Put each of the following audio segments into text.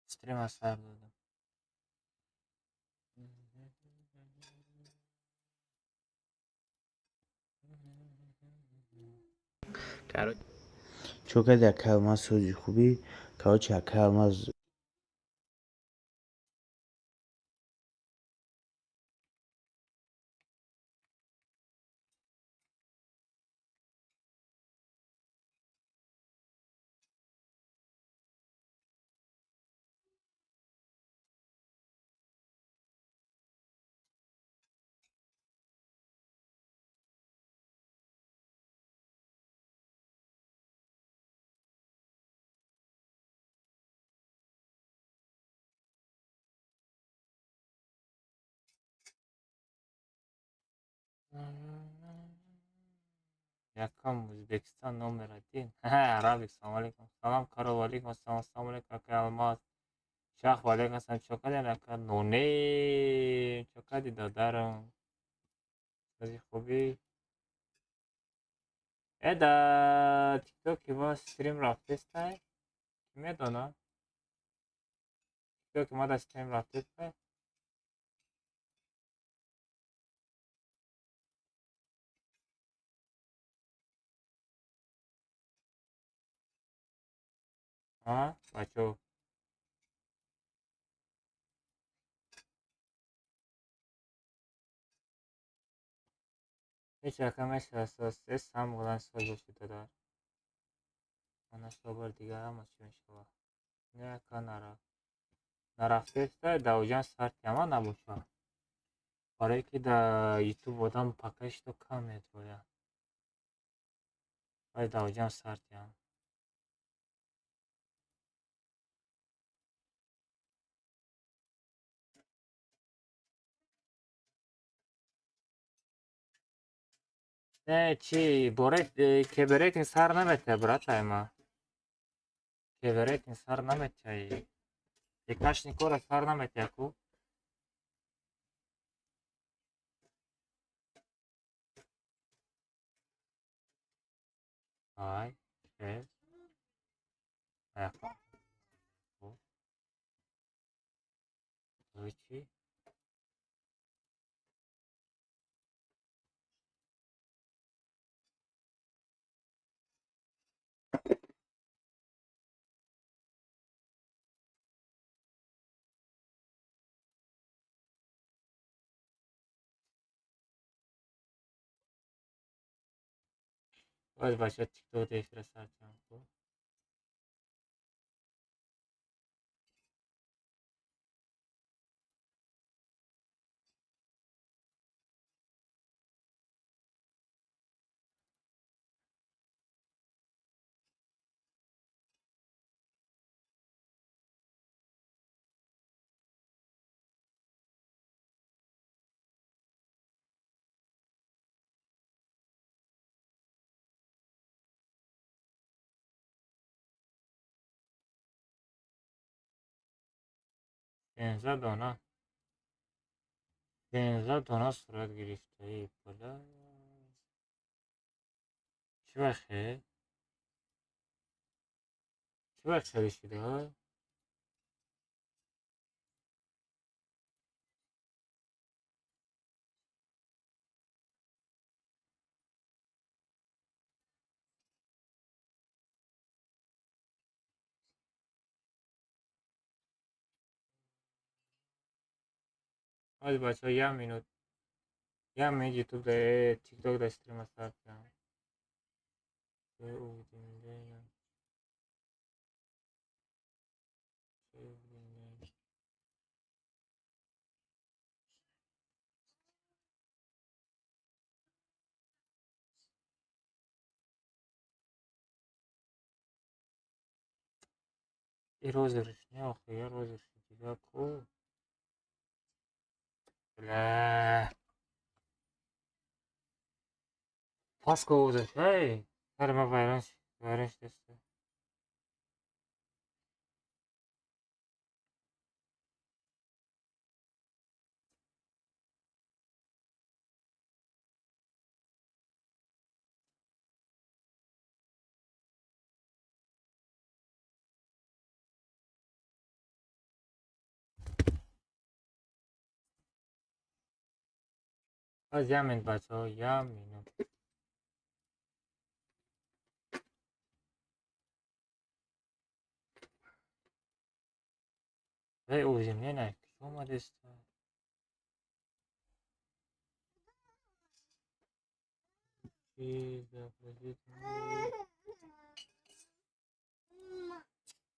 Стрим сар додам. Çok hadi kalmaz sözcük خوبی کاوچ kalmaz Якам Узбекистан номер один. Арабик, салам алейкум. Салам, Карол, алейкум ассалам, ассаламу алейкум, ака Алмаз. Шах, алейкум ассалам, чокаден, ака Ноне, чокади додарам. Сази хуби. Эда, тиктоки ва стрим рафтестай? Ки медона? тиктоки мада стрим рафтестай? Бачо. هیچ رقمش اساس هم بلند سال باشه دار. من بار دیگه هم چی میشه؟ نه کانارا. نرفته دوجان سرت яма набоша. برای که در یوتیوب آدم پکش تو کم میتونه. ولی دوجان سرت яма. نه چی برای که برای این سر نمیته برات ما. که برای این سر نمیته. یکاش نیکور سر نمیته کو. آی. شش. ایک. چی؟ باید باشه تیک تو دیش رسالت کو. پنزه دانه. پنزه دانه صورت گرفته ای بالا. چی بخیر؟ چی بخیر شده؟ باید باشه یه منوت یوتیوب ده تیک توک ده استریم استارت کنم. یه روزش نه آخه یه روزش دیگه کو. بله. پاس کوزش هی. هر ما ویرانش دسته. باز یه منت بچه ها، یه منت. وی اوزیم نه نه کجا اومده است؟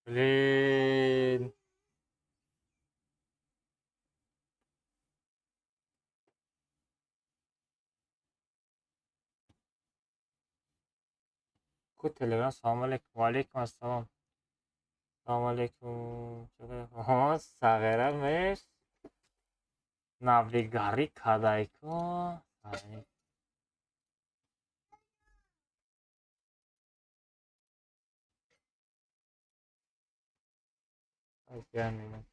بلین کو تلگرام. سلام علیکم. و علیکم السلام. سلام علیکم. ها صغیره میش ناویگاری کدای کو. از یه منت.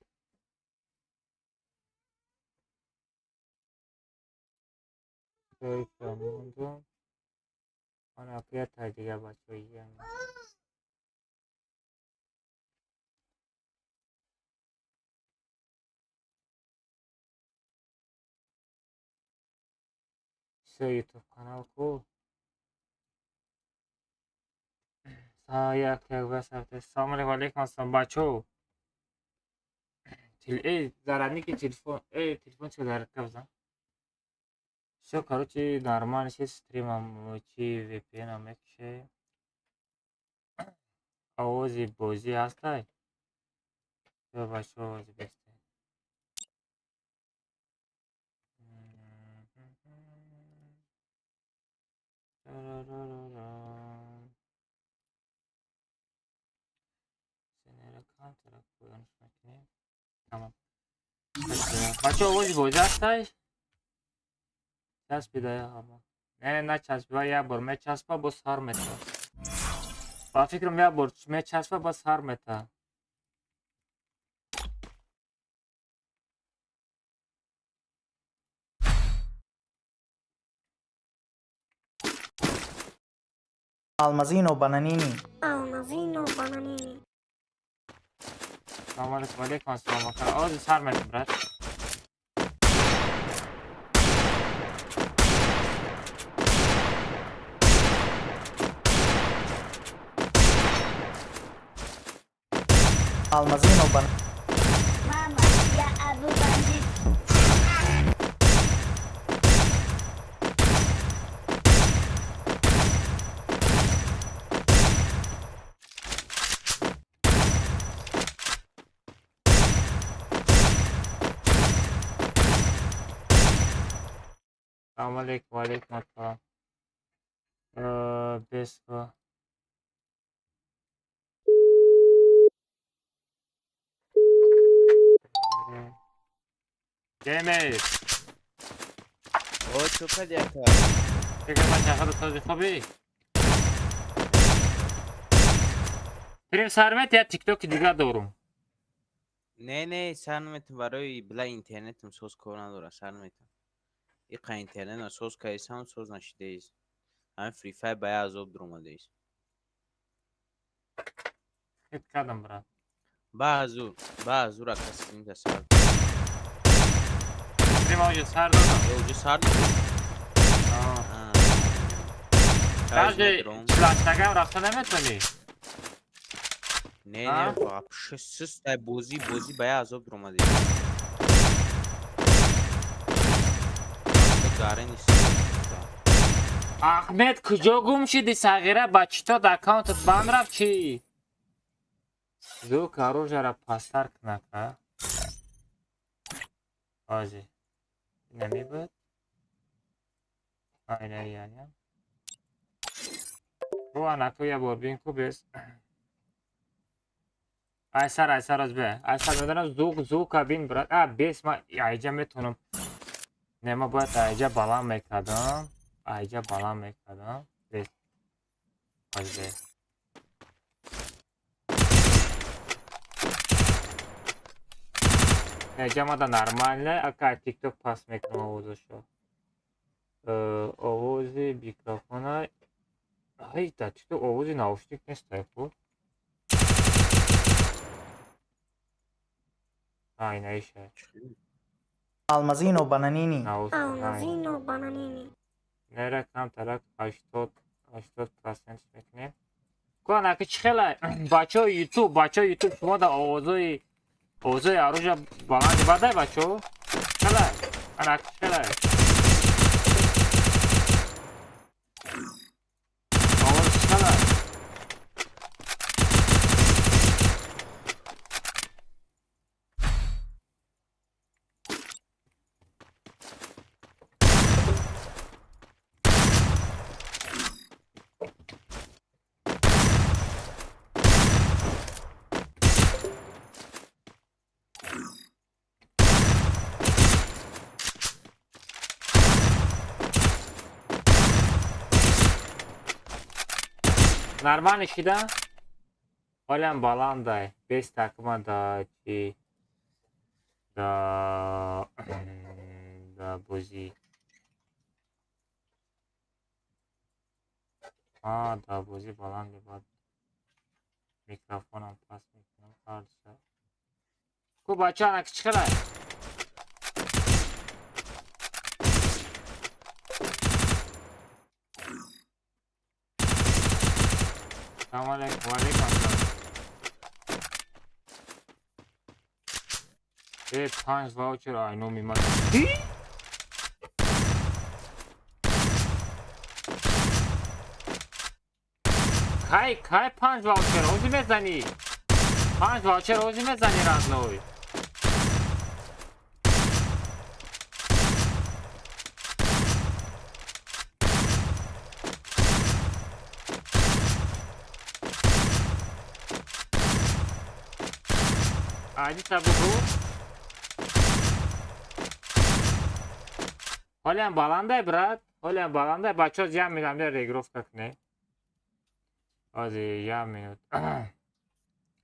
Ona aprieta diga bacho iya. So YouTube kanal ko. Saya ke website. Assalamualaikum assalam bacho. Zarani ki telefon se dar kabza. So короче нормально се стримам чи VPN мекше. Авози бози ҳастай. То бачо авози бесте. Senere counter koymuş makine. Tamam. Бачо авози бози ҳастай. چسبیده اما نه چسبیده. یه بار میچسبه باز سر میته. با فکرم یه بار میچسبه باز سر میته. Almazino bananini. سلام علیکم. علیکم السلام. آز سر میته برد. Almazino bananini. Mama, ya Abu Bandit. سلام علیکم. علیکم السلام. بسو جیمیز او چوپه دیگه فکر من چقدر سازی خوبی؟ بریم سرمت یا تیک توک دیگه دارم. نه سرمت برای بلا اینترنتم سوز کنه داره سرمتم ایقا اینترنت سوز کایسان سوز نشده ایست همه فری فایر باید عذاب درماده ایست خیلی کردم برد. بعضو را کسی این سر بریم آجا سر دادم. اوجه سر داره بعضی چلستگم رفته نمیتونی. نه вообще سسته بوزی باید عذاب درماده ایست داره نیست احمد کجا گم شدی صغیره؟ بچه تا در اکاونتت بند رفت چی؟ دو کارو جرا پاستر کنکه آجی نمی بود؟ اینه یعنی رو انکو یه بار بین کو بیست ایسر از به ایسر میدونم زو کابین برد بیست ما ایجا میتونم نما باید ایجا بالا میکردم بیست از به ایجا ما دا نرماله اکا تیک توک پاس میکنم آوازشو آوازی بیکرافونه های تا تیک توک آوازی ناوشتیک نیست تایپو اینه ایشه Almazino bananini. Almazino bananini. Nere کم طرف 80% میکنیم کنه که چخیله بچه های یوتیوب شما در آوازای عروج بلند بده بچه ها چخیله کنه که چخیله آواز چخیله Normal işi halen balanday 5 takıma da ki da bozi da bozi balan bir bad mikrofonum pas mikrofonum karşı ku bacha anak çıkara Selamünaleyküm. Aleykümselam. Punch voucher I know me must. Kaj punch voucher? Ozi mezani. Punch voucher ozi mezani radnoj. Hadi tabi bu. Halen balanday brat. Halen balanday. Bачо я میدم در رگروفka کنه. Hadi ya minut.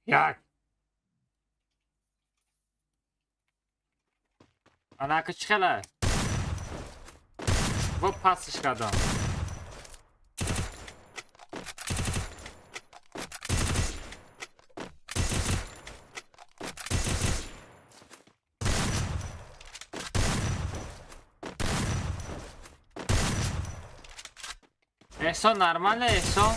Yak. Ana kıçkala. Bu pasış kadın. Eso normal eso.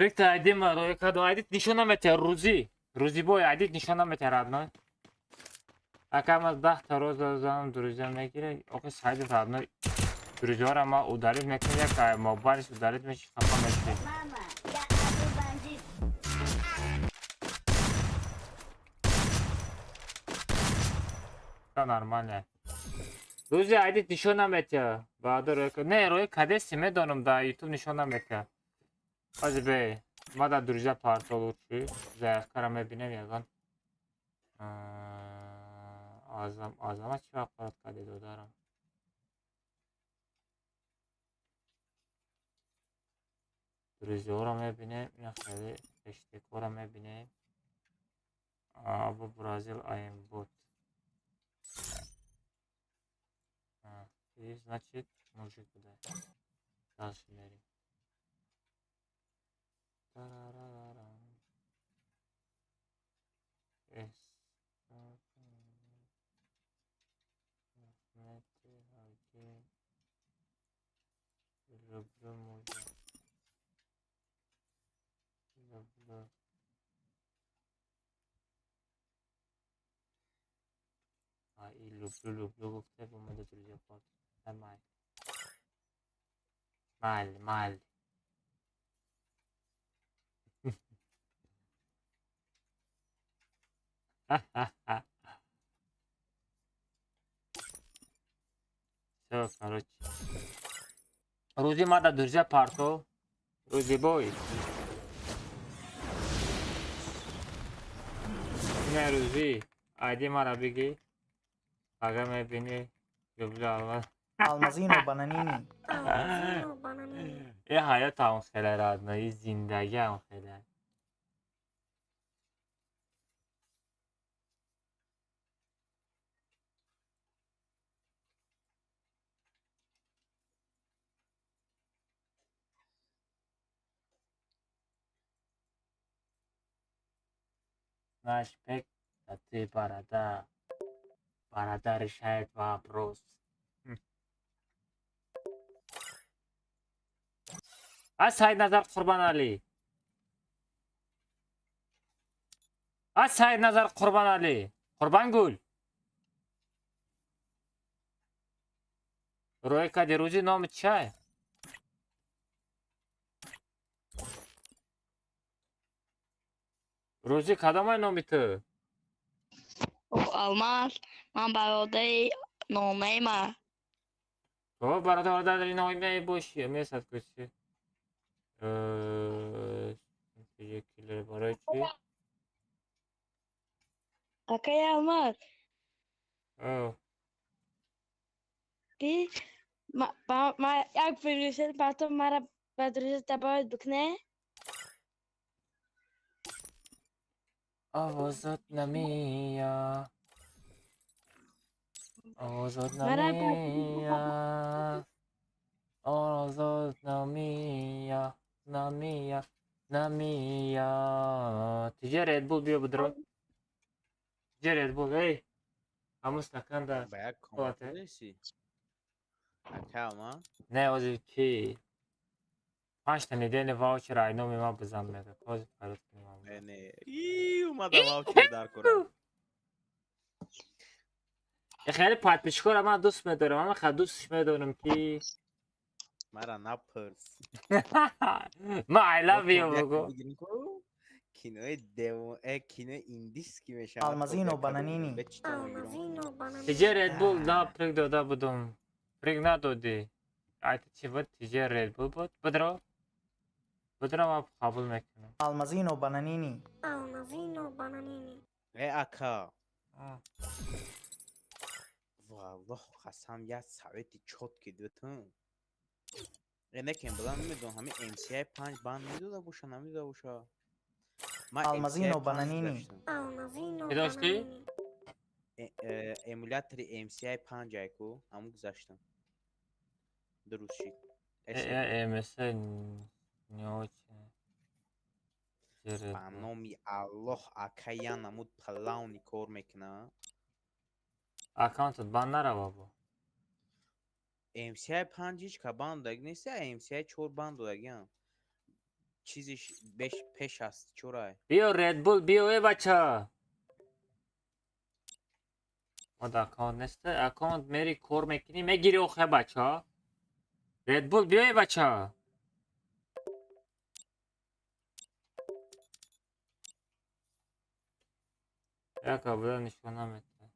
Rekta aydim var. O kadar aydık nişana meter Ruzi boy aydık nişana meter adına. Akamaz 10 ta roz zaman duracağım ne gerek. O kadar saydı adına duruyor ama udarit mekanı ya mobil udarit meşi kafam meşi. Mama, ya Abu Bandit. Normal ne? Ruzi aydık nişana meter. Bahadır ne roy kadesi medonum da YouTube nişana meter. Hadi be. Mada duracak parti olur ki. Zayıf karame binem yazan. Azama çi aparat kadedo daram. Durucu orama binem. Nefseli. Hashtag orama binem. Bu Brazil ayım bot. Значит, мужик туда. Дальше мерим. Люблю мужа. Люблю. И люблю гуфте бо мо датурҷа пот. Mal. Все, короче. Рузи мада дуржа парто. روزی بوی اینه روزی آیدی ما را بگی اگر میبینی جمله اول Almazino bananini. Almazino bananini. این حیات هم خیلی راحت نه این زندگی هم خیلی نشپک توی برادر شاید و ابروز از سعید نظر قربان علی از سعید نظر قربان علی قربان گل روی کدی روزی نام چیه؟ روزی کدام نامی تو؟ Almaz, من برادر نامه ما تو برادر داری نامی باشی میسد کسی یکی برای چی؟ اکی Almaz کی ما یک فرصت بعد مرا بدرس تباید بکنه آوازت نمیا آوازت مرا نمیا آوازت نمیا نمیا نمیا تجا رید بول بیا بدرو تجا رید بول ای همون استکان ده باید خواهده. کامل نیستی اکا ما نه اوزی کی 5 تا ندین واوچر اینو ما بزن میده پاز پرد کنیم نه اومدم واوچر در کنم خیلی پات پیشکار من دوست میدارم من خیلی دوستش میدارم که مرا نپرس ما I love you بگو کینوی دیو کینوی ایندیس کی میشه Almazino bananini. Almazino bananini. تیجه رید بول دا پرگ داده بودم پرگ ندادی ایت چی بود تیجه رید بول بود بدرو ما قبول میکنم Almazino bananini. Almazino bananini. ای اکا والله قسم یه سویتی چوت که دوتون اینه که بلان نمیدونم همین MCI 5 بند میدوده بوشه نمیدوده بوشه من Almazino MCI 5 bananini. داشتم Almazino چی داشتی؟ bananini. ایمولاتوری MCI 5 ایکو همون گذاشتم درست شید مثل نیوچه تیجه رید بول بنامی الله اکا یا نمود پلاونی کار میکنه اکانتت بند نره بابا MCI 5 هیچ که بند داگ نیست MCI 4 بند داگیم چیزیش پیش هست چرا بیا رید بول بیا ای بچه ما دا اکانت نیسته اکانت میری کور میکنی میگیری اوخه بچه رید بول بیا ای بچه یکا بوده نشونه میده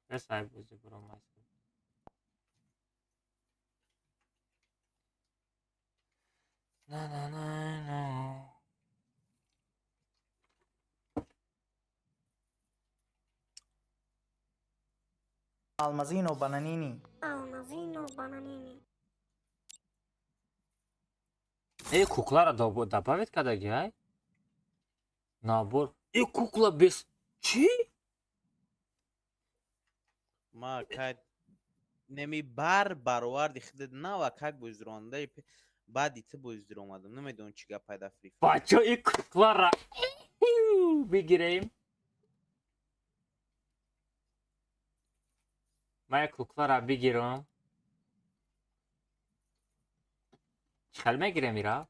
بسای بوزی برو مایسته نه نه نه نه Almazino bananini. Almazino bananini. ای کuklara добавить kada гай набор ای кукла без چی ما که نمی برآورد خودت نه و که بزرگانده بعد ایت بزرگ اومدم نمیدونم چی گپ پیدا فری بچه ای کuklara بگیریم من کuklara بگیرم چخل میگیرم ایرا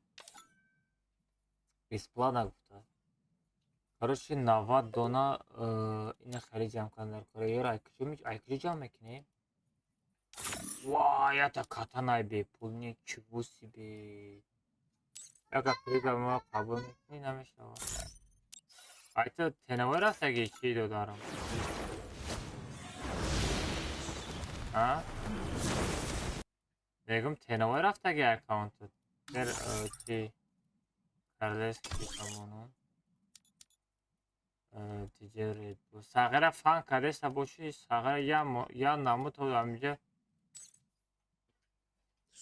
бесплатно گفته короче 90 дона این خیلی جمع کن در کاره یه را ایکجو جمع میکنیم وای это катанай бе пул ничего себе яка прига ма قبول میکنی نمیشه ایتا تنوی رفت اگه چی دو دارم ها بگم تنوی رفت اگه اکاونتت در چی کارلس کی تمونون دیگه رید بود ساغره فان کادش نباشی ساغره یا نامو تو همینجا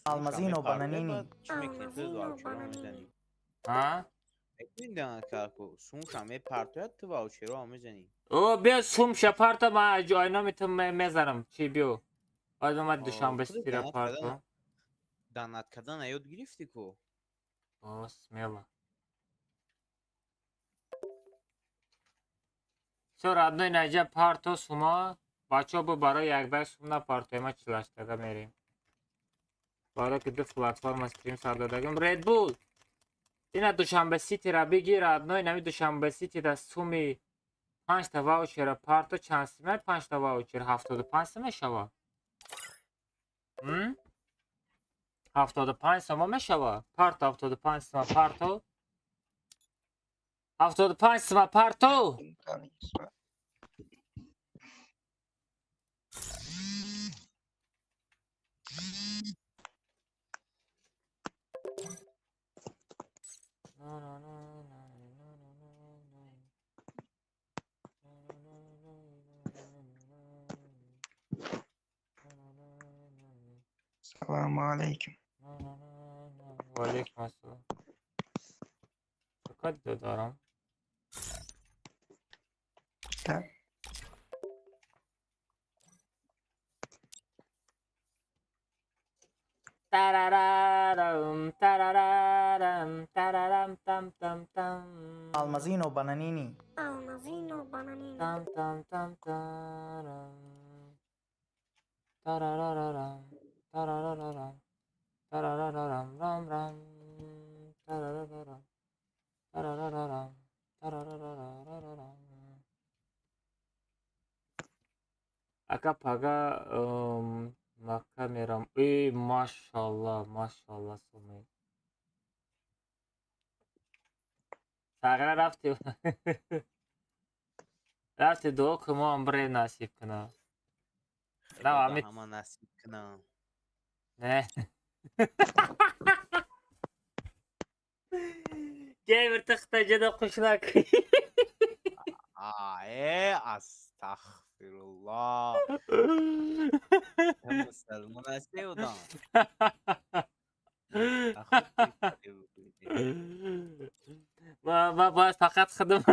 Almazino bananini. چی میکنی تو Almazino واوچر رو bananini. میزنی ها میدونم کارکو سونش همه پرتویت تو واوچر رو میزنی او بیا سوم شپارتا ما اینا میتونم میذارم چی بیو باید اومد دوشنبه خودت سیتی پارتو دانت کردن یاد گرفتی کو او смело все родной найдя парту сума бачо бу барои якбай сум на партои ма чилаштага мерем баро ки ду платформа стрим сар додагим Red Bull ина душанбе ситиро бигир родной нами душанбе ситида суми 5 та ваучера парто чанд сима 5 та ваучер 75 сум мешава 75 сум мешава парто 75 сум парто 75 сум парто السلام عليكم. وعلیکم السلام چقدر دارم لا. تارارارم تارارارم تارارم تم تم تم Almazino bananini. Almazino bananini. تم تم تم تارم تارارارم تارارارم تارارارم رام رام تارارارم تارارارم تارارارم اکا پاگا مکه میرم ای ماشاءالله سومی ساغره رفتی دو که ما عمره نصیب کنه نه امید همه نصیب کنم نه گیمر تخته جدا قشنک استغفر الله مسلمان هستی بودم ما باید فقط خدم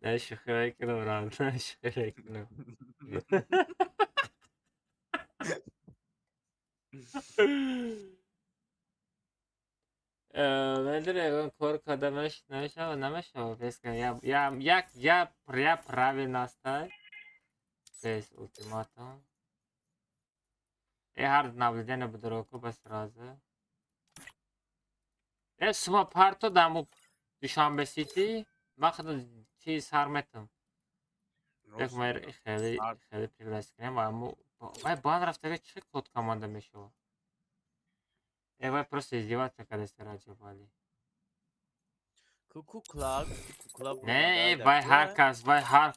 نه شوخی کنم رام نه شوخی کنم Vedre, korka da namešao, peska, ja pravilno staj, bez ultimatum. Hard navedene budu roku bez raze. Suma parto da mu Dushanbe City, bakın چی سرمتم. یک میر خیلی پیلس کنیم و امو وای بان رفته که چه کد کامانده میشه. وای просто издеваться когда стараться вали. Кукла Не, вай هر کس вай هر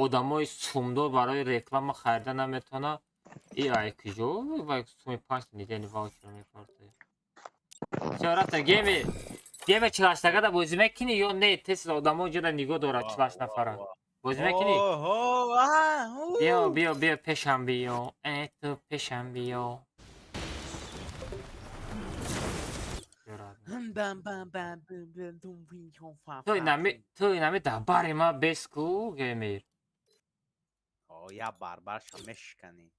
одамои сумдор барои реклама харида наметавона и айкижо вай суми 5 недели ваучер мепарта. Всё рафта гейме чилаштагада бозӣ мекунӣ ё не тез одамо ҷода нигоҳ дорад 40 нафара. Бозӣ мекунӣ? Биё пешам биё. Ту пешам биё. تو اینمی در باری ما بسکو گیمیر یا بربر شمشکنی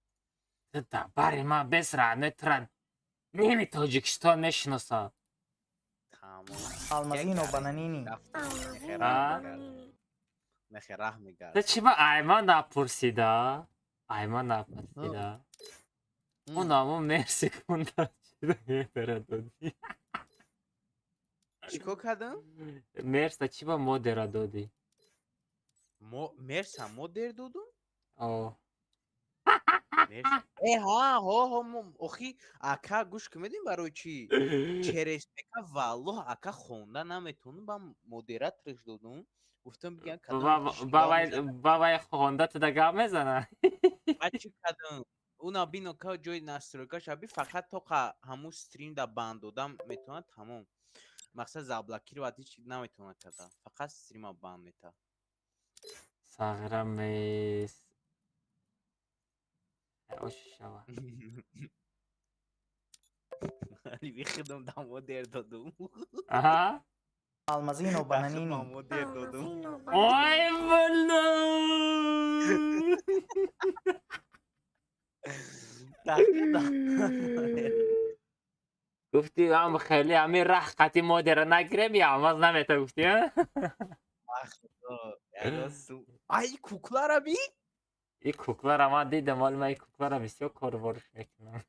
تو در باری ما بس رانه تران نیمی تاجیکستان نشناسا Almazino bananini. Almazino bananini. نخیره میگرد تو چی با ایمان نپرسیده؟ ایمان نپرسیده اون نامو مرسی کنده چی داره دادی چیکو کردم؟ مرسا چی با مادر دادی؟ مرسا مادر دادم؟ آه اخی اکا گوش کمیدیم برای چی؟ چرش بکا والله اکا خونده نمیتونم با مدیرت رش دادم گفتم بگم کدام بابای خونده تو دگاه میزنه بچه کدام اونا بینو که جای настройкаш аби фақат то ҳамун стрим да банд дода метавона тамом мақсад заблокировать ва ҳеҷ чиз наметавона карда фақат стрима банд мета Сағира мес. Ош шава. али бихидам дамо дер додум Аха. Almazino bananini. мамо дер додум Алмазино бананини. Ой, бля. گفتی هم خیلی همین رختی مادر نگیرم یا عماز نمیتا گفتی ها؟ ай куклара би این کوکلار هم من دیدم ولی من این کوکلار هم بسیار کاربارش میکنم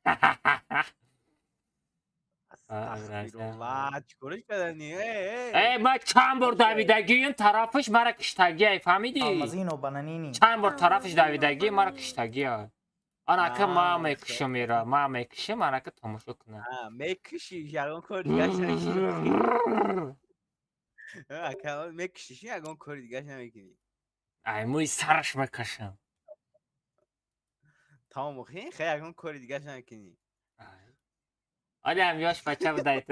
астағфируллаҳ чикораш кардани ای من چند بار دویدگیم طرفش مرا کشتگی فهمیدی؟ Almazino bananini. چند بار طرفش دویدگی مرا کشتگی ها آنها که ما میکشم میرا ما میکشم آنها که تماشا کنه мекишиш ягон кори дигаш мекишиш ягон кори дигаш намекунӣ ای موی سرش میکشم тамом охи хе ягон кори дигаш намекунӣ آدم یاش بچه بدهید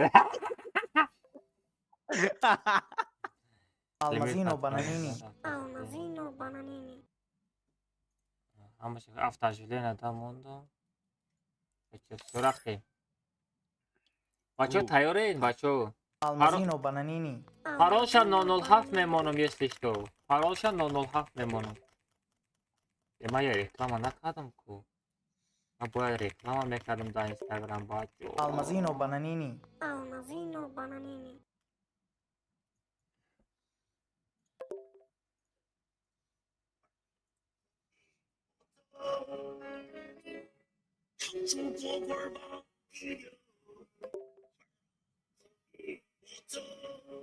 Almazino bananini. Алмазино бананини. همش автоживление ندام موندم بچه سرختی بچه تیارین بچه Almazino bananini. паролша 007 میمونم یستش تو паролша 007 میمونم من یه реклама نکردم کو من باید реклама میکردم در اینستاگرام بچه Almazino bananini. Алмазино бананини.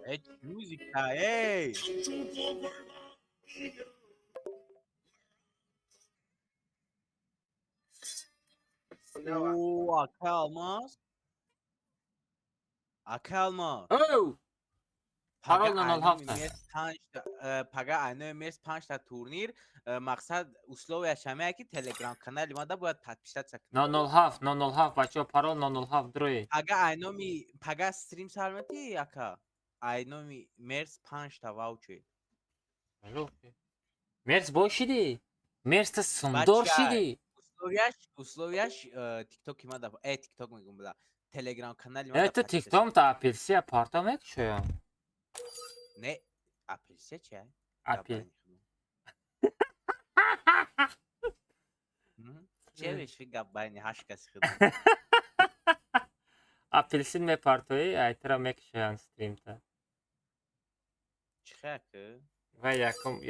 Эй, музыка, эй! О, Акалмаз. Акалмаз. او парол 007 пага айно мерс 5 та турнир мақсад условияш ҳамае ки телеграм канали мада бояд подписаться 007 007 бачо парол 007 дрои пага айноми пага стрим салмати ака айноми мерс 5 та ваучи мерс бошиди мерс та сумдор шиди условияш тиктоки мада тикток мегум буда телеграм канали это тиктом та апельсия парта мекшоям не апельсия чай апель чевиш габбайни ҳашкаси худ апельсин мепартои айтра мекшоям стримта чихаку ва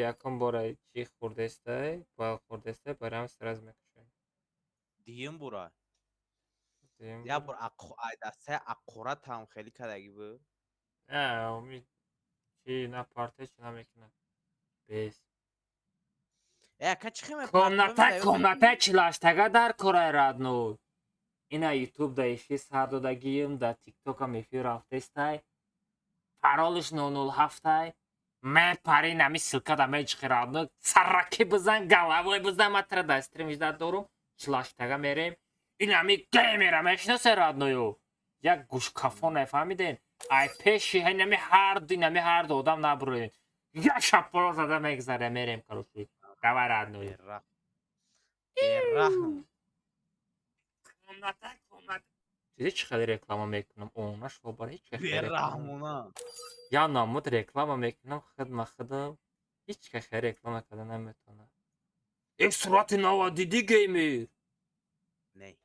якум бора чи хурдестай ба хурдестай барам сраз мекшоям диюм бура я бур дастаи аққора там хеле кадаги бу умид чи на парта чи намекунам бес ака чихе комната чилаштага дар кораи раднуй ина ютуб да эфир сар додагием да тиктокам эфир рафтестай паролиш 007 мепари нами силка да меҷиқи раднуй сарраки бизан галавой бизан матра да стримиш да дорум чилаштага мерем инами геймера мешинасе радную як гӯшкафон нефаҳмиден ай пеши инами ҳарду одам набурен як шаппало зада мегзаре мерем кароши давай раднуй чизе чӣ хеле реклама мекунам она шобар ҳеч бераҳмона я намуд реклама мекунам хидма хидам ҳеч кахе реклама карда наметавонад сурати нава диди геймер не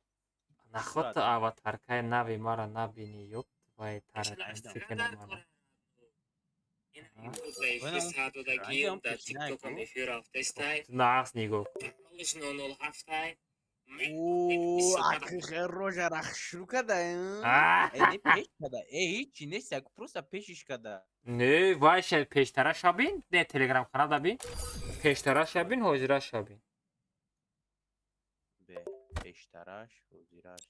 наход аватаркаи нави мара набини ёб твои таратсикена мара нағз нигоҳ рожа рахшру кадаем пеш када ҳичи нест як просто пешиш када не вайша пештараша бин не телеграм каналда бин пештараша бин ҳозираша бин пештараш ҳозираш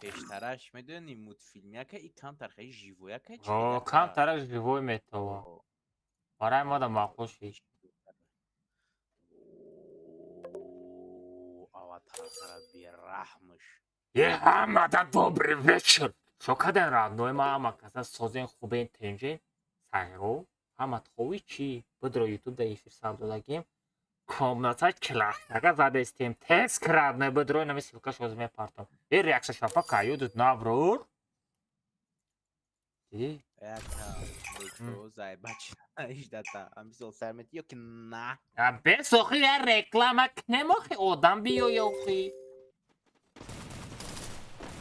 пештараш медони мультфилмяка и камтархаи живояка камтараш живой метава барои мо да маъқул шид оператора берахмыш. Hamada добрый вечер. Шокадан родной мама, каза созен хубен тенжен. Сайро, хамад хуи чи? Будро ютуб да эфир саб додагим. Комната клахтага задестем. Тест крадне будро нами силка шозме партам. И реакция шапа каюд наврур. Диди? Это заебач. Издата. Амисол сармет ёки на. Абе сохи я реклама кнемохи одам био ёхи.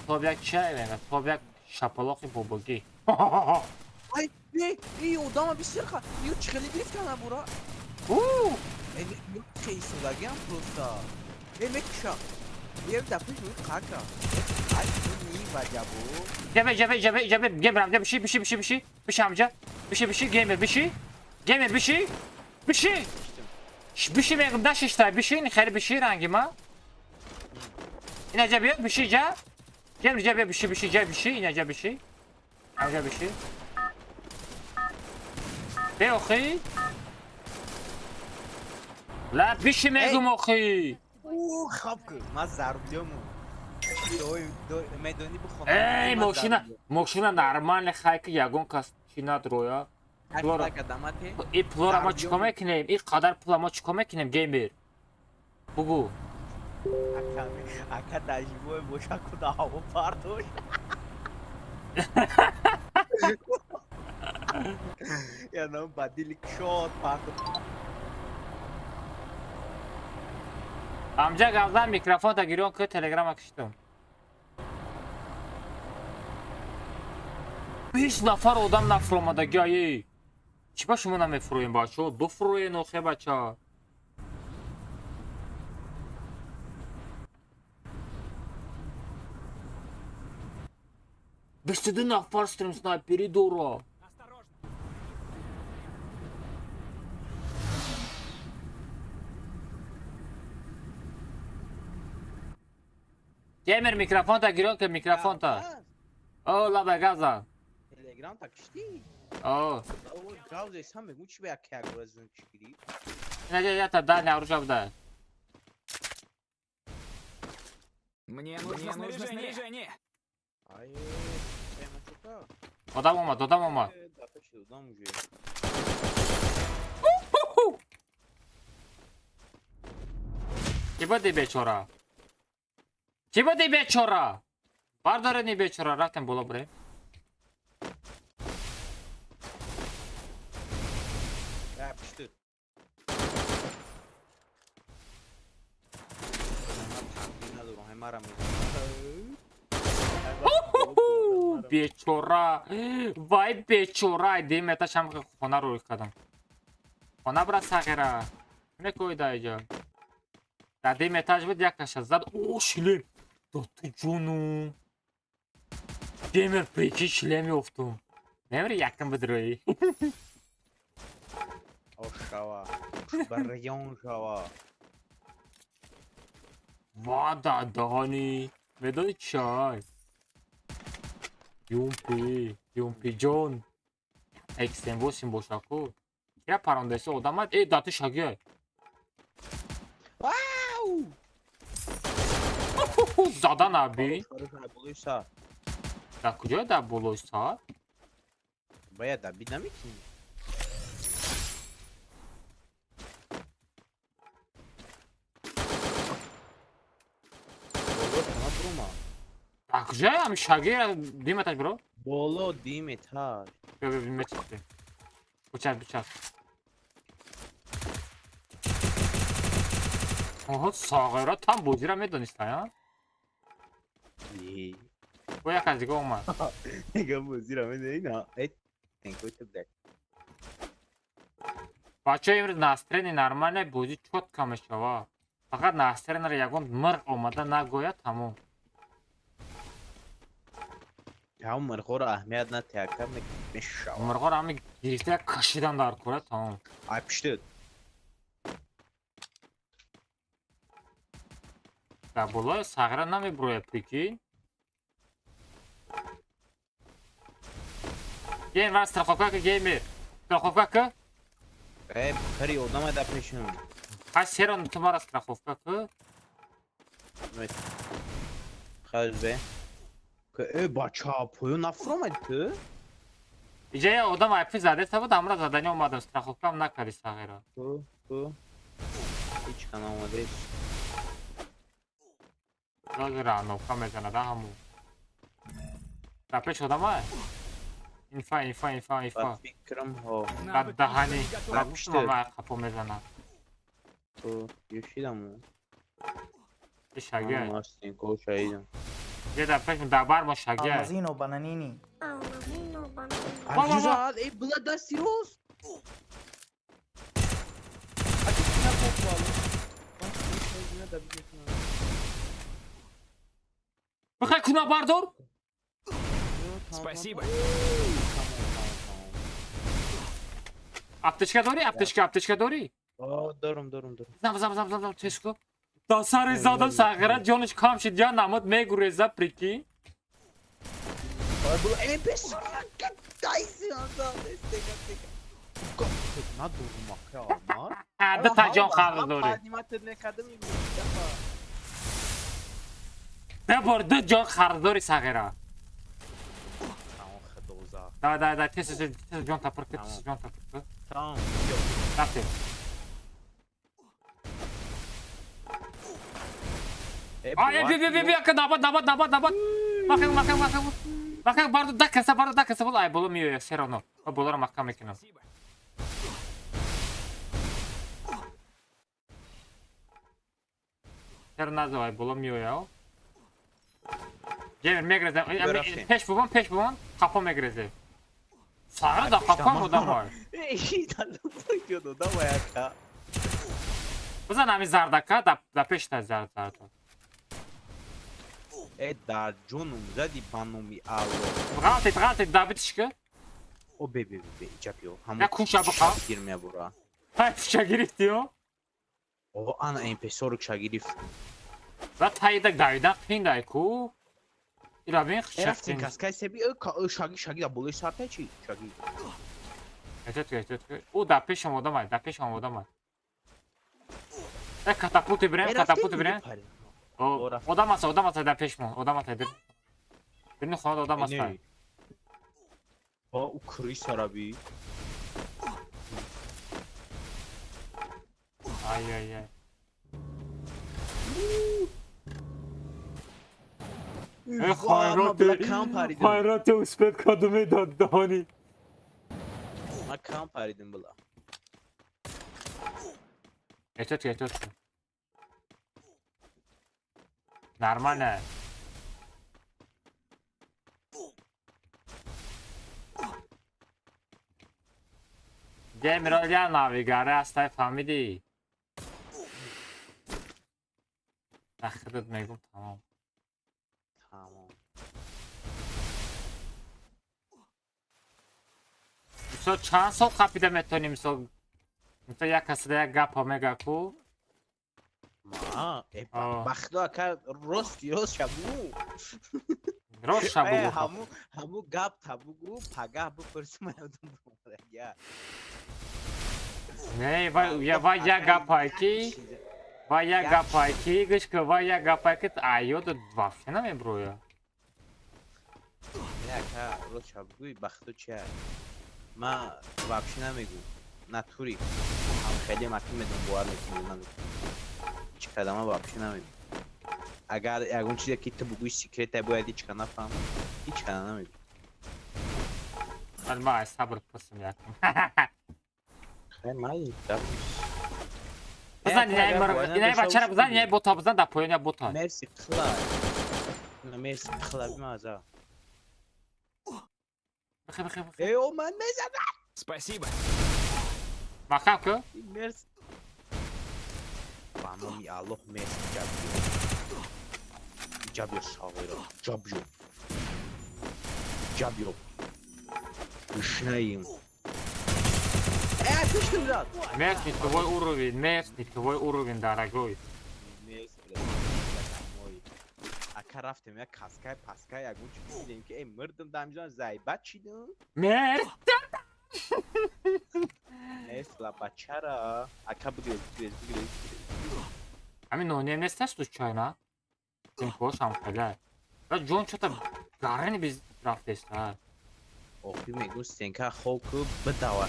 Тобяк чай вена, тобяк шапалохи бобоги. Ай, эй, удама бисерха. Ё чихали грифтана бура. Ё кейсудагиам просто. Мекша. Ё дапиш му кака. Ай, ни ваджабу. Cebe Gamer amca bir şey amca. Bir şey Gamer bir şey. Gamer bir şey. Bir şey benim daş işte bir şey ne her bir şey rangi ma. İnece bir şey ca. Gamer cebe bir şey inece bir şey. Amca bir şey. Be okey. La bir şey megum okey. Хапка, ма зарублёму. Медони бухона. Ey машина нормальный хайка ягон кастина дроя. Плора кадамате. И плорама чикоме кинем, и кадар плама чикоме кинем геймер. Бугу. Ака дажибо бошаку да ҳаво пардош. Я нам бадили шот пардош. Amca gazdan mikrofon da giriyor ki telegram akıştım. 5 نفر odam nafromadagi ай. Чипа шумо намефроем бачо? Дофроен охе бача. Бештеди нафар стрим снайпери дора. Gamer mikrofon da giriyor ki mikrofon da. O la be gaza. Telegram takıştı. O. O gravze sam begu çi be kya grazun çikiri. Nece yata da ne aruşab da. Мне нужно снаряжение. Ay, sen maçuka. Odam olma. Da taşı udam uje. Чего ты бечора? Чего ты бечора? Бардары не бечора, рахтен было бре. Yapıştı. Бечора. Вай бечора. Дим это шам хона руй кадам. Хона бра сагера. Не койда иджа. Дадим этаж буд якаша зад. О, шлем. Доту джуну. Геймер прикинь шлем ёфтум. Немре якын быдрой. Ошава. Барьон жава. Вада дани. Медони чай. Юмпи Джон. Экстен 8 бошаку. Я парандесе одамад. Даты шаге. Вау! Задан аби. Buluysa. Да куда да булойса? Baya da dinamik mi? Bolo sana durma. А где ам шаге дим этаж бро? Bolo dim etaj. Bilme çıktı. Bıçak. Oho sağıra tam bozira medonista ya. Boya kazigo olma. Nega bozira medina. Tenko tebde. Бача имри настрени нормальне бози чётко мешава. Фақат настренро ягон мирғ омада нагоя тамом. Ya mırgora ahmiyat na teyakkar ne gitmiş. Мирғор ами гирифта кашидан дар кора тамом. Ay pişti. Да боло сағира намеброя прикинь. Гейм var страховка геймер. Страховка. Hep kari odama da peşin. Kaç seron tümara страховка. Evet. Хаз бе. Бача, пою нафромад ты? Иже я одам айпи заде сабуд амра задани омадам страховкам накади сағира. Ту. Hiç kanalmadayız. Зазира новка мезанада ҳаму. Дапеш одам ай? Инфа. Bak fikrim o. Бад даҳани. Напишти. Мама қапо мезана. Tu yaşıyordun mu? Шагия. Mastın koşaydın. Je дапеш дабар мо шагия. Almazino bananini. Almazino bananini. Baba. Güzel. Bula da siros. Hadi şuna koklayalım. Бихай куна бардор. Спасибо. Аптечка дори? Аптечка дори? Дарım. Зам чешко. Да сари задам сағира ҷониш кам шид ҷа намуд мегуреза прики. Bula MP dayısın anda. Destek. Ne durmak ya Amar? Ҳадда та ҷон қарз дори. Tadimatı ne kadar mı? Дабор ду ҷон қарз дори сағира. Tamam xıdoza. Да тез ҷон тапр кӣ. Tamam. Рафтем. Ай би ака набад. Махкам барду дакаса бол ай боло миёяд серано. Ва болоро махкам мекунам. Спасибо. Сер назо ай боло миёяд. Ҷемир мегрезем. Берафтем. Пеш бувон. Қапо мегрезе. Сағира да қапам одам ай. İyi dalım bakıyordu da bayağı. Бизан ҳамин зардака да пешта зарда. Dar canım zadi banomi alo. Бғалтид да битишка. O bebe yapıyor. Ya kuşa baka. Girmeye bura. Ҳай пиша гирифт ё. O ana MP soruk şagirif. Ва таида давидан қин дай ку. Ира бин Eraftin хшафтин. kaskay sebi şagi da buluş sarte çi şagi. Эт. О да пешам одам ай. Да катапулти бирем. О одам аст да пешмо. Одам аст бир. Бирни хонад одам аст. O kırı sarabi. Ай. Хайрате успет кадуме дадани. Ma kamp aridim bula. Эт. Нормально. Ҷемир я навигаре астай фаҳмидӣ? Ахират мегум тамом. Tamam. Мисол чанд сол қапида метавонӣ мисол як касида як гапо мега ку? Ma Aa. baxdo aka rost shabu. Рост шабу Hamu gap tabugu pagah bu persmayadum ya. Не, ва як гапай ки гишка ва як гапай ки айёд вообще намеброя. Ya aka rost shabu baxdo cha. Ma вообще намегу. Натури. Ham kheli makin medum boar mekinam. Çıkarama вообще намегу. Agar algum dia que tu bugu secret é boa de canapam. Hiç kanamıyorum. Alma sabır kısım yakın. Hayır mai, tá. Buzan yine başara buzan yine bota buzan da poyuna bota. Merci klar. Merci klar bilmez ha. Bakı. O man mesela. Спасибо. Bakam ki. Merci. Bana mi Allah merci yapıyor. Yapıyor sağırı. Yapıyor. Üşneyim. Düştüm biraz. Местный твой уровень, дорогой. Aka raftem ya paskay ya guç bileyim ki mırdım damcan zaybat çidim. Mert. Neyse la bachara. Aka bu göz. Ами но не сташ случайно? خوش هم خیلی جون چطور گرنی بیز رفتست ها آخی میگو سینکا خوب که بدور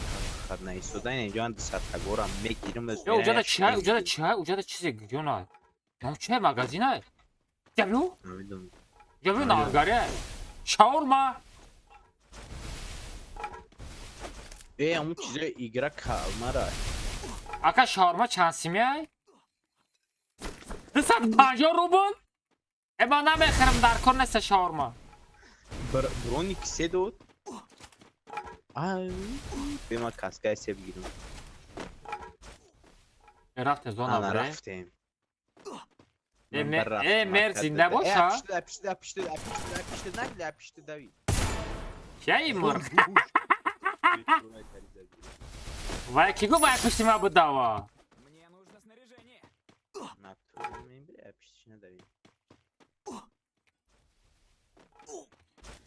خد نیستودن اینجا هم دستت گورم میگیرم از اوجاده چیزی جون نام چه مگازینه جبلو نمیدونم جبلو نارگاره شاورما همون چیزای ایگرا کلمه را اکا شاورما چند سیمیه 250 روبل اما نمیخرم در کن نست شاورما برونی کسی دود به ما کسکای سی بگیرم رفت زونا انا بره رفتیم مرزی نباشه اپشته نگلی اپشته دوی چه مر وای کی گو باید پشتی ما بود داوا Мне нужно снаряжение. نه تو نمیبری اپشته ندوی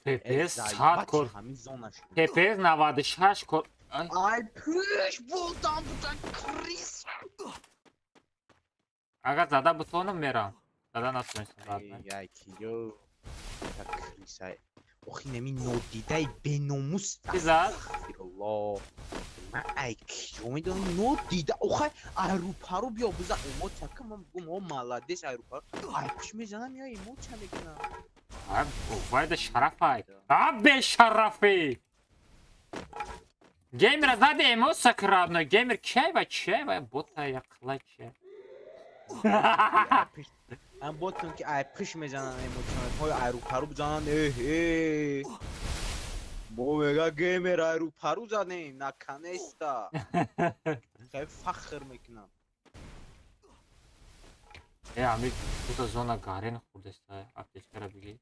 پپس 100 کر همین زونش پپس 96 کر ای پش بولدم بودن کریس اگر زده بتونم میرم زده نتونستم بعد ای کیو کریس های اخی نمی نودیده به ناموس چی زد؟ الله من ای کیو میدونم نودیده اخی اروپا رو بیا بزن اما چکه من بگم او ملادش اروپا ای پش میزنم یا ایمو چه میکنم وای ده شرفه به شرفی گیمر زده ایمو سکرابنو گیمر کی و چه و بوتا یقلا چه من باتون که ای پش میزنن ایمو چه های اروپا رو بزنن بو میگه گیمر اروپا رو زنه نکنه استا خیلی فخر میکنم امی تو تا زونا گارین خوردسته اپدیت کرده بگی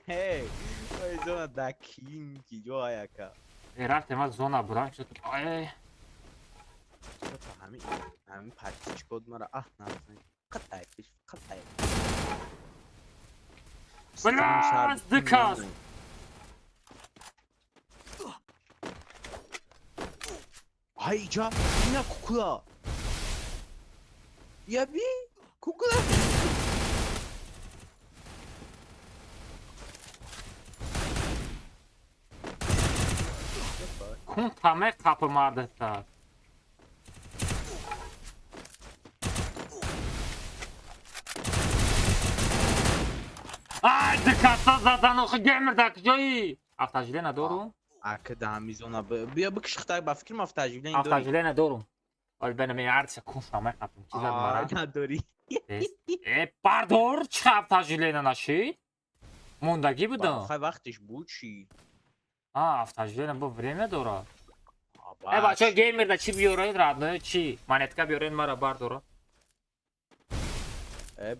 هی ای زونا دکین کی جو آیا که رفت ما زونا بران شد همین پرچیچ کد مرا نمیزنی قطعی پیش قطعی بلاز دکاس های ایجا اینا کوکولا یا بی کوکولا کون تمه kapı mardesta Ay dikkatsiz zaten o gamer da kujایی افتاجله ندارم اکه دمیزونا بیا بکشختای با فکر افتاجله این افتاجله ندارم ولی بنم یارس کون تمه kapı چیزا مرا نداری pardon چه افتاجله نشید موندگی بودم خیلی وقتش بود چی افتاجله با время داره بچه گیمر دا چی بیارید رادنو چی مانتکا بیارید مرا باردارو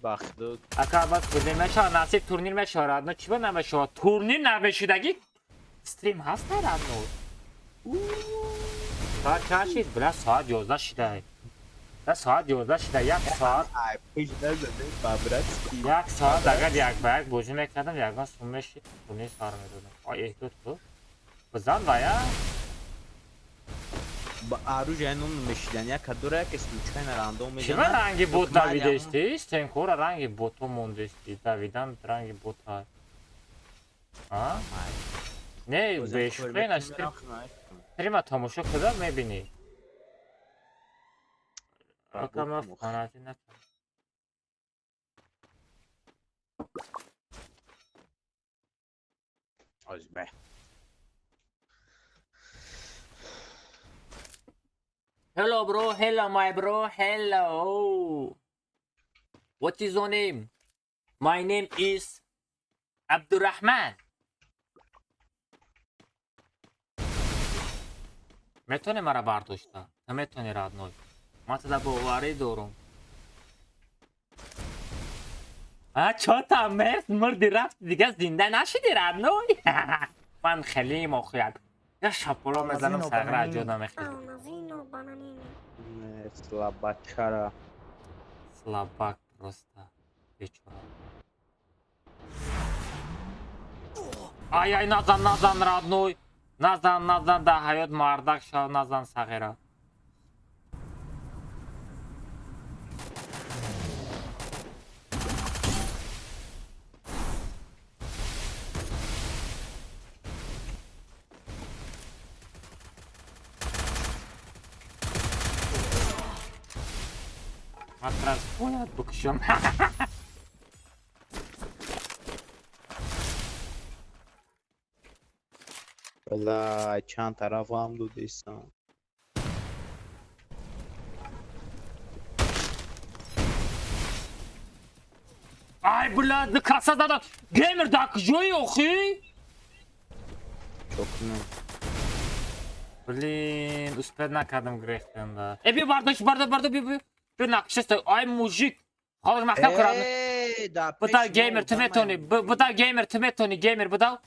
بخت اکا بس کنیم میشه نصیب تورنیر میشه رادنو چی با نمیشه تورنیر نمیشیدگی استریم هست رادنو ساعت چه شید بلا ساعت 11 شده ساعت 11 شده یک ساعت یک ساعت اگر یک با یک بوزی میکردم یک بار سومش تورنیر سار میدونم احتوت تو بزن بایا با آرو جنون میشیدن یا کدوره که سوچکای نراندوم میدن چه رنگی بوت دویدشتی؟ استنکور رنگی بوتو موندشتی دویدم رنگی بوت های نه بشکره نشتری تریما تماشا کده میبینی اکا ما فاناتی نکنم آزبه Hello bro, hello my bro, hello. What is your name? My name is Abdurrahman. میتونه مرا برداشته نمیتونه رادنوی ما تا باوری دارم چطور مرد مردی رفت دیگه زنده نشدی رادنوی من خیلی موخیت یا شپولو میزنم سقر اجادا میخیلم Almazino bananini. слабачара Слабак просто. Вечора. Ай-ай, назан, родной. Назан, да, hayot мардак шав, назан, сағира. مطرز باید بکشم. والله چند طرف هم دو دیستم. Ay блядь, kasa da gamer da kjoy oxi. Çok ne? Блин, успеть накадам грехтен да. Bir bardak bir nakşeste. Ay mujik. Xalq maktab quradi. Da Bu da gamer tmetoni, bu da gamer tmetoni, gamer bu da.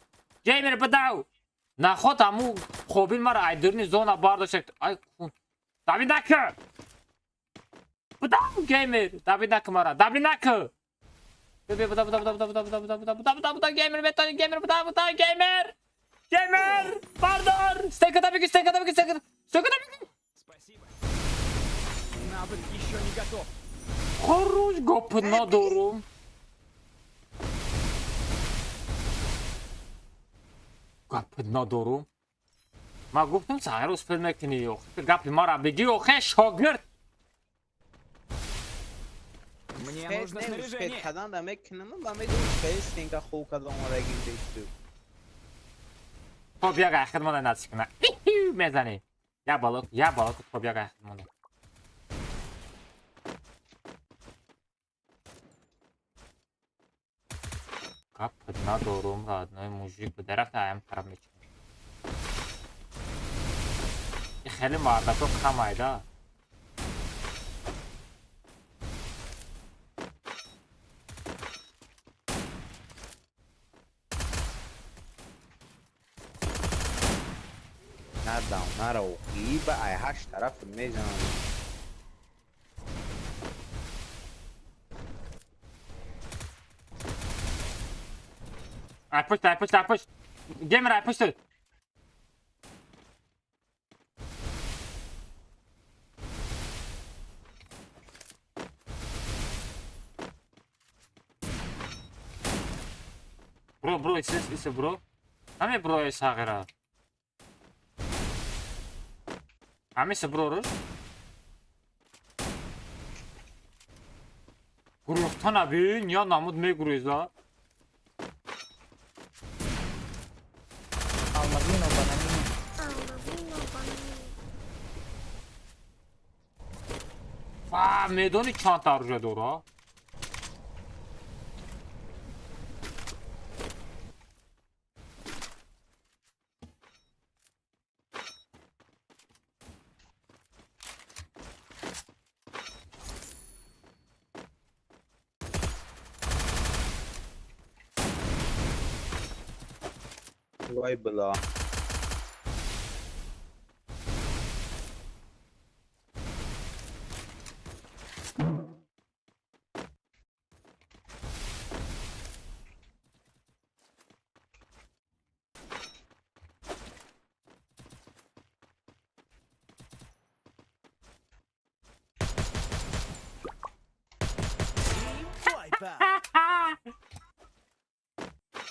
Gamer bu da. Наход аму хобин мара айдурни зона бардошак. Ay kun. Davidak. Bu da gamer. Davidak mara. Davidak. Bu da gamer metoni gamer bu da gamer. Gamer! Pardon! Стейка да беги. Спасибо. Навык еще не готов. Хорош гопна дорум. Гопна дорум. Ма гуфтам саҳар успел мекунӣ ёх. Гапи мара беги охе шогирд. Мне нужно снаряжение. Kadan demek ki ne? Ben de uspeli stinka xokadan oraya girdi. خب یا قیخت مانه نزدیک کنه میزنی یا بالا خب یا قیخت مانه کپت ندارم رادنای موجیک به درخت هایم خراب میکنم این خیلی مردک رو کم ایده Nereden okuyup ay haş tarafı mezan. I pushed. Gamer, I pushed it. Bro, it's a bro. Hame bro is agera. Hame se bro ro. Guruhtan abi ya namud me guruza. Almadino bananini. Almazino bananini. میدانی چند درجه داره؟ Vay bela.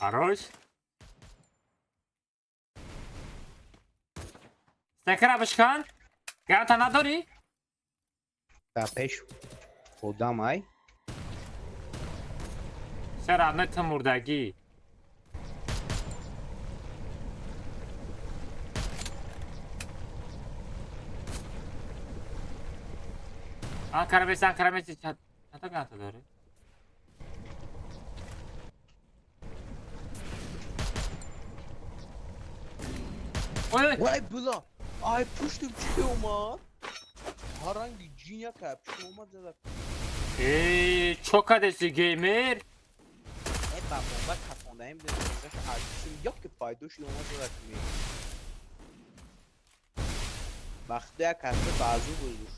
Хорош. Tekrar başkan. Gata نداری؟ در پیش خودم ای چرا نت مردگی؟ کرمیسی چند تا گاتا داره؟ Vay bela. Ay puştum çıkıyor mu? Herhangi cinya kapışma olmaz ya da. çok adresi gamer. Ben bomba kafandayım dedim. Artışım yok ki paydoş olmaz ya da. Baktı ya kalktı bazı bulur.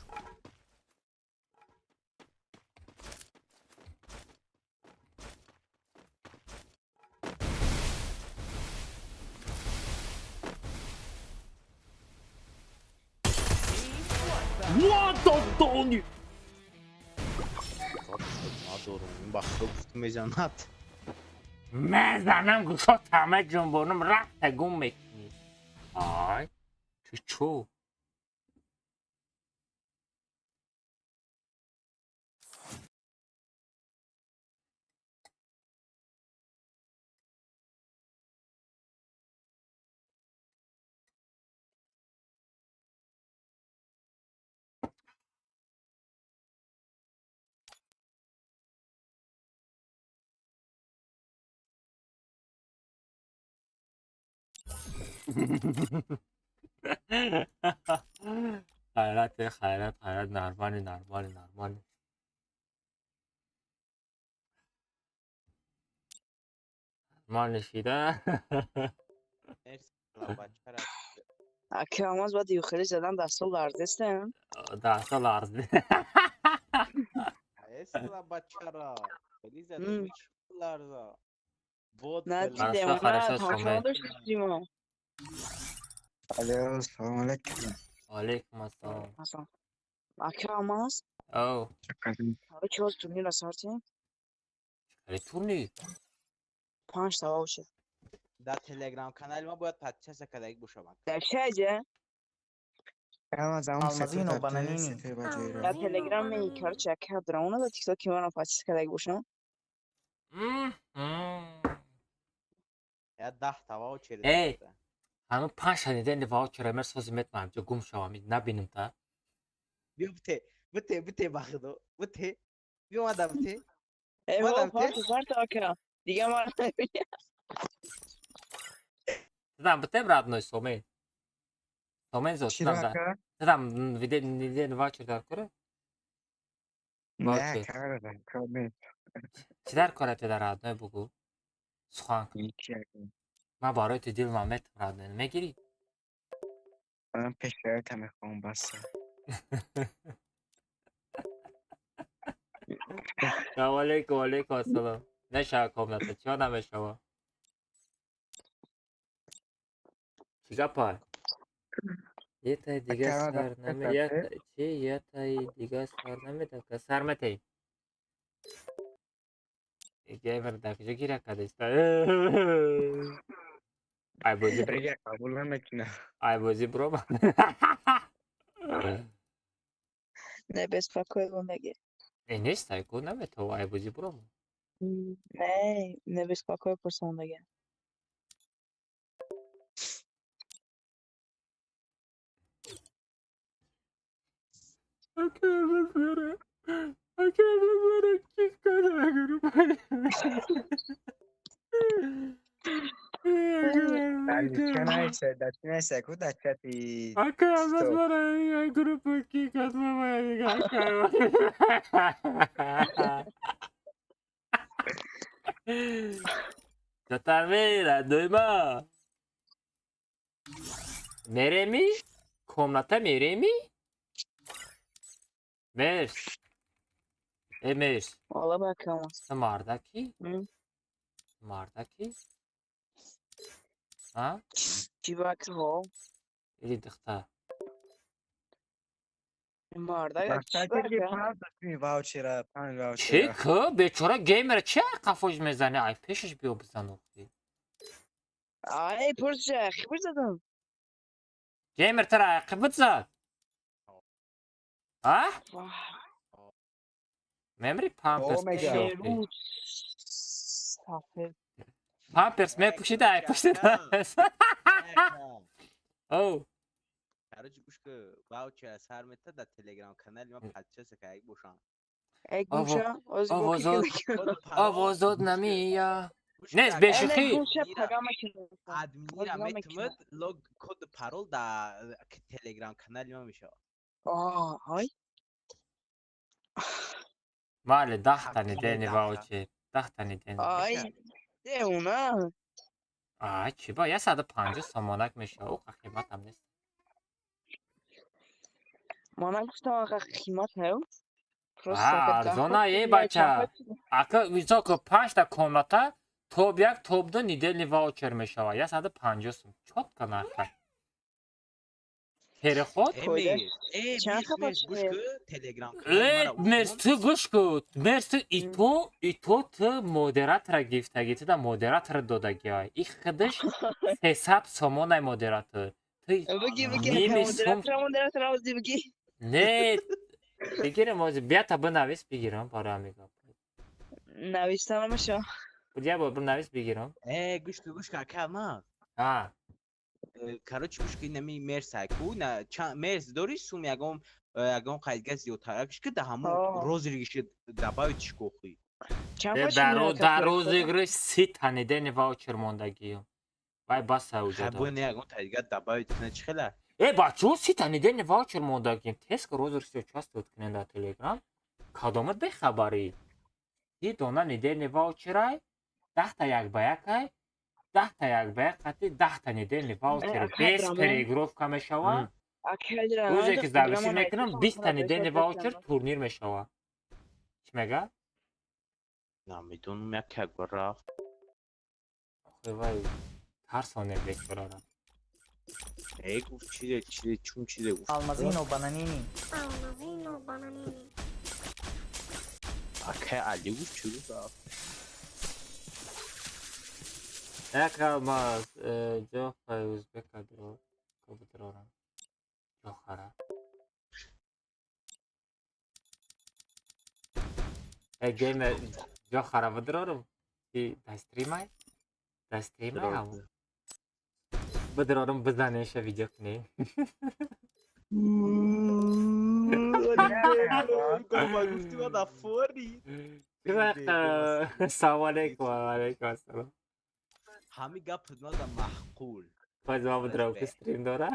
What the dog? ندارم baktı mezanat. میزنم گوشات همه جنبانم رفت تگون میکنی آی تو چو خیرت نرمالی مال نشیده مرسی الله بچه را اکه آماز باید یوخیلی زدن دستا لرزستم 10 سال عرض مرسی الله بچه را خیلی زده میش لرزا بود نه برای دیده شو اونا خرشت تماشا سومه نداشتیم ما الو سلام علیکم. علیکم السلام مثلا اکه آماز او چکردیم؟ حالا که باز تونی را سارتیم خیلی تونی 5 سوا باشه در تلگرام کانال ما باید پادکست کدایک بشوم در چه اجه؟ هم از همون Almazino, سفر bananini. سفر با جیرو. در Almazino, تلگرام می کار bananini. چک کرد در اونا در تیک تاک که من پاچیس کدایک باشم یا 10 توا و چیره ای. داشته همه 5 شنیده نواو کرمر سوزیمت مهمجا گم شوامید نبینم تا بیا بته بخدو بته بیا مادم بته ای مادم بابا ته پارت اکه دیگه ما زدم بته براد نوی سومه زود چی زدم را که؟ زدم ویده نواو چه در کره نه باشه کار دارم کار نیست. چی در کره ته در راد نوی بگو سخوان کن یکی اگه من برای تو دیل مامت راد نوی میگیری من پشترت هم میخوام بسته. علیکم السلام نشه کام نتا چی آدم شما چی گپای یه تای دیگه اکرم از سر همون نمی سفر یه تای دیگه سر نمیده که سر متی گیمر دکجا گیره کده است ای بازی برو دیگه قبول نمیکنه. ای بازی برو نه بس پاکوی گم بگیر ای نیست ای کو نمیتو ای بازی برو نه بس پاکوی پرسان بگیر چیز ولی چه نیسته دستی نیسته که دستی Acá más ستوب. para el grupo aquí que me voy a llegar Total mira, duyma. Neremi? Komnata meremi? Mers. Mers. والا باکه آماز Mardaki? Hı. Mardaki? Ha? چی باکه ها Ili dıkta. مرده یا چی بسته دیگه باکه 5 دستی واوچره 5 چه واوچره. که؟ بیچاره گیمر چه کافوش میزنه؟ ای پیشش بیو بزن اختی. ای پرسه خبر زدم گیمر ترا عقبت زد. ها؟ ممری پامپرس اومگا. پوشی پیروز صافه پامپرس می پوشیده ای پوشیده او کارچ گوش که واوچر سر مته در تلگرام کانال ما پادکست کدایک بشوم ای گوشه از گو کی آوازاد کنه آوازاد نمیا گوش نیست که بشوخی. ای گوشه پیغام کنه ادمینی را میتمد لوگ کد پارول در تلگرام کانال ما میشه های مال 10 تانی هفتگی دینی 10 واوچر 10 تانی دینی ای ده اونا آه چی با 150 سامانک میشه او قیمت هم نیست من گفتم آقا قیمت هاو ارزانه یه بچه اکا ویزا که 5 تا کامناتا توب 1 توب 2 نیدلی واوچر میشه 150 سوم چوت کنه تیر خود چند میرس گوش خبر که تلگرام کانال ما را مرس تو گوش کن مرس تو ایتو تو مودراتر گیفتگی تو مودراتر دادگی های ای خودش 300 سامانه مودراتر بگی نیمی سوم مدرسه رازی بگی نه بگیرم موزی بیا تا بنویس بگیرم برای امیگا نوشتن میشه بیا با بنویس بگیرم گوش که کلمه ها کاروچ گوش که نمی مرس هکو نه مرس دوری سوم یگم قیدگاه زیادتر گوش که ده همون روز ریگش دبای چیکو خوی چند در روز گرش 30 تانی دنی واوچر موندگی Вай бас уҷада. Хабуни ягон тайга дабавит кина чихела. Бачаҳо сита недени ваучер мондагим. Теска розерсио часто уткинен дар Telegram. Кадомат бехабарӣ. Ди дона недени ваучерай, 10 та як ба якай, 10 та як ба якати, 10 та недени ваучер без перегровка мешавад. рӯзе ки завишӣ мекунам 20 та недени ваучер турнир мешавад. Чӣ мегӯяд? Намедонам як бор рафт. охи вай тарсоне бечора. Гуфт чизе чун чизе гуфт. Алмазино бананини. Алмазино бананини. Ака али гуфт чӣ гуфт рафт. Як алмаз ҷохай узбекадро кобудрорам. ҷохара. Гейме ҷохара будрорам. Ки дастримай? Дастримай ҳам. Будрорам бизанеша видео кунем. Гуфти ва да фори. Салом алейкум. Алейкум ассалом. Ҳами гап нада маҳқул. Баъд ма будрорам ки стрим дора.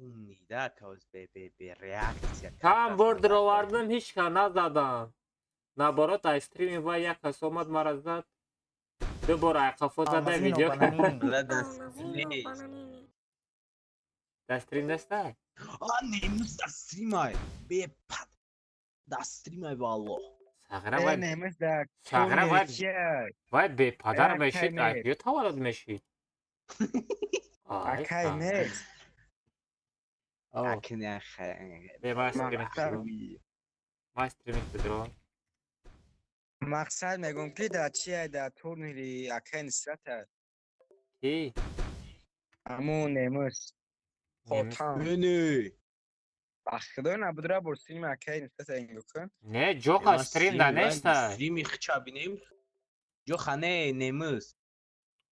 Умида кавз бе реакция. Там бордро овардам ҳеч ка назадам. Наоборот аз стрими ва як кас омад мара зад. ду бор айқафо зада Алмазино видео. бананини. Алмазино бананини. Дастрим дастай? Немус дастримай. Бепад. Дастримай валло. Сағира вай Nemez de Сағира konuşuyor. вай бепадар Акай мешид. не. Айкиё таваллуд мешид? Akay ne? Акне Бе май стримиш будром. Maksad. Май стримиш будром. Maksad megum ki da çiğ da turniri akay nisrata. Ки? Amu nemez. Nemez. Kotan. Бене. Bakıdo na budra bursim akay nisrata ingukun. Не, ҷоха стрим да нестай. Стрими хчабинем. Ҷохане немус.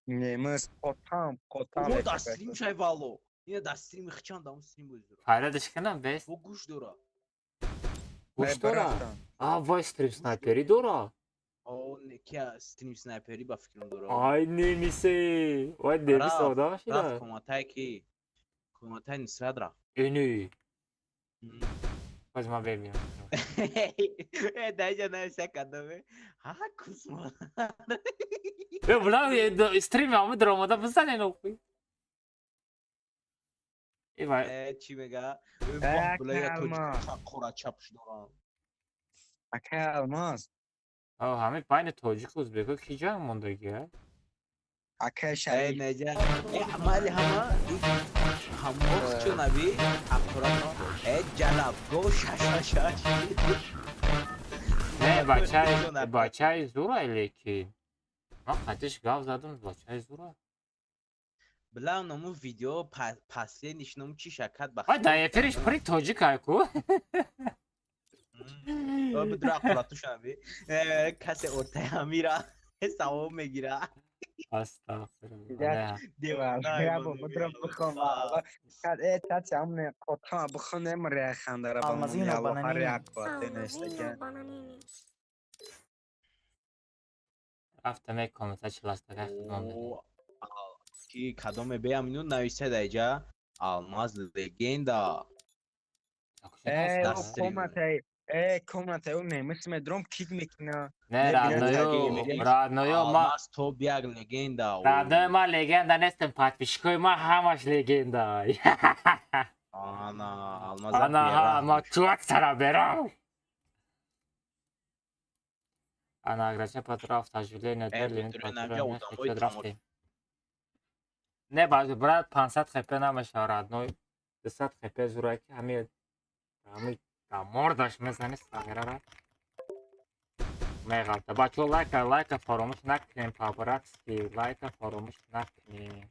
Nemez kotan kotan. О дастрим шай валло. Ина дастрими хчан дам стрим бузура. Файдадаш кунам бес. Бо гӯш дора. Гӯш дора? Вай стрим снайпери дора? О кия стрим снайпери ба фикрам дора. Ай немисе. Вай немис одам Рафт шида. коматай ки. Коматай нисрат рафт. Эни. Баз ма бебинам. Дайҷа нависа кадаме. Ҳа кусма. Булам стрими омад ромада бизанен охи. Вай Чӣ мега? Almaz. Қора чапш дорам. Akay almaz. ҳами байни тоҷику ӯзбеку ки ҷанг мондагия? Akay şerif. Неҷа. Амали ҳама ҳамоқ чӯ наби? Ақора. Ҷалаб го шашашаш. Не, бачаи зурай лекин. Ман қатиш гав задам бачаи зурай. Билам ному видео последниш ному чӣ шакат ба. Ай да эфириш пури тоҷик айку. Бидра ақора шаби. Касе ортаи ҳамира савоб мегира. Астағфируллах. Ya bu budra bıkhın valla. Kad tat amne kotan bıkhın emre khandara ba. Almazino bananini. Алмазино бананини. Рафтам як коммента чиластага хизмонда. Ки кадоме беам ину нависа дайҷа. Алмаз легенда. Komnatay o nemez medrom kik mikna. Не, радноё ма Алмаз топ як легенда. радноё ма легенда нестем, подписчикои ма ҳамаш легенда. Ана алмаз. Ана ма чувак сара берам. Ана аграча патрав тажвиле недерлин патрав. Не баъзе брат 500 хп намеша раднои 200 хп зураки ҳами мордаш мезани сағирара. Меғалта. Бачо лайка фаромӯш накунем. Пабратски лайка фаромӯш накунем.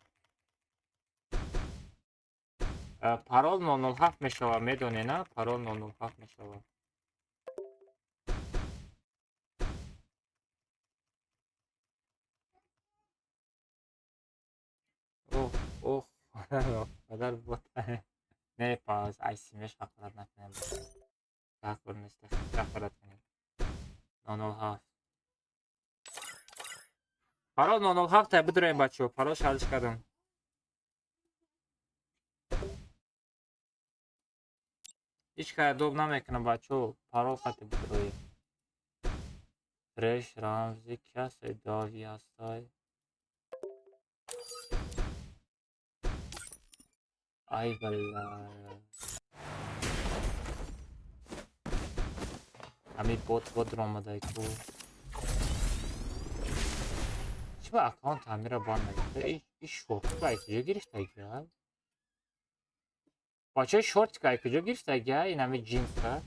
Парол 007 мешава медоне на? Парол 007 мешава. Ох, падар бота. Не, пауз, айсимеш хақорат накунем. Хақор несте, хақорат кунем. 007. Парол 007 بدریم بچه ها. парол شارژ کردم. هیچ که دوب نمیکنم بچه ها. парол خطی بدرویم. رش رمزی کسی داوی هستای. ای بله. همی بوت آمده کو. چی با اکانت همی را بان نگیده؟ ای شورت که کجا گرفته گیا؟ بچه شورت که کجا گرفته گیا؟ این همی جینس که؟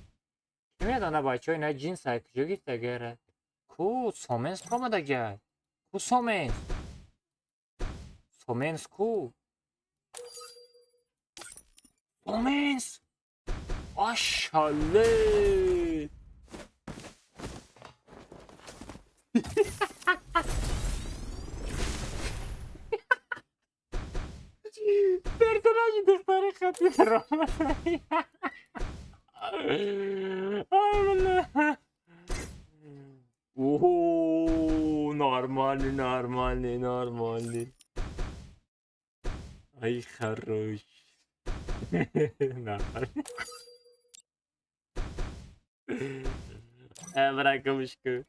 کی میدانه بچه ها اینه جینس های کجا گرفته گیره؟ کو سومنس که آمده گیا؟ کو سومنس؟ سومنس کو؟ سومنس! ماشالله! Personaggi del fare cazzo di roba. Нормальный. Ай, хорош. Нормально. Бракомышка.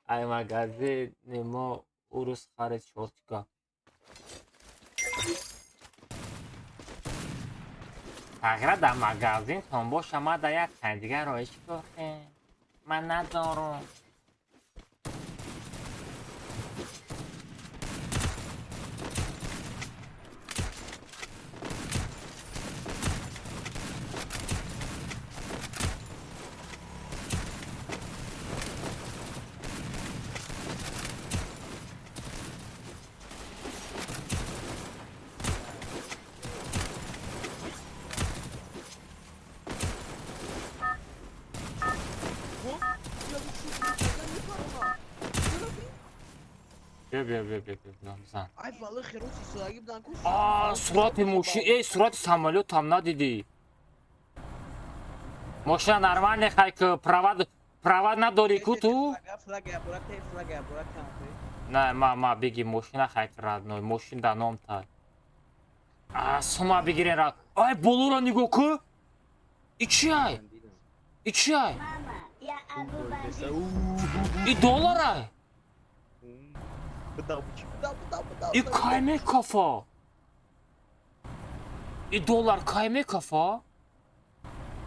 Ай, магазин, нема. Урус харит шортика. اگر در مغازین تون باشه ما در یک تنجگه رویش بخیم من ندارم بیا نامزن Ay balık Rusi suya gibiden kuş. سرعت موشی ای سرعت самолет هم ندیدی ماشین نرمال نخوای که پرواد نداری کو تو نه ما بگی ماشین نخوای که رد نوی ماشین در نام تای سما بگیرین رد ای بولو را نگو که ایچی ای ای دولار ای ای kayme kafa. Dolar kayme kafa.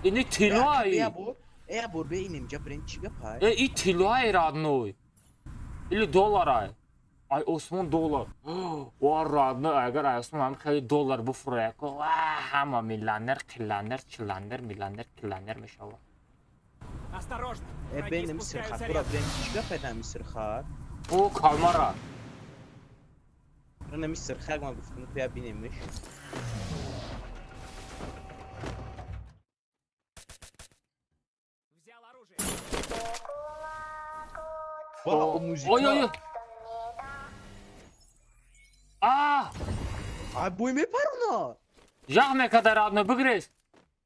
Ne tilay. Ja bor benim jabrenci yapar. I tilay radnoy. Ili dolar ay. Ay Osman dolar. Var radno agar Osman ham خیلی dolar bufuraya ko. Hamma milyoner, milyoner inşallah. Осторожно! Benim sırhat. Bura brenci yapar sırhat. O kamera. انا مش سرخاق ما بفتن فيها بينمش Взял оружие! Ой. Ay bu mi parona? Jahme kadar adını bıgres.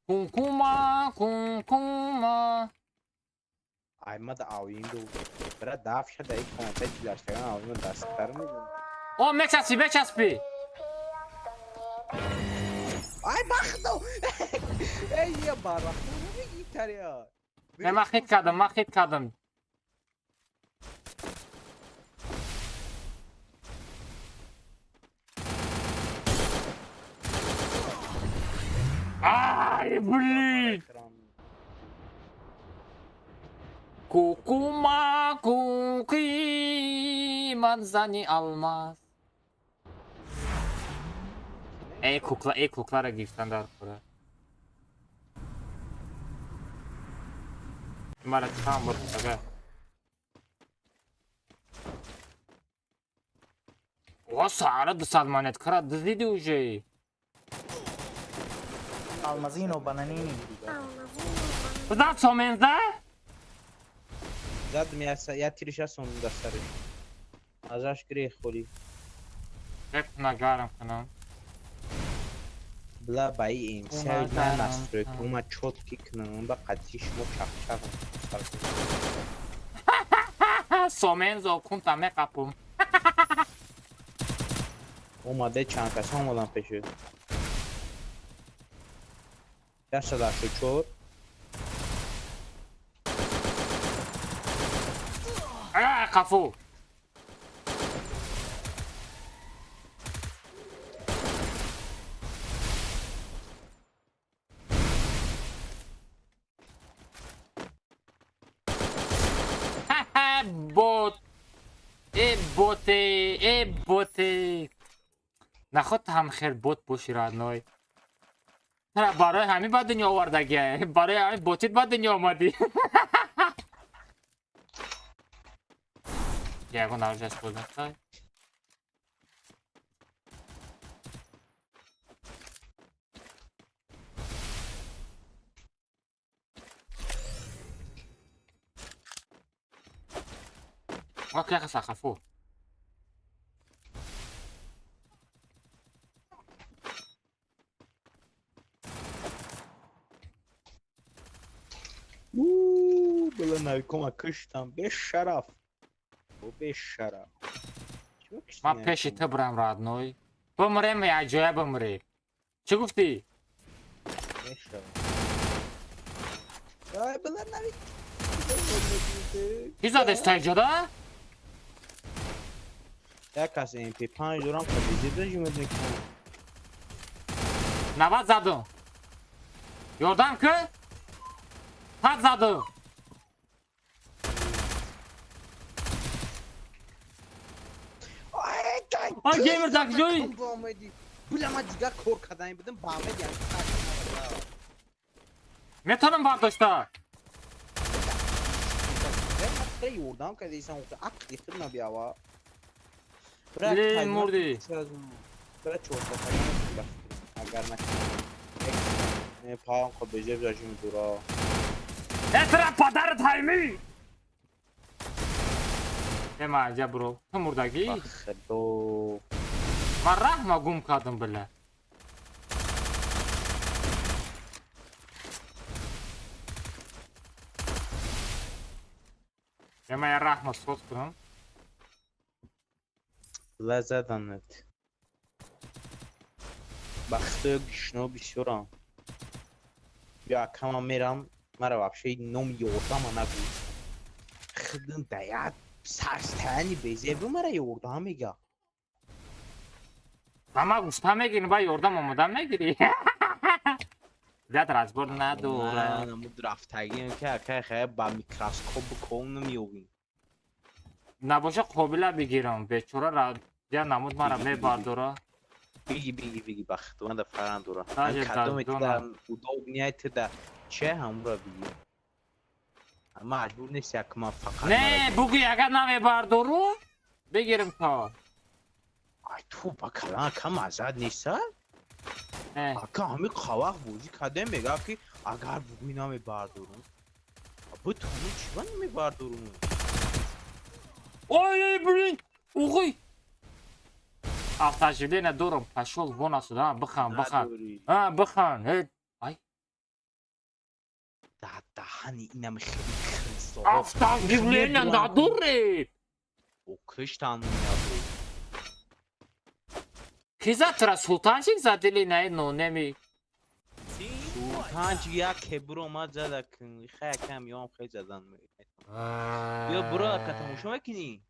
Kunkuma. Ay ma da avim do. Bera dafşa da ilk kontet bilaştıran avim dastar mı? O meçaspi. Ay baktım. Ey ya barak. Ne gitar ya? Ne mahit kadın. Ay блин. Kukuma kuki manzani almaz. Kuklara girsen de arkada. Numara tam burada. O Sara досадманет кара дизиди уже. Almazino bananini. Kızdan somenza? Zaten ya tirişa sonunda sarı. Azaş gri kholi. Hep nagarım kanım. Bla bayim. Sevdan nasrı. Kuma çotki kınım. Ba qatiş mo çaqçaq. سومن زاکون تامه قپوم اومده چند کس اومدن پیشه دست داشته چور قفو بوت ای بوته نخواد هم خیر بوت باشی رادنوی برای همین باید دنیا آوردگیه برای همین بوتیت باید دنیا آمدی یکو نارجست بودن سای اوکی خسا خفو بلا نویکم کشتم به شرف به شرف من پیشی تو برم رادنوی بمریم یا جای بمری چی گفتی؟ به شرف بلا نویکم کی زده استایجا ده؟ یک کسی این پی 5 دورم خیلی زیده جمعه میکنم 90 زدم یردم که؟ 100 زدم آی گیمر دک جوی بلا ما دیگه کور کردن بدم با همه دیگه میتونم برداشته خیلی یوردم که دیسان وقت عقلی خیلی نبیاوا لی مردی برای چورتا کنیم اگر نکنم پاهم خود بجه بجاشیم دورا اترا پدر تایمی اما عجب برو تو مردگی خدو من رحمه گم کردم بله اما یه رحمه سوز کنم لذتانت بخته گشنو بسیارم یا کما میرم مرا وابشه نوم یوردم نگو خدم باید سرستانی بیزه بو مرا یوردم میگه اما گفتم میگیری با یردم آمدم میگیری زیاد رزبور نداره نمود رفتگیم که خیلی با میکروسکوپ کون نمیوگیم نباشه قابله بگیرم بیچاره را یا نمود مرا میبرداره بگی بخت من در فرند دورا تاج کدوم دزدونه. در udobniya نیایت در چه همراه بگی اما مجبور نیست یک ما فقط نه بگوی اگر نمیبردارو بگیرم تا ای تو با کلان کم ازاد نیست اکا همی خواهق بوزی کده میگه که اگر بگوی نمیبردارم ابو تو همون چیوان نمیبردارم ой блин угой автоживление дуром пошел вон отсюда бахан бахан ай دهنی اینم خیلی خریصا автоживление نداره او کشتن میاد کی زد ترا سلطانچیک زدلی نه نو نمی سلطان یک کبر اومد زده کن خیلی کم یام خیلی زدن بیا برو کتموشو مکنی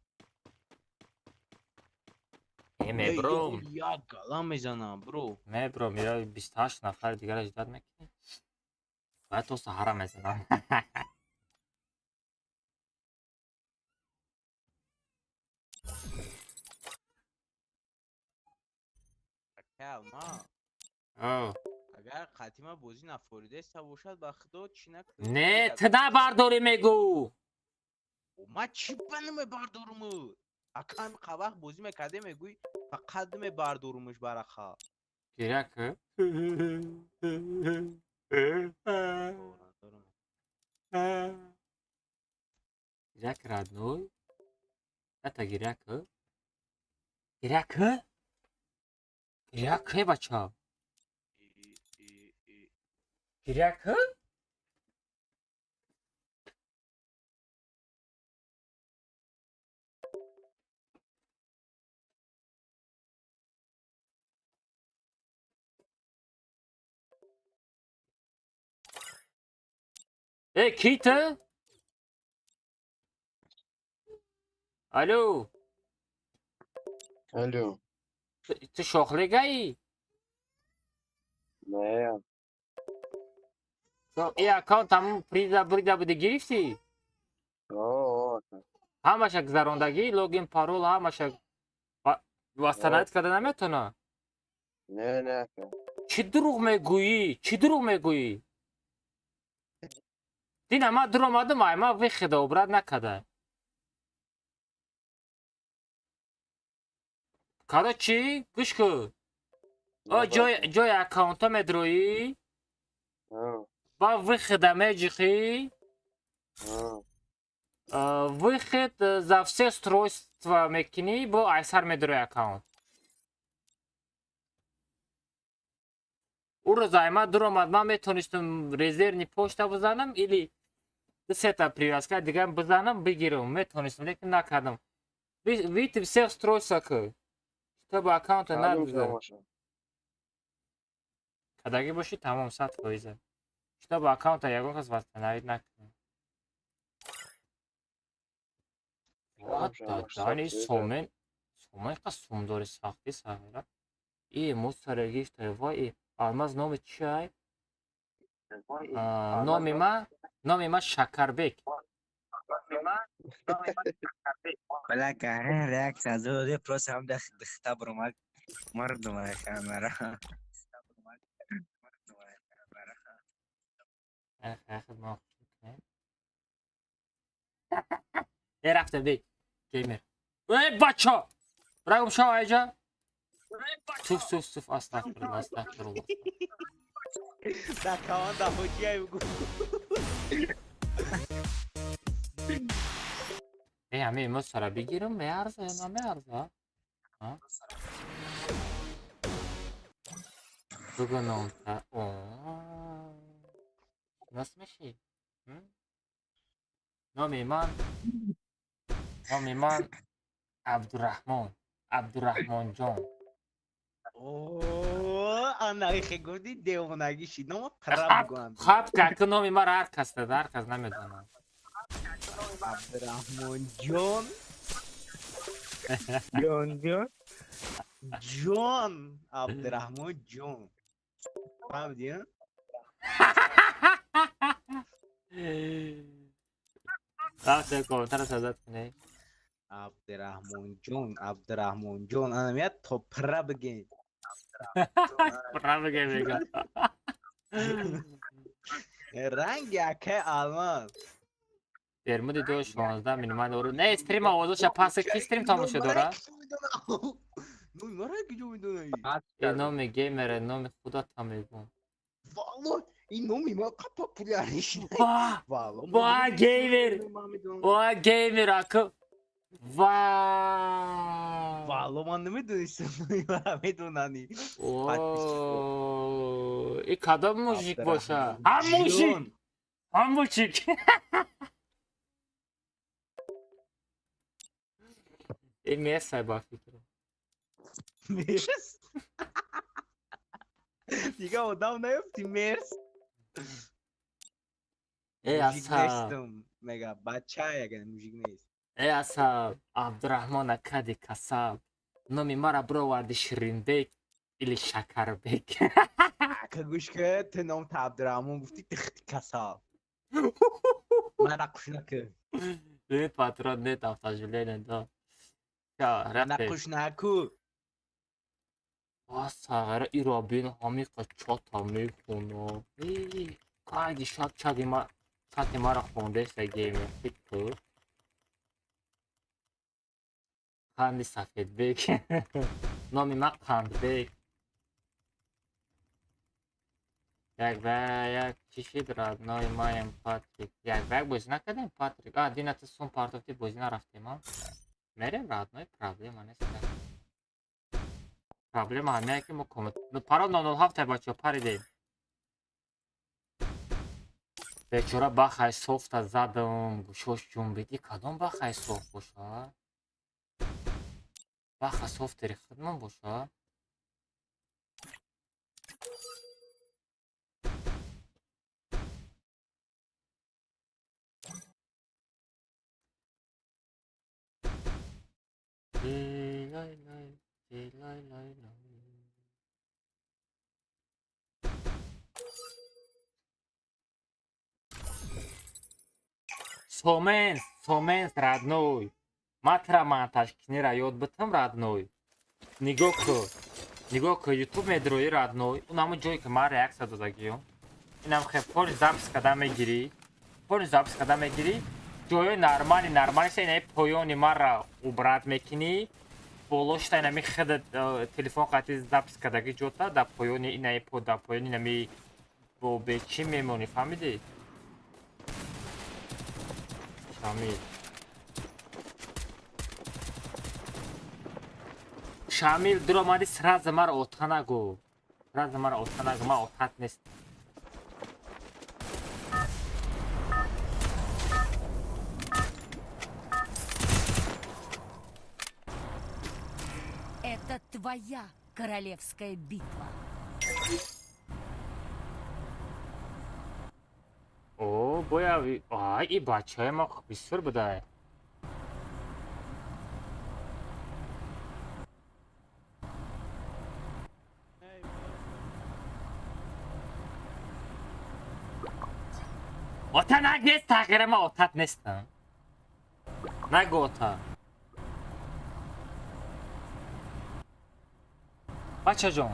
برو یا گلا میزنم برو برو میره 28 نفر دیگر اجداد میکنی باید تو سهارا میزنم ما اگر قطیما بازی نفوریده است باشد بخدا چی نکنی نه تدا برداری میگو ما چی بنم بردارم اکم قبخ بازی میکرده میگوی فقط می بردارمش برخا گیرک گیرک رادنوی اتا گیرک گیرک بچه گیرک کی تو؟ الو الو تو شغله گایی؟ نه تو این اکانت همون پریزا بریده بوده گرفتی؟ آه همش گذراندگی لوگین پارول همش واسطنت کرده نمیتونه. نه چی دروغ میگویی؟ چی دروغ میگویی؟ دینا ما در اومدم ما وی خدا عبرت نکرده. کادا چی؟ گوش کن. جای اکانت میدرویی با وی خدا میجیخی вихід за все устройства میکنی با ایسر میدروی اکانت. او روز ما در اومد من میتونستم رزرنی پشت بزنم ایلی سه تا привязка دیگه بزنم بگیرم میتونستم لیکن نکردم. وید все устройства که تو با اکانت نگذار. کداگی باشی تمام 100%. تو با اکانت یگان کس واسطنایی نکنی. What the دانی سومن که سومداری ساختی سامیره ای مسترگیش وای آلماز نام چیه؟ نام ما شکربک. ولی که این ریاکت از او پروس هم دختا برمک مردم های کامرا. خیلی ما خوش کنیم. ای رفته بی گیمر. ای بچه برگم شو ایجا. توف استغفرالله. دکان دفوچی های بگو. ای همه امروز سر بگیرم میارزه یا نمیارزه؟ بگو نام تا نصف میشی؟ نامی من عبدالرحمن جان. اوه آنهایی خیلی گفتی دیوانگی شید نام پرم بگویم. خواب که نامی من هر کس ده هر کس نمیدونم. عبدالرحمن جان جان عبدالرحمن جان فهمیدی؟ وقتی کوتر صدات کنی عبدالرحمن جان انا میاد تو پره بگی میگه رنگ یکه آلمان درمودی 216 مینیمال اورو نه استریم آوازش پاس کی استریم تموم شد داره نوی مرا کجا میدونی این نام گیمر نام خدا تا میگم والله این نومی ما پاپولیارش با گیمر اکو والله من نمیدونستم نومی مرا میدونانی این کدام موزیک باشه هم موزیک این میرسه با فکرم مرس دیگه آدم نیفتی مرس ای موزیک اصاب نیستم مگه بچه اگر موزیک نیست ای اصاب عبدالرحمن کدی کساب نامی مرا برآوردی شیرین بک ایلی شکر بک که گوش که تو نام تا عبدالرحمن گفتی تختی کسا من نقش نکه این پاترون نیت افتاجولی ندا نقش نکو ساغره ای را بین همی قچاتا میکنه اگه شاد چاگی ما را خونده سه گیمه فکر خندی سفید بک نامی ما قند بک یک چیشی دراد نامی مایم پاتریک یک بازی نکردیم پاتریک دینا تو سون پارتوفتی بازی نرفتیم ها میریم راد نای پرابلیم ها نیست پرابلیم ها نه که ما کمت پارا 907 بچه پریدیم بچورا بخای صفت زدم گوشوش جنبیدی کدام بخای صفت باشه بخای صفت داری خدمون باشه لای لای لای لای لای. Соменс, родной. Матраматаш книра ёд битам, родной. Нигоҳ ку, YouTube медрои, родной. Унам ҷое ки ман реаксия додагиём. Инам хеб пори запис кардан мегирӣ. Ҷоёи нормали се инаи поёни маро убрат мекунӣ. Болошта инами хеда телефон қати запис кардаги ҷота дар поёни инаи дар поёни инами бо бечӣ мемонӣ, фаҳмидӣ? Шамил дуромади сразу маро ота нагӯ. Ман отат нестам. Это твоя королевская битва. О, бояви. Ай, и бачаи ма бисёр будае. Ота нагест, тағйира ма отат нестам. Нагу ота. бачаҷон,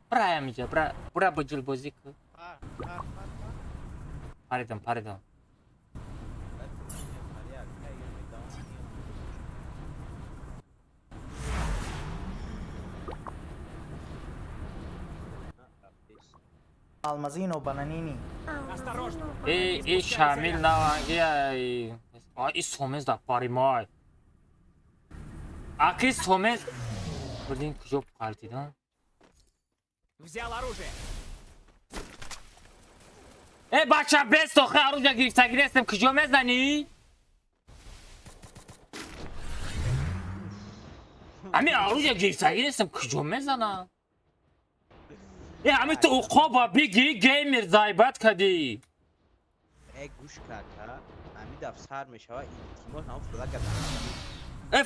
бирая миҷа, бура ба ҷилбозӣ кӯ. Паридам. Алмазино бананини. Осторожно. И Шамил наванги и Сомез да паримай. Аки Сомез. Блин, куҷо қалтидан? Взял оружие. Бача, без тохи оружия гирифтагӣ нестем, куҷо мезанӣ? Ҳамин оружия гирифтагӣ нестем, куҷо мезанам? ҳамин ту уқоба биги геймер зайбат кадӣ. гӯш карда ҳамин даф сар мешава илтимос ҳам флага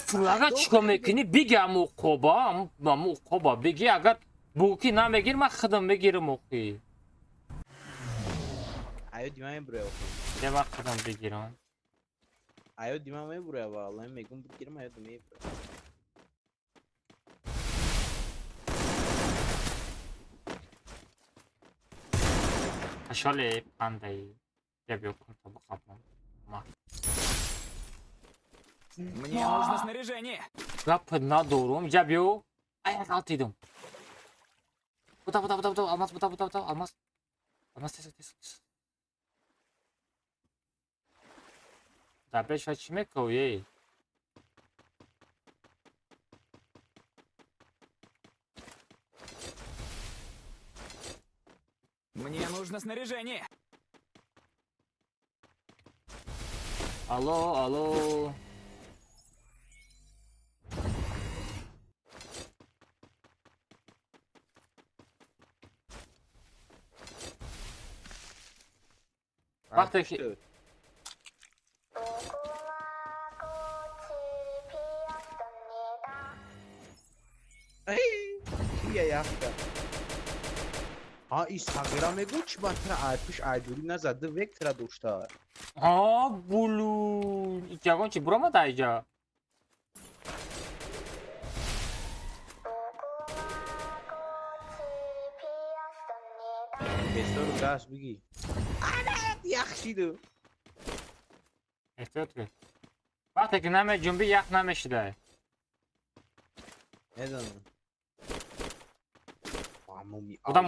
флага чикор мекунӣ? биги ҳамун уқоба биги, агар буки намегир ман худам мегирам оқӣ. аё дима мебурая я ман худам бигирам. аё дима мебурая валлаҳи мегум бигирам аё дима мебурая. Ашоле пандаи я биёкун то бахапам. Мне нужно снаряжение. Гап надорум, ҷа биё. Ай, қалтидам. Буда, алмаз. Алмаз тез. Да беша чӣ мекавӣ? Мне нужно снаряжение. Алло. Вақте ки кия яфта ин сағира мегӯ чӣ бартара айпиш айдурӣ назадди вектора дошта. булун иҷагон чӣ буромада иҷа? бестору газ биги яхшиду эҳтиёт кӯ. вақте ки намеҷунбӣ ях намешидай. медонам Удам.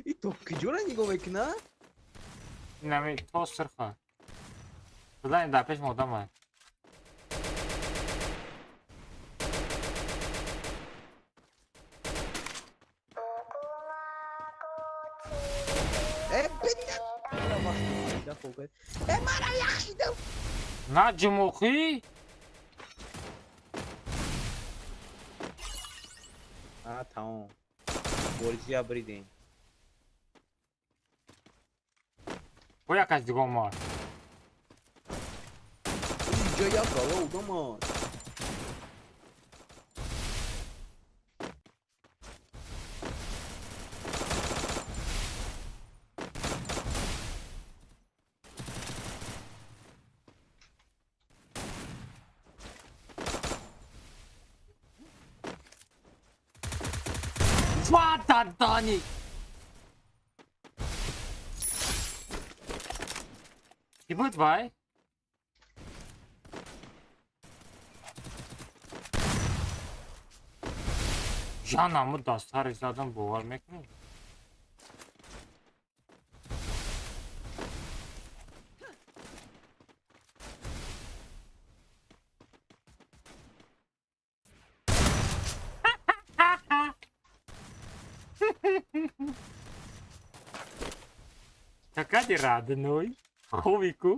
ин то куҷора нигоҳ мекуна? Инами то сирха. Шудани дар пеш модамай. мара яхшидам. наҷумухӣ? тамом боризия бридем. Bă, ia ca-ți digo, mă. اینجا یا بالا اوباما Fata, Dani! I bă, vai? Canımı da sarızadan boğarmak mı? Така ти радной, хубику.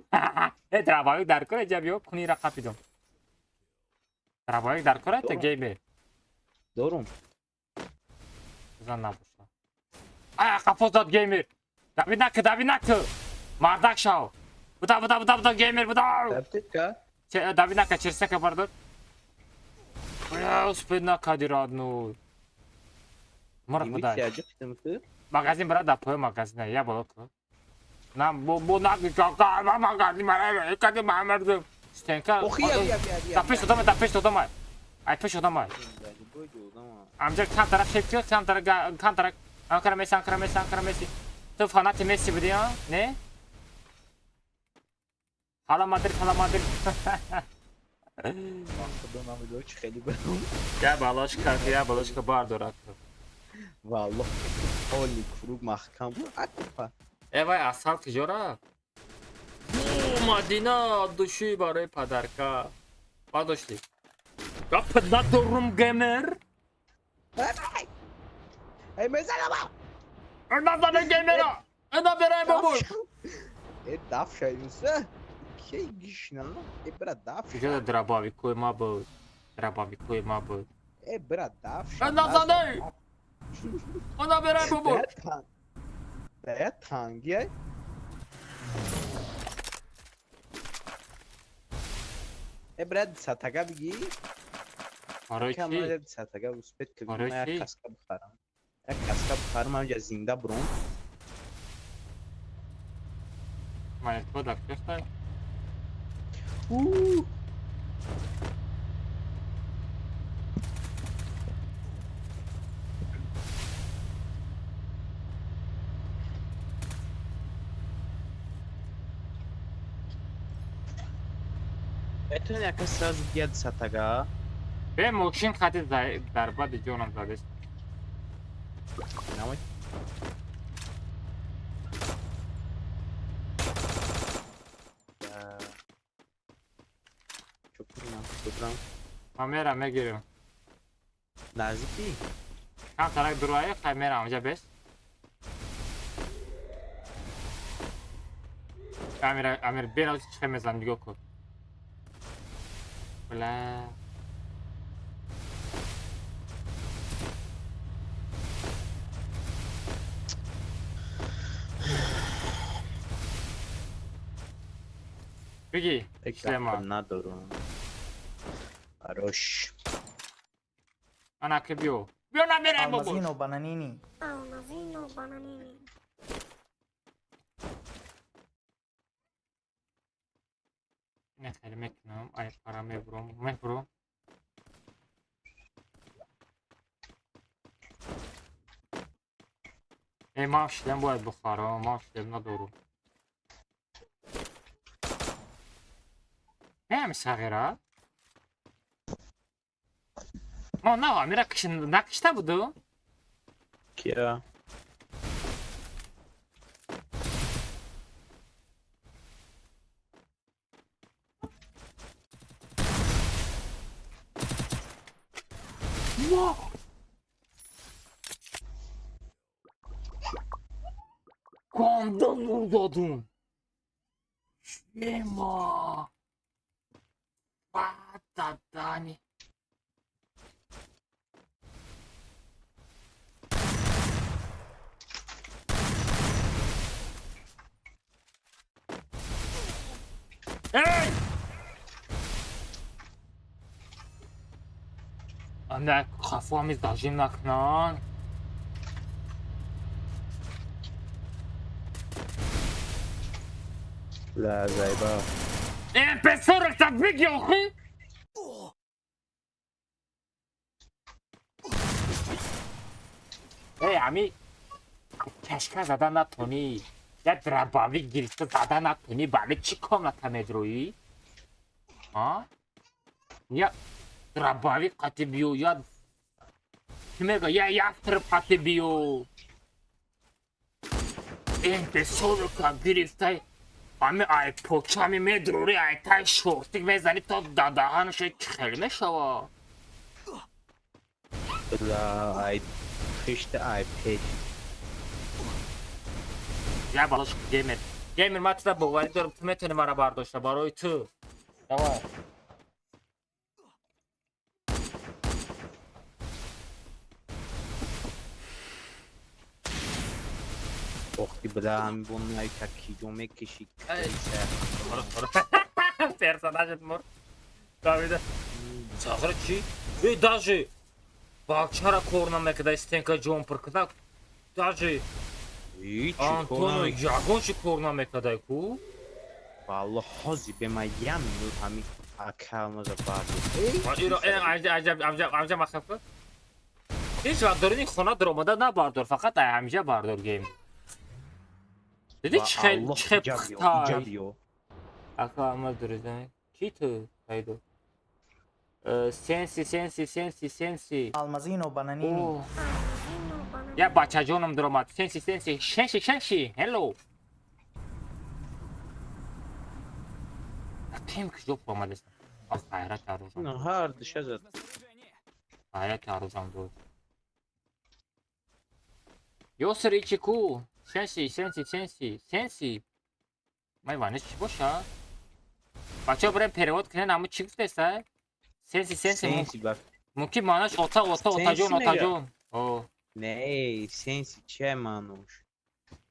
Трабавик дар кора ҷабиё куни ра қапидум. Трабавик дар кора та гейме. دارم Zan nabuşa. Aya kapı dot gamer. Davi nakı. Mardak şav. Bu da gamer bu da. تبتت که Davi nakı çirse kapardır. Ya uspedna kadiradu. Mırk bu da. میشه کدام که Magazin bırak da poy magazine ya balık. Nam bu nakı kaka magazin bana kadı mamerdim. Stenka. اوخی یا Tapış tutama. Ay peş tutama. Amca kan taraf çekiyor, kan taraf Ankara Messi. Tu fanati Messi bu ya. Ne? Hala Madrid. خدا نمیدونم چه خیلی برام Ya baloşka bardır aklı. والله حالی کروب محکم بود عطفه Evay asal tijora. Madina duşu barı padarka. Padoşli. Kapıda durum gamer. ای میزنم Önden gamer. Önden vereyim bu. ای دف شایمسه کی گیش نه ای برا دف Şurada drabavi koyma bu. ای برا دف Önden sana. Önden vereyim bu. ده تانگیه ای برا ستگه بگی Para کم ki. نجد ستگه وسپت که آره من چی؟ یک کسکه بخرم یک کسکه بخرم همجا زنده برون Manet kodak göster. بتون یک ساز بیاد ستگه Ve motion khati darba de jonam zades. نمای çok kudram Kamera me geliyor. نزدیکی Kan tarak duraya kamera amca bes. Kamera biraz çıkamazsan diyor ko. Bla. Peki, işlema. ندارم براش Ana che bio. Bio na bere bobo. Almazino bananini. Almazino bananini. Ne kelimek nam ay para me bro. ما شدم باید بخورم ما شدم ندارم همه صغیره ما نه میره نکشته بودو کیا Quando vurdun? Şema. Patatani. Ey! Anne kafamı dajim naknan. لا زيبا Pessoa sabe que eu ri? Ey عمی کشکه زدن نتونی یا درباوی گریسته زدن نتونی برای چی کاملت مدرویی؟ ها؟ یا درباوی قطی بیو یا کمگه یا یک طرف قطی بیو این پسولو که گریسته همه ای پوکامی مدروری ای تای شورتیک بزنی تا دادهانش خیلی شوا لا اي خشت اي پیج یا بالاش گیمر من تو باوری دارم تو میتونی مرا برداشته برای تو دوار وقتی بلا هم بونای تکیجو میکشی personajit mor davide сахар чи ey даже бакчара корна мекда стенка jumper кда даже هیچ Антону ягончи корна мекда ку والله حظي بما يعمل همي اكلمه زباد ایرا عجب مخفف هیچ وقت دارین خونه در اومده نبردار فقط همیشه بردار گیم دیدی چه خیلی بختای اکا عمل درزده کی تو هایدو سنسی Almazino bananini. یا بچه جانم در اومد سنسی هلو تیم کجا اومده است خیرت عروضم هر دشه زد خیرت عروضم دو یوسر ایچی کو سنسی مایوانش چی باشه بچه ها بریم پریواد کنن اما چی گفته است سنسی ممکن مانش اوتا جون نه سنسی چه مانوش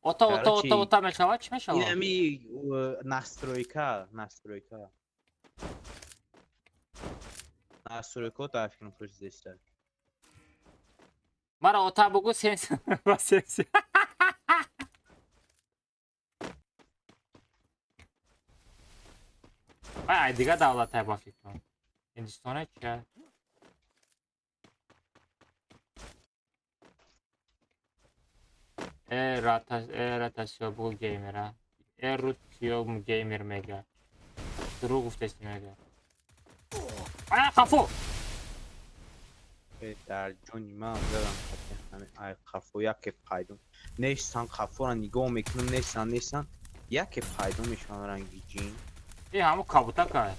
اوتا میشود چی میشود این همی نسترویکا تعریف کنم خوش زیسته مرا اوتا بگو سنسی ای دیگه دولت های با فکر کن هندوستانه چه راتاسیو بگو گیمره روتیو گیمر میگه درو گفتستی میگه خفو در جونی من دارم همه خفو یک پایدون نیستن خفو را نگاه میکنم نیستن یک پایدون میشون رنگی جین این همون کابوتا که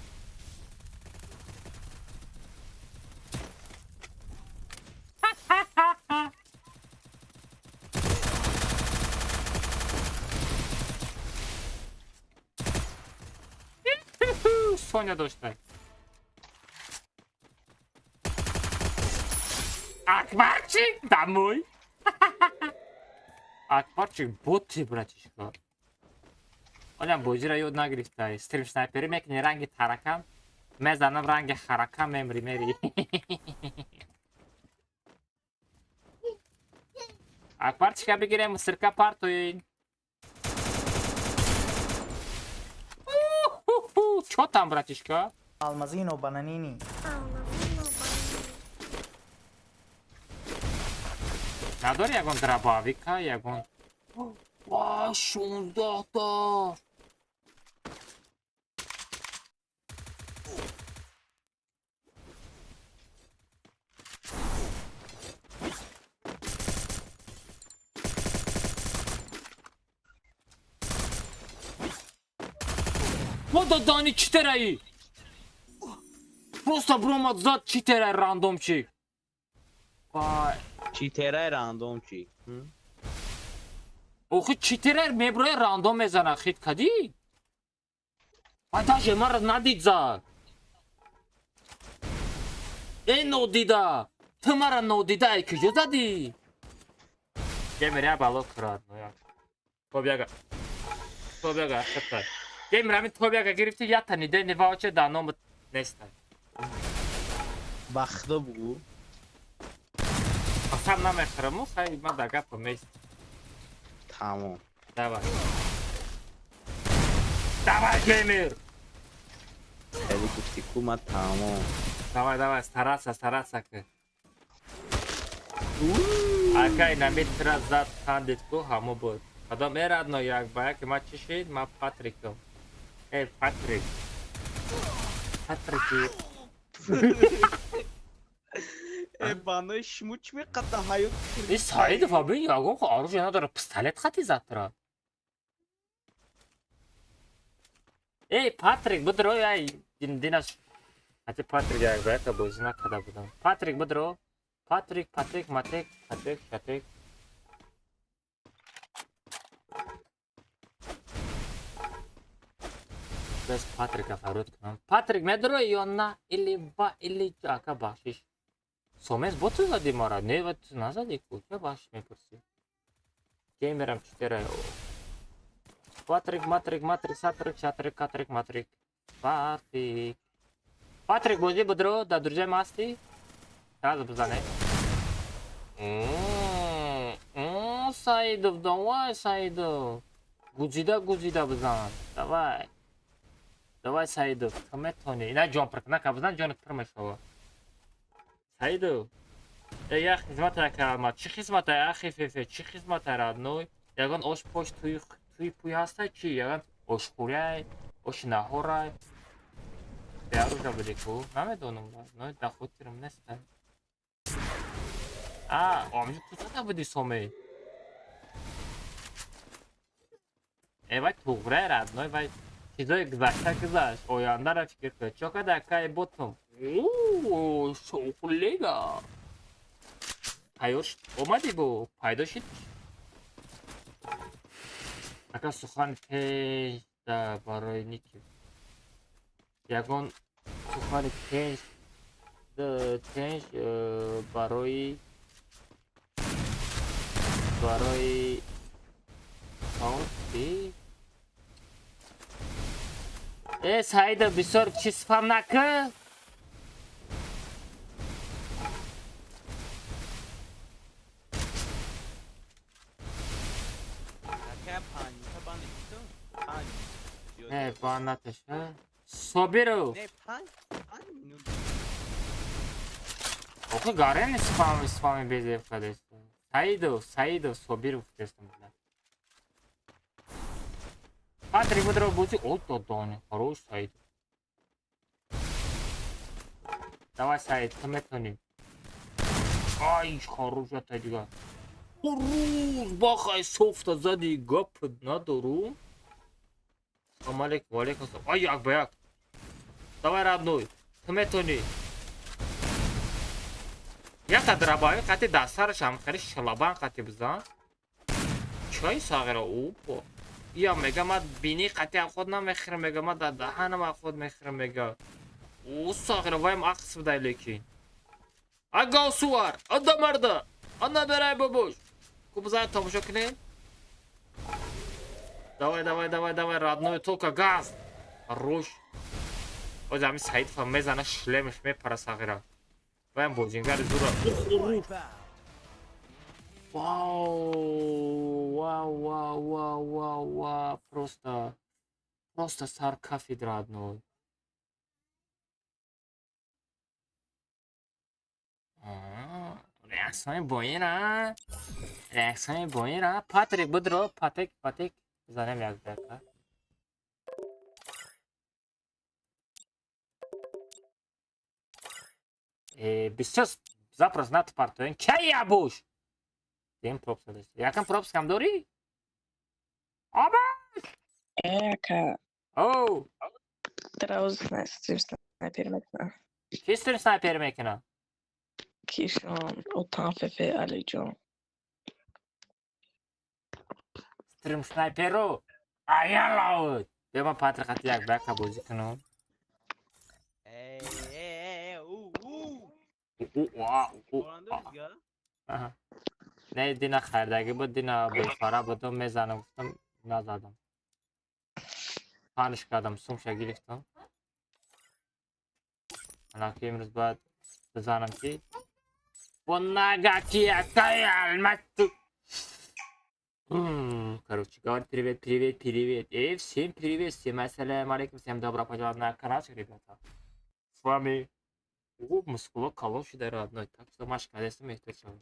Sonya dostlar. Akbarчик, домой. Акбарчик, боти, братишка. Оля бозира ёд нагирифта. Стрим снайпери мекни ранги таракан. Мезанам ранги харакан мери. Акбарчика бигирем мусирка партоин. Чё там, братишка? Almazino bananini. Надо ягон дробовика, ягон... Ва, 16-та! Вот Дани 4-й! Просто бромат зад 4 рандомчик! Вай! چیتره راندوم چی اوخی چیترر میبروی راندوم میزنه خید کدی؟ آداشه مرا ندید زد این نودیده تو مرا نودیده ای کجا زدی؟ گیمر یا بالا کرد تو بیاگا خطا گیم رمی تو بیاگه گرفتی یا تنیده نواچه دانومت نیسته بخدا بگو قسم نمیخورم و خیلی من در گپ میست تمام давай گیمر خیلی گفتی کو من تمام давай стараться که акай намитра зад хандит ку ҳамо буд кадом эрадно як ба як ма чӣ шид ма патриком патрики баной шмуч меқата ҳаёт и саидов аби ягон хо оружие надора пистолет хати зад тура патрик будро яй динаш ати патрик як ба як бозӣ накарда будам патрик будро Патрик, Матек, Шатек. Без Патрика фарод кунам. Патрик медро ё на или ака бахшиш. Сомес бо ту зади мара, не вот назади ку, ча бахшиш мепурси. Геймерам 4. Патрик, Шатрик, Матрик. Патрик бози будро, да друзья масти. Сразу бзане. Саидов, давай, Саидов. Гуджида бзан. Давай, Саидов. Каметони. Ина джомпрак, на кабзан джонат промешова. Саидов. Я хизмат ракама. Чи хизмат ахи фефе, чи хизмат родной. Ягон ош пош туй пуй хаста чи? Ягон ош хуряй, ош нахорай. Беаружа будику. Намедонам, но да хотирам неста. Амҷо ту чақа буди соме вай туғра радной вай чизои гузашта гузашт ояндаро фикр кунед чока дакай ботум шоқулега айёр омади бо пайдо шид ака сухани тезда барои ники ягон сухани теж барои Саида бисёр чиз фам нака банаташа собиру охи гарен спами безев кадес Саидов собиру тестам буда Патрик будро бузи ото дони хорош Саидов давай Саид то метоним ай хороша тадига хорош бахай софта зади гап надорум салом алейкум валейкум салом ай як ба як давай родной то метони Яка драбави қати дастараш ҳамхари шалабан қати бизан чой сағира опо я мега ма бини қати аход намехирам мега ма да даҳанам аход мехирам мега о сағира вайм ақс бидай лекин ага сувар ада марда ана берай бабуш ку бизан тамошо кунем давай родной толка газ рош ози ҳами Саидов мезана шлемаш мепара сағира Ваем бозингар зура. Вау. Просто саркафид родной. Реакциями боира. Патрик будро. Патрик. Занем як бека. Бисёр запрос над партоен чай ябуш дем пропс аст якам пропс кам дори абаш Эка о траус стрим снайпер мекна ки стрим снайпер мекна кишон отан фефе алиҷон стрим снайперо аялаут дема патрикати як бака бозӣ кунам не дина хайрдагӣ буд дина бехора будум мезанам гуфтам назадам پنج کردم سومشه گرفتم. حالا امروز باید بزنم که با نگاکی اکای الماتو. Короче говоря, привет. И всем привет, всем ассаляму алейкум, всем добро пожаловать на канал, ребята. С вами Мускуло Калоши да родной. Так что Машка, здесь мы их встречаем.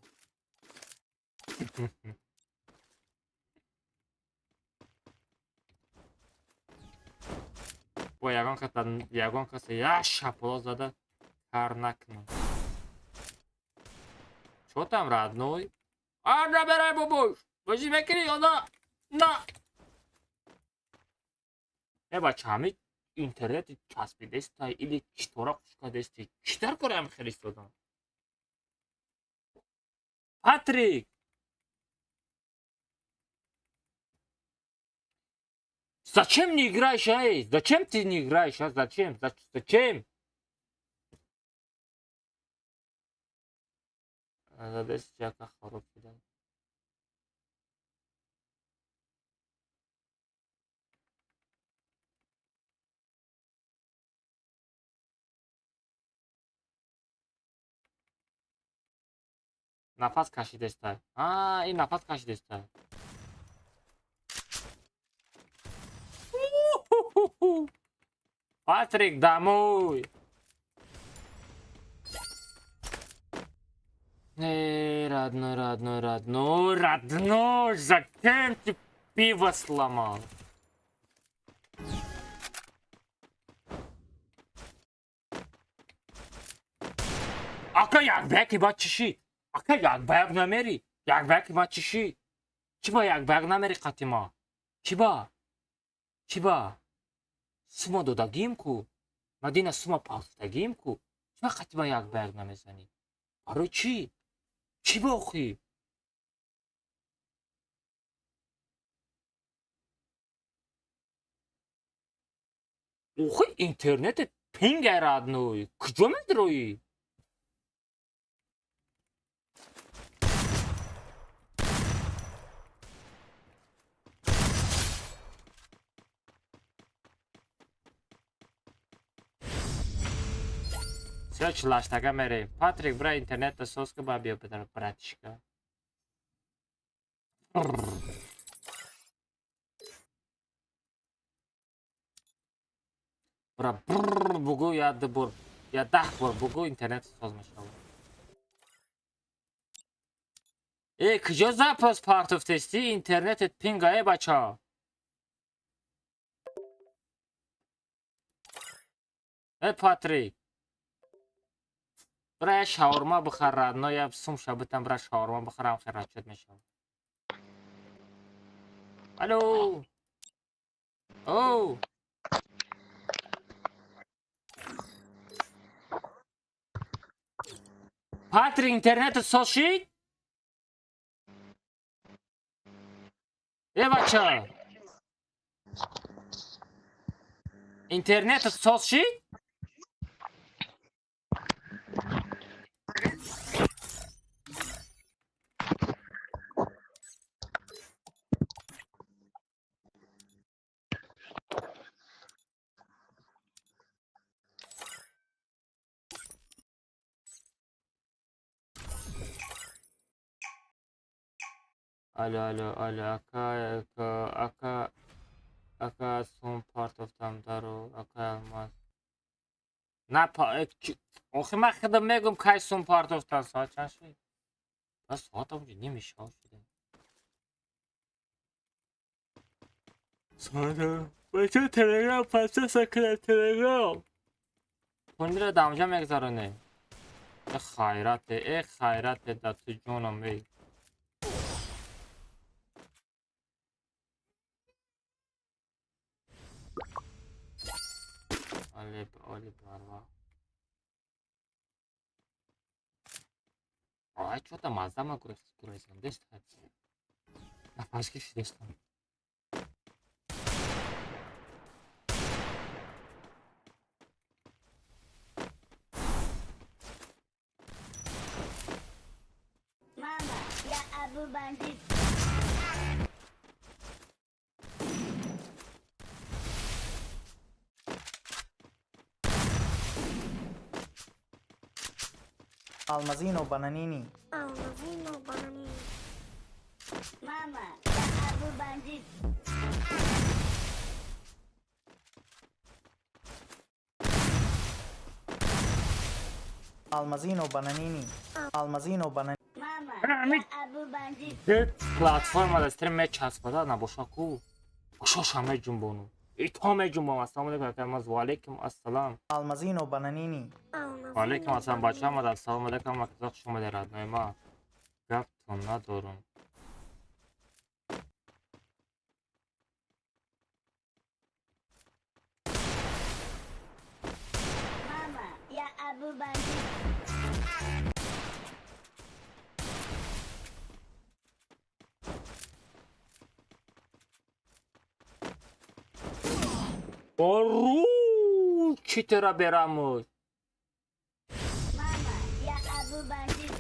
Ой, ягонка-то я шапло зада карнакну. Что там, родной? А, набирай, бабуш! Возьми крио, на! Бача, ҳами интернети часпидестай или читора хушкадести читар кораям фиристодам. Патрик! Зачем не играешь, эй? Зачем ты не играешь, а? Зачем? Зачем? Задесь чака хороб шуда. Нафас кашидестай. А, ин нафас кашидестай. Патрик, домой! Родной, зачем ты пиво сломал? Ака якбек ба чиши? Ака якбек намери? Якбек ба чиши? Чиба якбек намери қатима? Чиба? Сума додагимку? Мадина сума палстагимку? Чиба қатима якбек намезани? Барои чӣ? Чӣ бохӣ? Охи интернетет пинга родной. Куҷо медроӣ? Все члаштага мерем. Патрик, бра интернетта соска ба биё бедар братишка. Бра бугу я 10 бор бугу интернет соз мешавад. Куҷо запрос партофтести? Интернетет пинга, бача. Патрик. برای شاورما بخور رادنا یا سوم شبتم برای شاورما بخورم خیرات شد میشم. الو. او. پاتری اینترنت سوشید؟ بچه. اینترنت سوشید؟ Алло, ака сум партофтам дару, ака алмаз. Охи ман худам мегум кай сум партофтам, соат чанд шуд? Бас соатам ҷо немешав шуда. Соатам, бача телеграм подписка кунед, телеграм. Пулниро дамҷа мегзаронем. хайрате да ту ҷонам эй. Оли барва. Ай, чё-то мазама курайсан дест. Нафаски шидестам. Мама, я Абу бандит. Almazino bananini. Mama, ya Abu Bandit. Almazino bananini. Almazino bananini. Mama, Rami. ya Abu Bandit. платформада стрим мечаспада набошаку шошаме ҷунбону ито меҷунбом. ассалому алайкум акамаз. ва алайкум ассалам. Almazino bananini. ва алайкум ассалам бачаамад. ассалому алайкум мактаб хуш омадед раднои ма. гаптон надорум. Mama, ya Abu Bandit. ору читера берамуз. Mama, ya Abu Bandit.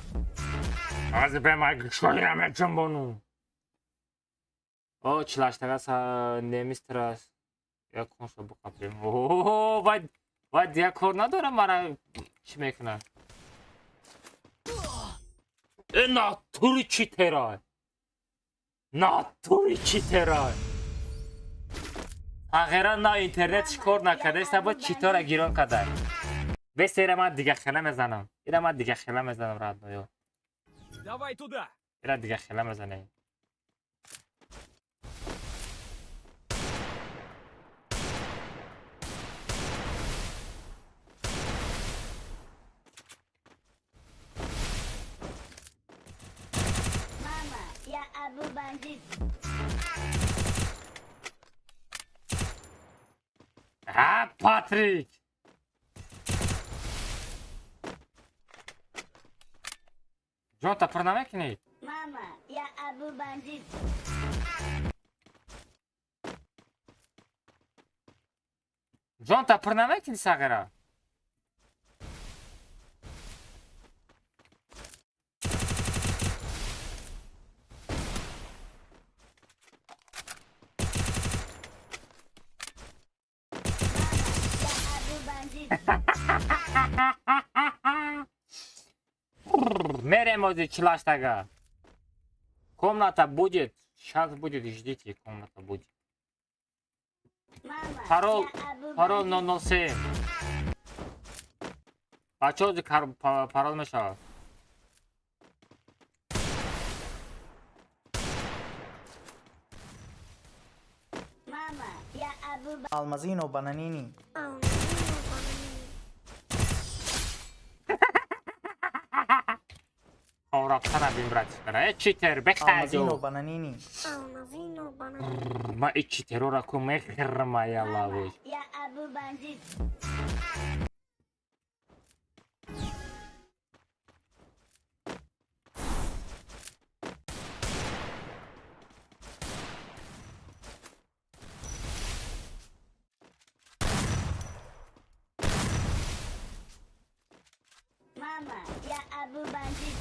аз бемаг шоира меҷунбону. о чилаштагаса немистрас яконшо буқафрем. о вай дия кор надорам. мара чӣ мекунад? натури читера. натури читера. тағйира на интернетш кор накарда сабо читора гирон кадай. бес ира ман дига хела мезанам. ира ман дига хела мезанам радноё. Давай туда. ира дига хела мезанем. Mama, ya Abu Bandit. Патрик. ҷон тапр намекунед? Mama, ya Abu Bandit. ҷон тапр намекунед сағира? Ya Abu Bandit. Мерем ози чилаштага. Комната будет. Сейчас будет, ждите, комната будет. Mama, Парол, ya Abu парол Bandit. 007. Бача ози парол мешавад. Mama, ya Abu Bandit. Almazino bananini. рафтана бин братишкара. Читер Almazino бехадо. bananini. Ма читерора ку мехрма я лавош. Ya Abu Bandit. Mama, ya Abu Bandit.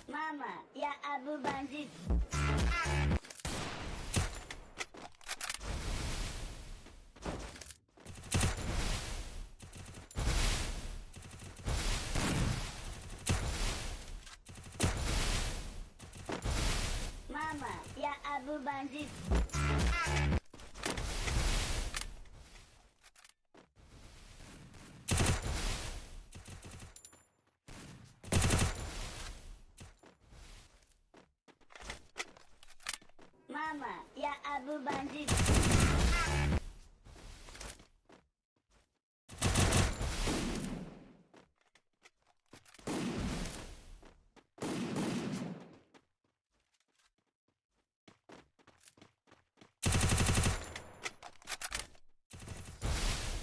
Mama, ya Abu Bandit. Mama, ya Abu Bandit. Mama, ya Abu Bandit.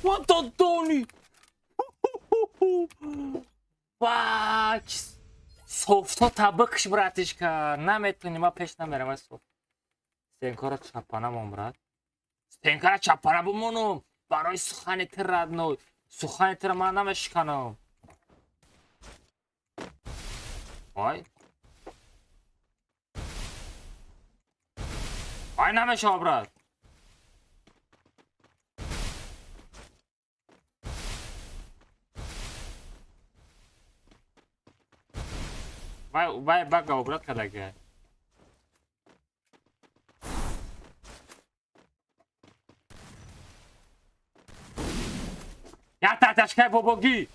Вот Антони! Вач! Софто табакш, братишка. Наметуни, ма пеш намерам аз софт. Стенкора чапана мон, брат. Стенкора чапана бумонум. Барои сухани тир радной. Сухани тир ман намешканам. Vay. Vay namiشه brad. Vay baga brad kadar. Ya tatashkay bobogi.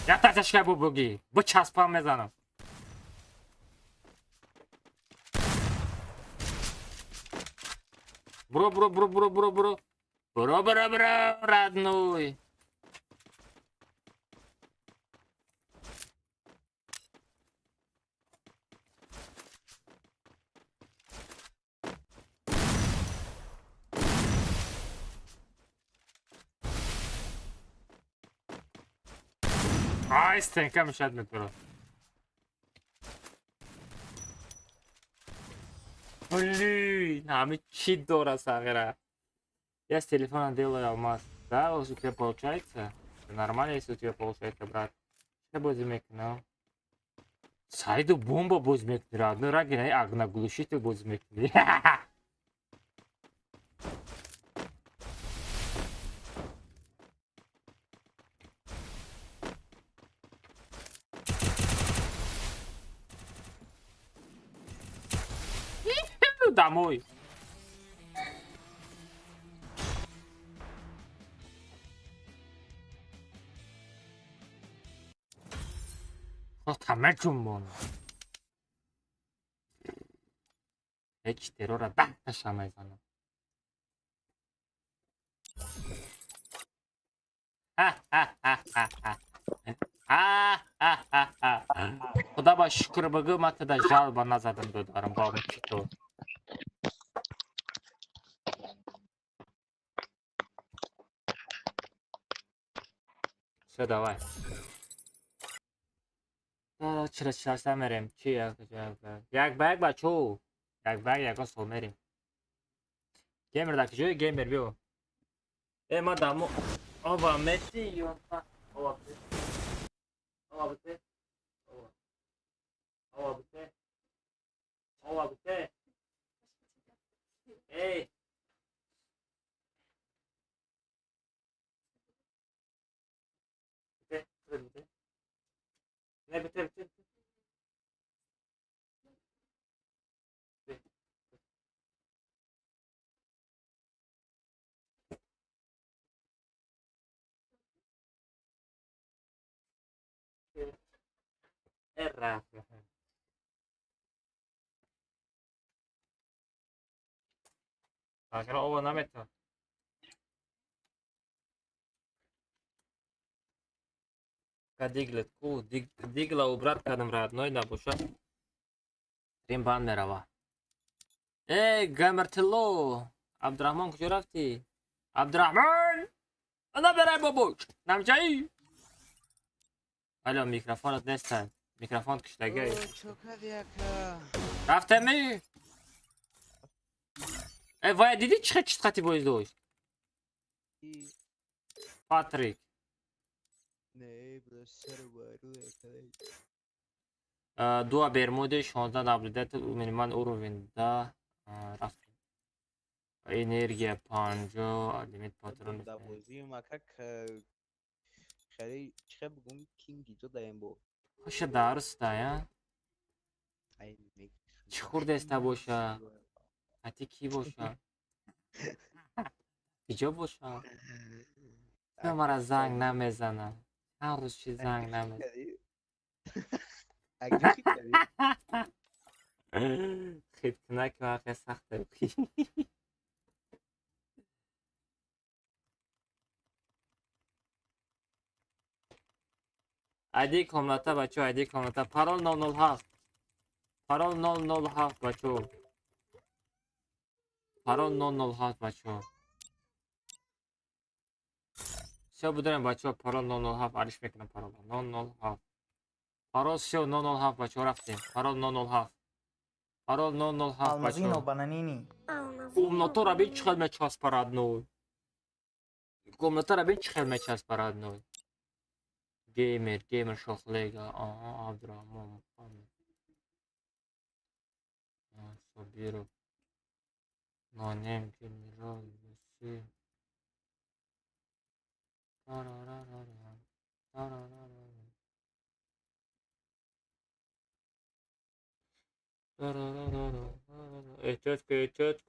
Ya tatashkay bobogi. Bu çaspam mezanım. Bro. Bro, родной. Ай, стенка мешает мне бро. Блин, а мы чит дора сагера. Я с телефона делаю алмаз. Да, у тебя получается? Нормально, если у тебя получается, брат. Что будем мекнуть? Сайду бомба будем мекнуть. Одну рагина и агна глушитель будем мекнуть. Домой. Tamam bunu. Hiç teröre ben taşamayız onu. Xudoga shukr, bugun matida jalba nazadim do'darim bobu chito. Все, давай. چرا میریم چی یک بگ بچو یک بگ یک سو میریم گیمر داکی جوی گیمر بیو ای ما دامو آبا متی یو آبا بته ای بته ne biter. Erra. Aşağı o bana meta. Диглет, ку, дигла убрат кадам родной набуша. Римбан мерава. гамертило. Абдурахмон кujо рафти? Абдурахмон! Ана берай бабуч. Намчай. Алло, микрофонот нест. Микрофон киштаги. Рафтами? Вай диди чӣ хати боис дошт? Патрик. Дуа бермуди 16 наблюдатель минималь уровень да рафтим. Энергия 50 лимит патрон. Да бозии макак خیلی چه بگم کینگی تو دایم بو خوش درست دایا چی خورده استا باشه حتی کی باشه کجا باشه تو مرا زنگ نمیزنه هر روز چی زنگ نمیزنه خیلی کنه که واقعا سخته айди комната бачо айди комната парол 007 парол 007 бачо парол 007 бачо все будем бачо парол 007 ариш мекунам парол 007 парол все 007 бачо рафтем парол 007 парол 007 Алмазино бачо бананини. комната ра бин чхел мечаспа родной комната ра бин чхел мечаспа родной Gamer şoxlega. Aha, Abdurrahman Muhammed. Sabirov. Nonem General Hüseyin.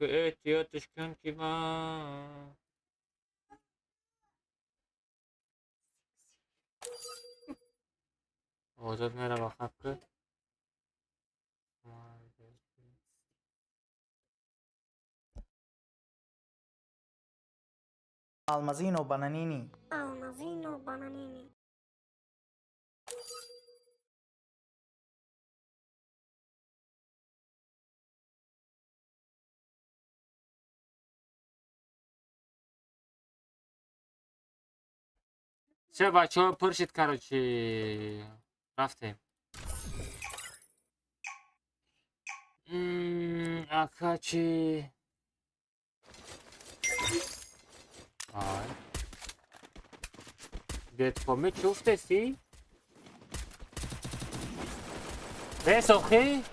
Ehtiyatışkın kima. Ozod merhaba Hakkı. Almazino bananini. Almazino bananini. Все, бачо, пыршит, короче. Рафты. Акачи. Ай. Деткоме чувствеси? Вес охи?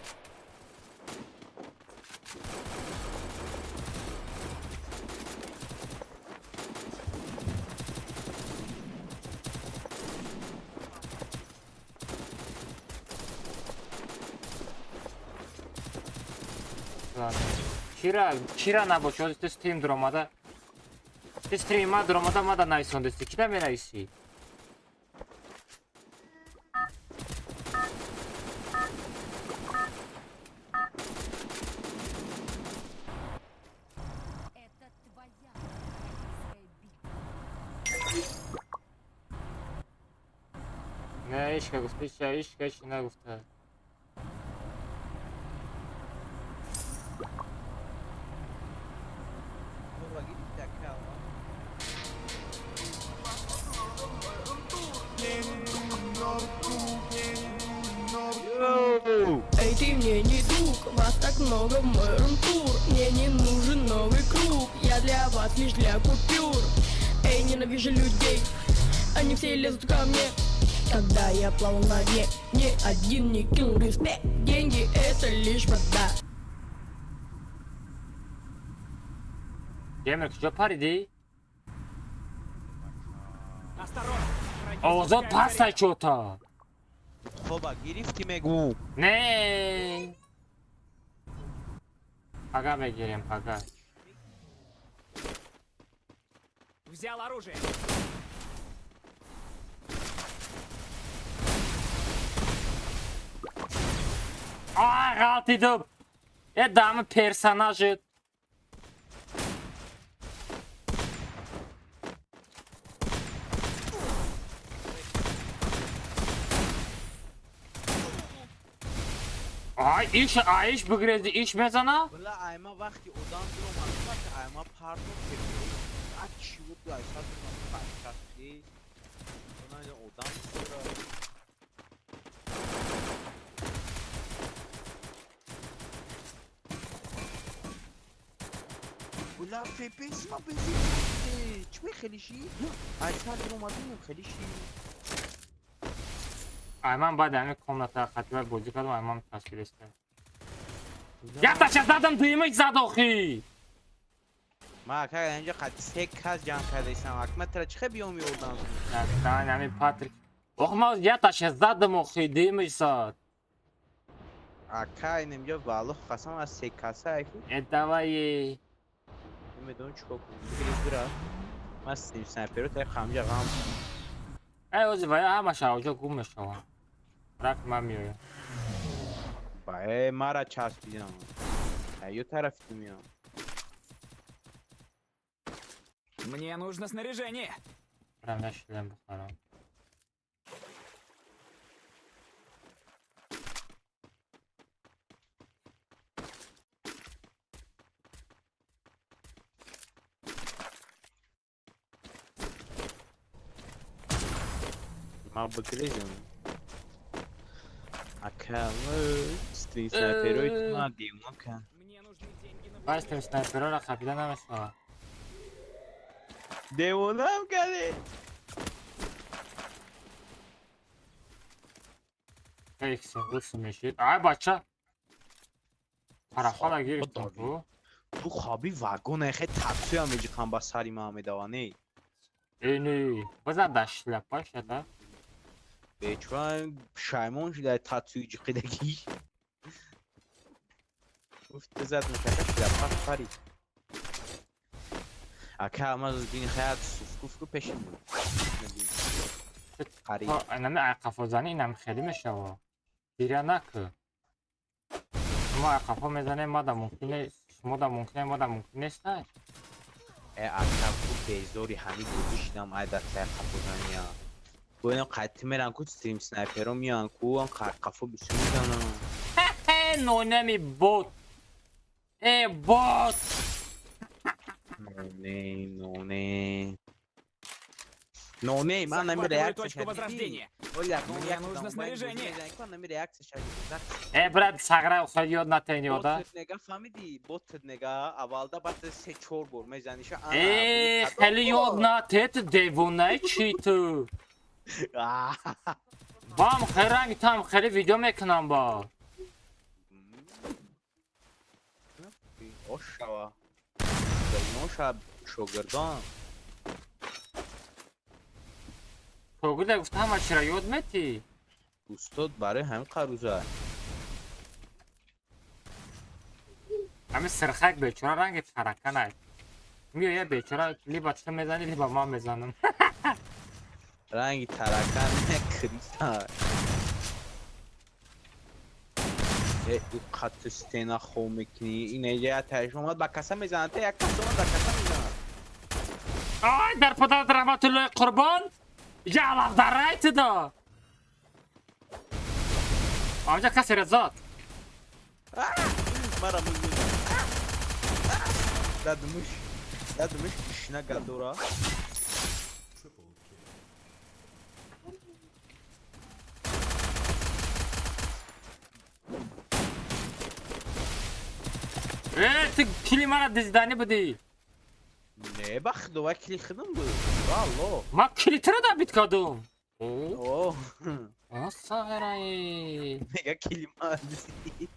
Кира набошад ты стрим дромада. Ты стрима дромада мада найсондести. Кида мерайси? Это твоя битва. Не, ишка гуфти, ишка чи нагуфта. Эй, ты мне не друг, вас так много в мой рум-тур. Мне не нужен новый круг, я для вас лишь для купюр. Эй, ненавижу людей, они все лезут ко мне. Когда я плавал на дне, ни один не кинул респект. Деньги это лишь вода. Демер, что париди? Осторожно! Озод пастай что-то. Хоба, гирифти мегу. Не. Пога бегерем, пога. Взял оружие. Rahat edip. Adamın personajı. Iş bugün iş mezana. Valla ayma vaqti odam durmaz. Vaqti ayma pardon çekiyor. Aç şut da satın başkası. Ona da odam sonra. ولا في بيس ما بيزيد شوي خلي شيء هاي صار روماتيزم خلي شيء Ayman badəni komnata xatibə boycu kadın Ayman təşkil etdi. Yataş zadım duymuş zad oxi. ما که اینجا قد سه کس جمع کرده ایستم حکمت ترا چه بیام یوردن Sən yəni Patrik. Oxumaz yataş zadım oxi duymuş zad. اکا اینجا والله قسم از سه کسه ایفی Davay. میدون چیکار کنم بگیرید برا من سیم سنایپر رو تا خمجه غم Ey ozi vaya ama şauca gummuş ama. Bırak mamiyor. بای ما را چسبیدم یه طرف میام Мне нужно снаряжение. Прям yaşlıyorum bu kadar. ما بگریزم اکامı سтрим снайперой тuna دیمون کن Мне нужны деньги на Başta sniper'ı da kapıdan ama دیمونم کنی یک سنگوس میشید آی بچه طرفا را گرفتم تو تو خوابی واگونه خیلی تپسی هم میجی خان با سری محمد آوانه اینی بزن در شلپاش شده بیچوان شایمون شده تاتسوی جی قیدگیش گفت بزد مشکل شلپاش پاری اکه همه از بینی خیلی سوف رو پیشیم بود قریب اینمی عقفا زنی اینم خیلی میشه دیره نکه ما عقفا میزنه ما دا ممکنه ما دا ممکنه نیست نه اکه خوب بیزوری همی گوشیدم عدت عقفا زنی ها گو اینم قطعی میرن کو استریم سنایپر رو میان کو هم عقفا بسو میزنم نونمی بود ای بود نونه من نمی реакция точку возрождения. Мне нужно снаряжение. برد سغره خود یاد نتینی اودا نگاه فهمیدی بوت نگاه اولدا بعد 3-4 بار میزنیش خیلی یاد نتیت دیوونه چی تو بام خیلی رنگ تام خیلی ویدیو میکنم با اوشوا نوشا شوگردان توگوده گفته همه چرا یاد میتی دوستات برای همین قروزه همه سرخک بیچاره رنگ فرقه نه میو یه بیچاره لیبا تو میزنی لیبا ما میزنم رنگی ترکن کریستال این خط ستینا خوب میکنی این ایجا تایش اومد با کسا میزنن تا یک کسا اومد با کسا میزنن آی در پدرت رحمت الله قربان جعلق در رایت دا آنجا کسی رزاد مرا موزید دادمش کشنه گلدورا تو کلی مرا دزدانی بودی نه بخدو و کلی خدم بود والله ما کلی تره دا بیت کدوم اوه صغیره نگه کلی ما دزدی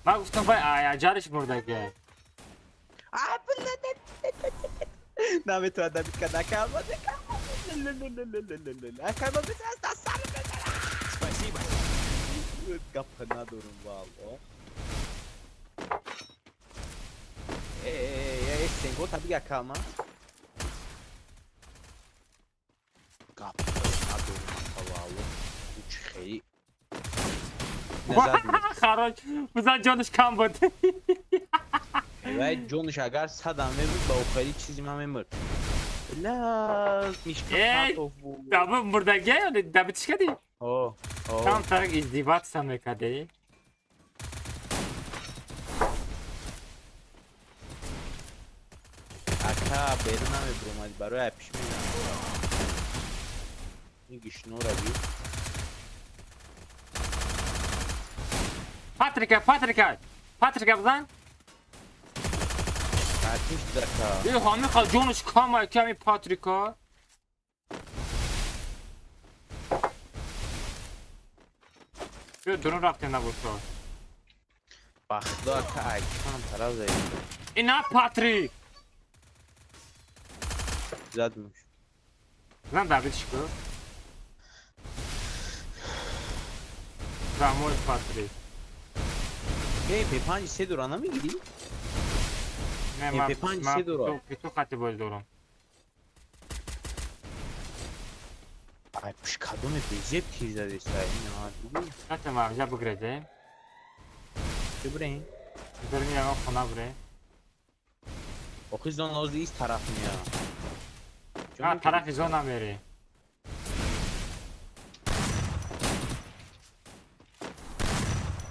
ما گفتم بای اجارش مردگه نمیتونه بیت که نکرم Спасибо. گپ ندارم والله سنگو tabii kalma گپ ندارم والله هیچ خیلی خراج بزن جانش کم بود و جونش اگر صدمه بود با خیلی چیزی من میمرد لا میشکل دابه مردگه یا دابه چی کدی؟ کم ترک ازدیبات سمه کدی؟ اکا بیرون همه برومدی برای اپیش میدن این گشنو را بید پاتریکا بزن پاتریش درکا این همه خال جونش کامه کمی پاتریکا بیا درون رفتیم نبود تو بخدا که اکان طرف زید اینا پاتریک زدمش زن دابیدش که راموی پاتریک پی 5-3 دوران نمیگیری؟ نه من تو خطی باید دورم ای پش کدوم بیزیب تیر زده سایی نه خطی مغجه بگرده چه برین؟ بریم یه خونه بره آخی زن نازی ایست طرف میاد نه طرف زن نمیره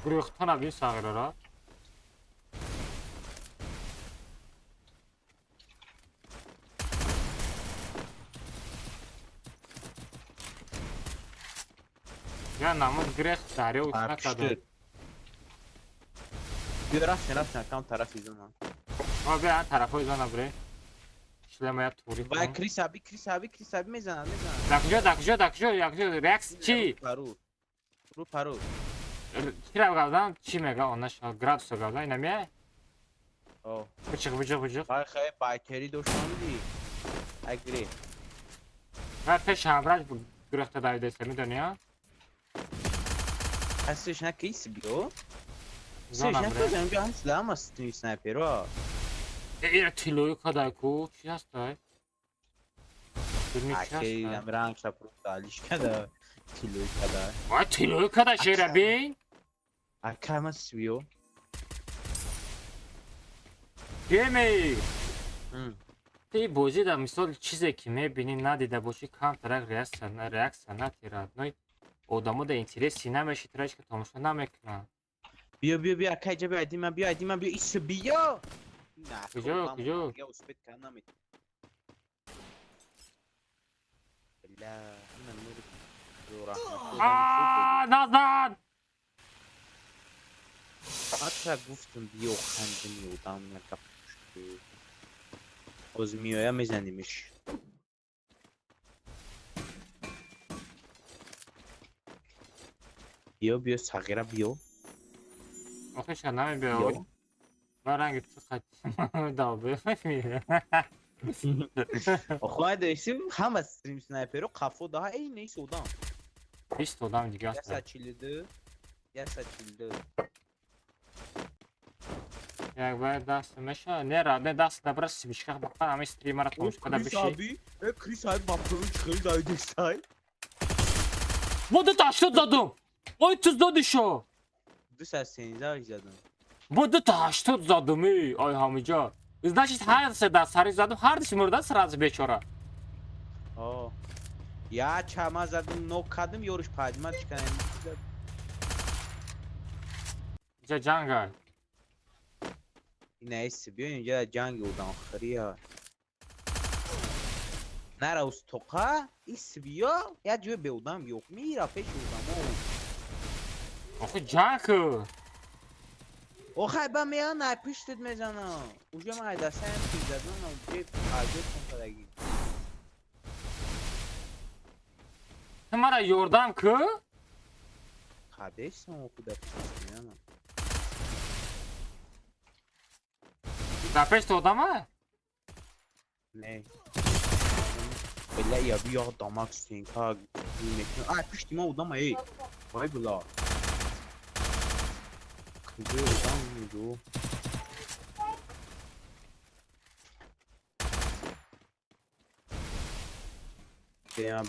گروخت کنه بین ساغره را یا نمود گریخت داره اوش نکده بیا رفتن کام طرف ایزون من بیا طرف های زن بره члема я тури. Вай крисаби میزنن. دکجو ریاکس چی؟ پارو. چی رو گفتم؟ چی میگه آنش گرادس رو گفتم اینمیه؟ بچه. وای خیلی بایتری دوشاندی. اگری. و پیش همراج گرفته دایدست میدونی ها؟ هستش نکیس بیو؟ زانم سش نکوزم بیو سلام است توی سنایپرها. این تیلوی کدای کو چی هسته؟ اکی رنگ شپرو دالیش کده تیلوی کده. وای تیلوی کده شیره بین؟ اکی هم است بیو. گیمی تی بازی در مثال چیزی که میبینی ندیده باشی کم ترک ریاکسن نتیرد نوی آدمو در اینترسی نمیشی ترش که تماشا نمیکنن بیا اکی جا بیا ایدی من ایس بیا کجا یا اسپید کن نمید بلا من نور نازن حتی گفتم بیو خندم یودم نکپشتی باز میایا میزنیمش بیا صغیره بیا آخه شنمی بیا برنگ تو خطی دابه میره آخه داشتیم هم از استریم سنایپر رو قفو daha ey neyse odam 20 odam دیگه است یا سچیلده یک باید دست میشه نه دست دبره سیبیشکه بقید همه استریمر تماش کده بشی کریس abi bapırın çıkıyor da ödestay بوده تاشتو زدم اوی تو زدشو دو ساعت سنیزه زدم بوده تاشتو زدم ای آی همیجا значит هر سه دست سری زدم هر دست مرده سراز بیچاره یا çama زدم نوک کردم یورش پاجما çıkan اینجا جنگ های neyse بیا اینجا جنگ بودم آخری ها نره استوقا ایس بیا یا جو بیودم yok میره پیش بودم آخه جنگ آخه با میان نپشتت میزنم اونجا ما دسته هم که زدن اونجا عجب کن فرگی تو مرا یوردم که خبیستم او خود پشت میانم در پیش تو آدمه؟ نه بلا یا بیا داماک سینک ها پشتی ما بودم ای وای بلا کجا بودم میدو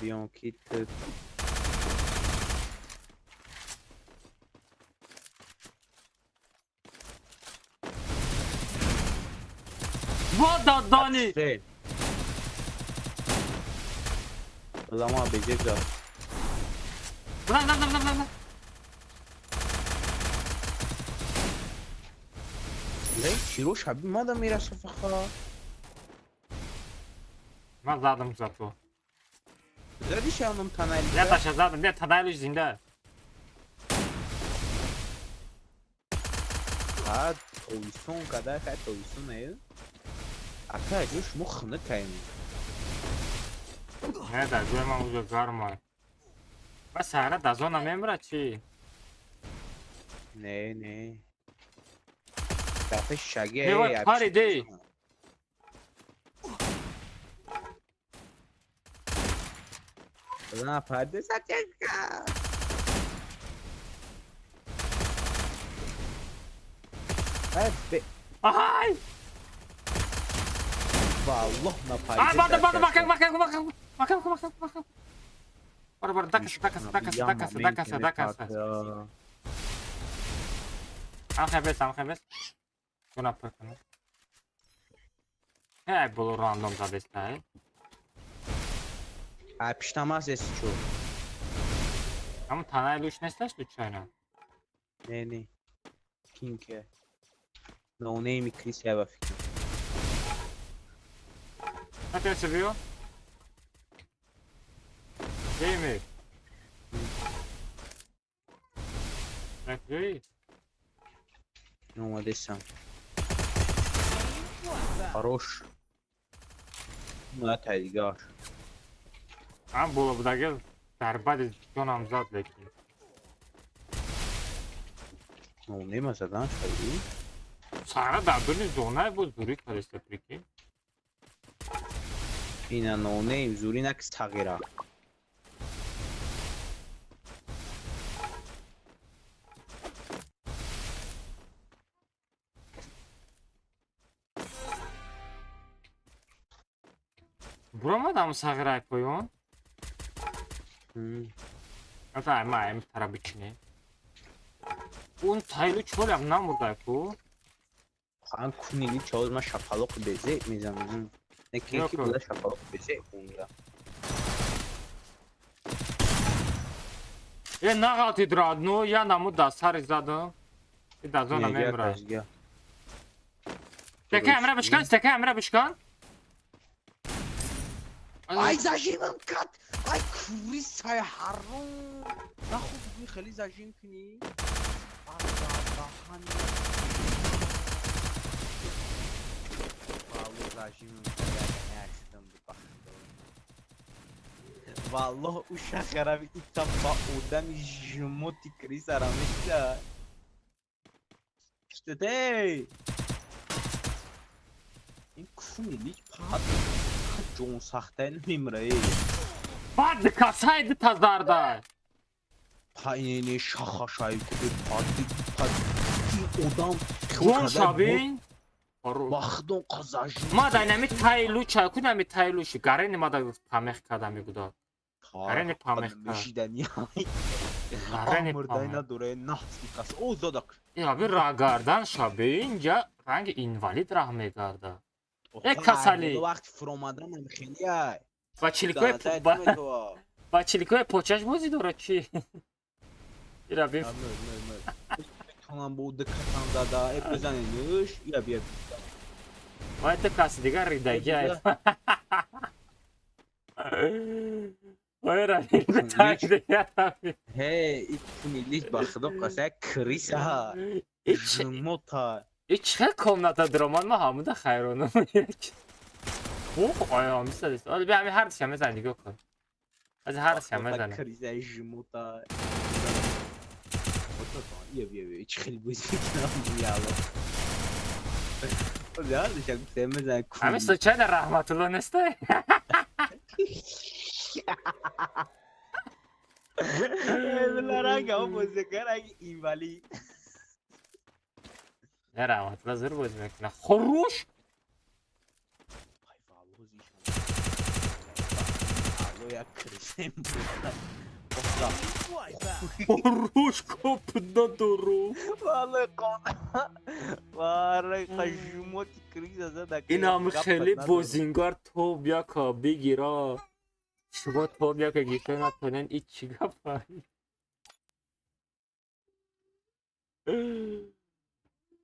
بیام کیت با دادانی بلا ما بجه جا بلا چیرو شبیه مادم میرسه فخواه من زدم za to زدی شانم تنایلی یا تاشه زدم بیا تنایلش زنده تویسون kadar که تویسون نه اکا جوش مخنه کهیم نه در جوی من اونجا گرمه بس سهره دزانه میمره چی؟ نه دفعه شگه میوه کاری دی نه پرده سچنگا آهای والله نه پرده برو دکس هم خبست گناه پر کنم ای بلو راندوم زدست های پیشتم از ایسی چو همون تنایلوش نیستش تو چاینا نه کینکه نو نیمی کریس یا فکر نتیسه بیو گیمی نکوی اومده سم хорош نه تاییدگاش هم بالا بودگه در بعد جانم زد لیکن نونه مثلا شدی سارا در برنی زونه بود زوری کارسته پریکی اینه نونه زوری نکس تغییره Vuramadı mı Sagiray koyun? Efendim ayım tarafı içine. اون تایلو چولم نمورده کو خواهم کنیلی چاوز من شپلاق بزه میزنم نکی یکی بوده شپلاق بزه خونده یه نقاطی درادنو یا نمو دا سر زدم یه دا زونه میمره تکه امره بشکن تکه امره بشکن ای زجیمم کد ای کوریس های حرام نخود بگوی خیلی زجیم کنی والله او شخرم ایتا با اودم جموتی کریس ارامشتا اشتده این کنیلیک پاد جون سخته نمیمره پاد کساید تزارده پایینی شاخاشایی که پادی این اودم جون شابین باخدون قزاجی ما دا نمی تایلو چاکو نمی تایلوشی گرینی ما دا پامخ کده میگودا گرینی پامخ کده گرینی مردای نداره نحسی کس او زدک یا بی را گردن شابی اینجا رنگ اینوالید راه میگرده یک کسالی وقت فرومادن من خیلی های با چلیکوی پوچش بازی داره چی ایرا بیم میتونم با دکتان داده اب بزنینش یا بیا باید کسی دیگر ریدگی های باید را ریدگی دیگر هی این کنیلیش باخدا قصه کریس ها جموت ها ایچ خیلی کامناتا درامان ما همون دا خیرانم یک اوه آیا همی سادست آلی بیا همی هر دشم میزن دیگه کن از هر دشم میزنه کریسه جموت ها بیا ایچ خیلی بوزی کنم بیا بیا هر دشم میزن کنیلی همی سو چه در رحمت الله نسته بلارنگ هم بزرگه رنگ ایوالی نه رحمت الله زور بازی میکنه خروش خروش kapında durur. Vallahi Vallahi خشموت کریز زده اینم خیلی بوزینگار تو بیا که بگیرا شما تو بیا که گیشه نتونن ای چی گفت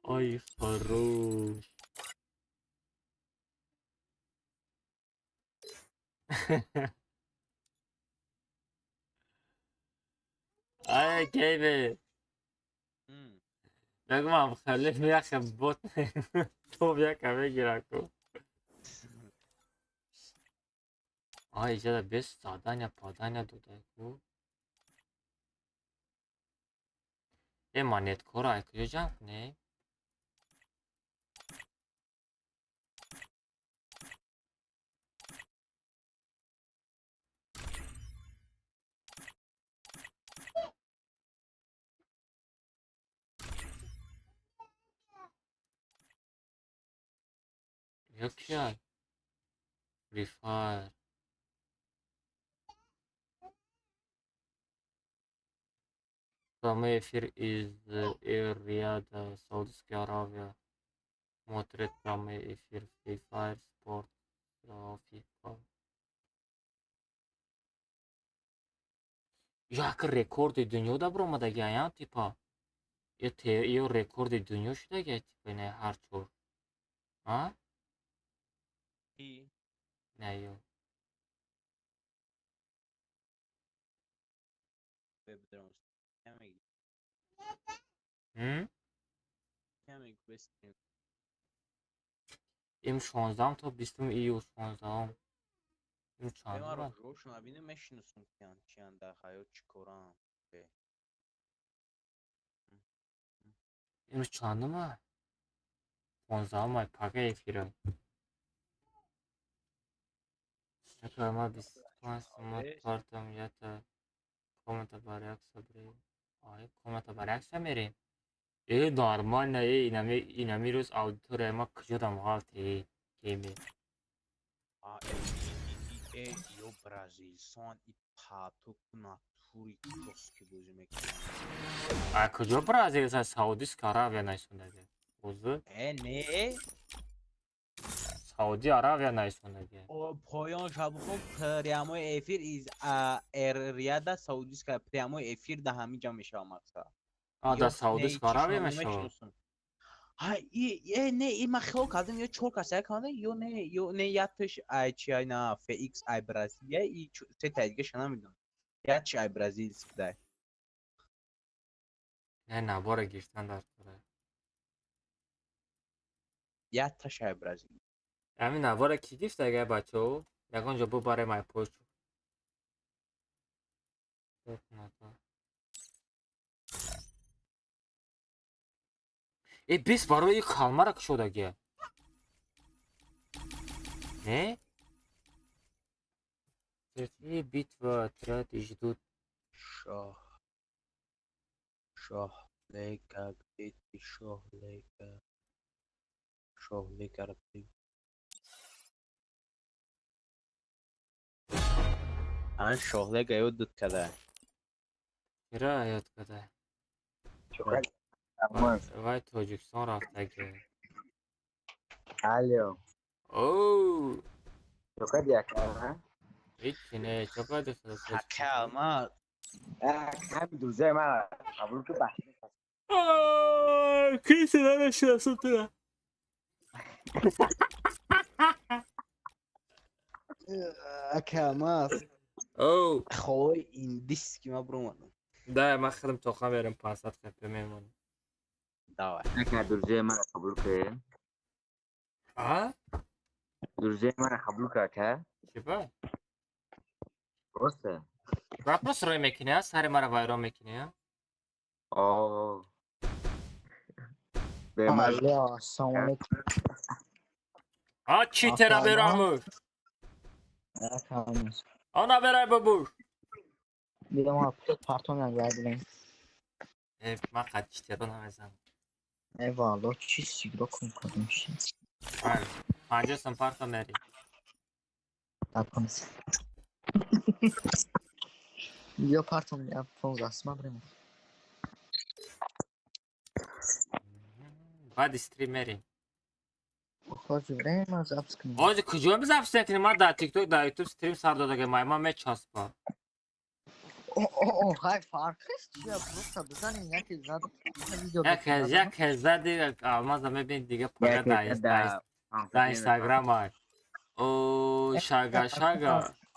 آی خروش آی کیبه بگو من خیلی بیا که بوت تو بیا که بگیرا کن آی جدا bez stradanja, padanja dodajku. Ima netko raj ključak, ne? Yok ya. Free Fire. Прямой эфир из Эр-Рияда, Саудовская Аравия. Смотрит прямой эфир Free Fire Sport Графика. Як рекорды дүйнөдө бромадагы ая типа. Ё рекорды дүйнө шудагы типа не харчур. А? И Не ё. Им 16 تا 20 июл 16 این چند ما رو من روشن ابینه میشناسم چی انده خیاط چیکارم این چند من 15 مای پاکه ایفیره چکر ما 25 سمت پارتم یا تا کومتا برعکس بریم آه کومتا برعکس میریم ای نورمال نه اینمی روز آودیتور ما کجا مغالطه گیمی io Brasil son i pato naturi koski bozum ekran. کجا برازیل از سعودی عربیه نیستونده اوزو Ne? سعودی عربیه نیستونده O poyon şabuko priyamo efir iz riyada Saudiska priyamo efir da hamija mishamaksa. دا سعودی عربیه میشه Ha ne ima xol kadım yo çok asaya kandı yo ne yatış ay çayna FX ay Brasilia i se tezgah şana midon. Yat ay Brazil skday. نه نباره گیفتن در کنه Yat taş ay Brazil. همین نباره کی گیفت اگه بچه ها یکان جا بباره مای پوچ ای بیس برای کالمه را شد اگه نه؟ ای بیت و ترات اجدود شاه لیکا بیتی شاه لیکا رفتی آن شاه لیکا یود دود کده چرا یاد کده چقدر وای تاجیکستان رفت اگه الو اوه چقدر یکم هیچی نه چقدر کلمه همین دوزه من قبول که بحثی کی صدا نشناسم تو کلمه اوه خوی این دیسکی ما برو ده ما خدم توخه میرم 500 خفه میمون داوه نکه دوزه من قبول که ها؟ دوزه من قبول که چی با؟ درسته راپروس روی میکنی ها؟ سر مرا وایران میکنی ها؟ آه به من سلام علیکم ها چی ترا براموش؟ آنا برای ببوش دیدم ها پارتون نگردیم من قد چی ترا نمیزم ای والا چی سیگرا کن کدوم شد بله 50 سمپارتا میری نکنست بیا پارتون یا 15 اسما بریم بعد استریم میریم خواهد بریم از افز کنیم آجی کجا هم زفت کنیم من در تیک توک در یوتیوب استریم سر داده من میچسبم اوه های فرقش چیه بروستا بزنیم یکی زد یک زدی آلماز میبین دیگه پاگه در اینستاگرام های اوه شاگا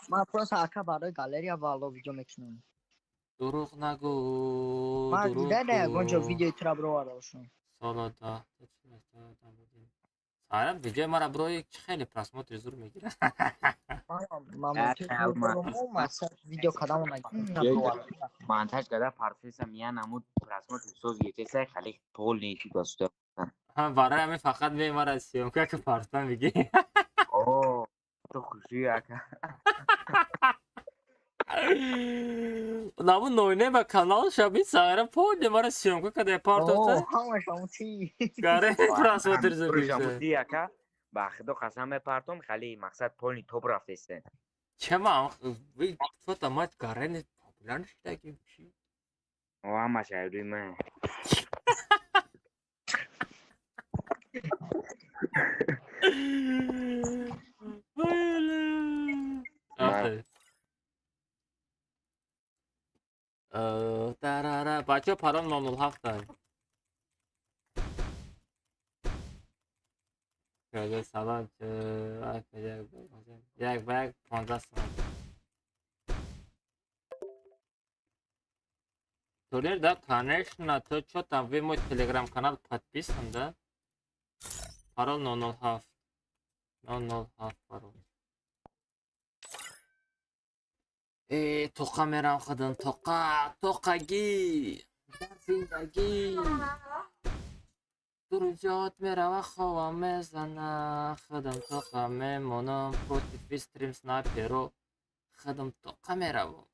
من پروستا اکا برای گالری والا ویدیو میکنم دروغ نگو من دروغ دیده گونجا ویدیو ترا برو وارشون سالا ده سارم ویدیو مرا بروی خیلی پرسموت زور میگیره ویدیو کدام نگیرم منتج کده پرسیسم میان نمود پرسموت سوز یه سای خیلی طول نیتی داشته هم برای همین فقط می مرا سیوم که پارستا میگی اوه تو خوشی اکا نامو نوینه با کانال شبی سایره پول مرا سیوم که ده پارتا اوه همش همون چی گاره پرسموت زور میشه میگیره اکا با خدا قسم پرتم خیلی مقصد پول توپ رفته است چه ما فتا مات گاره پاپولار نشده که چی و همه شایدوی من بچه پرام 907 داریم که سلام یک بگ 15 سال Турнир да, конечно, то что там, вы мой телеграм-канал подписан, да? Пароль 007. 007 пароль. توقع میرم خودم توقعگی در زندگی درجات میرم خوابم میزنه خودم توقع میمونم پروتی فیستریم سنایپرو خودم توقع میرم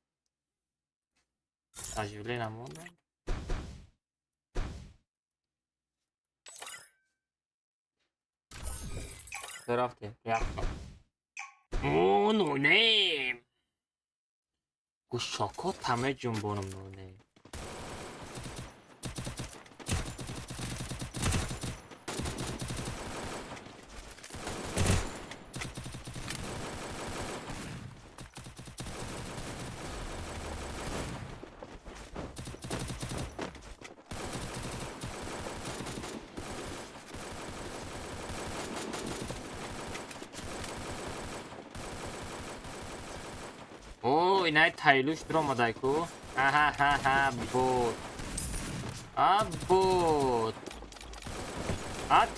تجویلی نمونم رفتیم نو نیم گوشاکات همه جنبانم نو نیم اینای تایلوش در آمده کو بود بود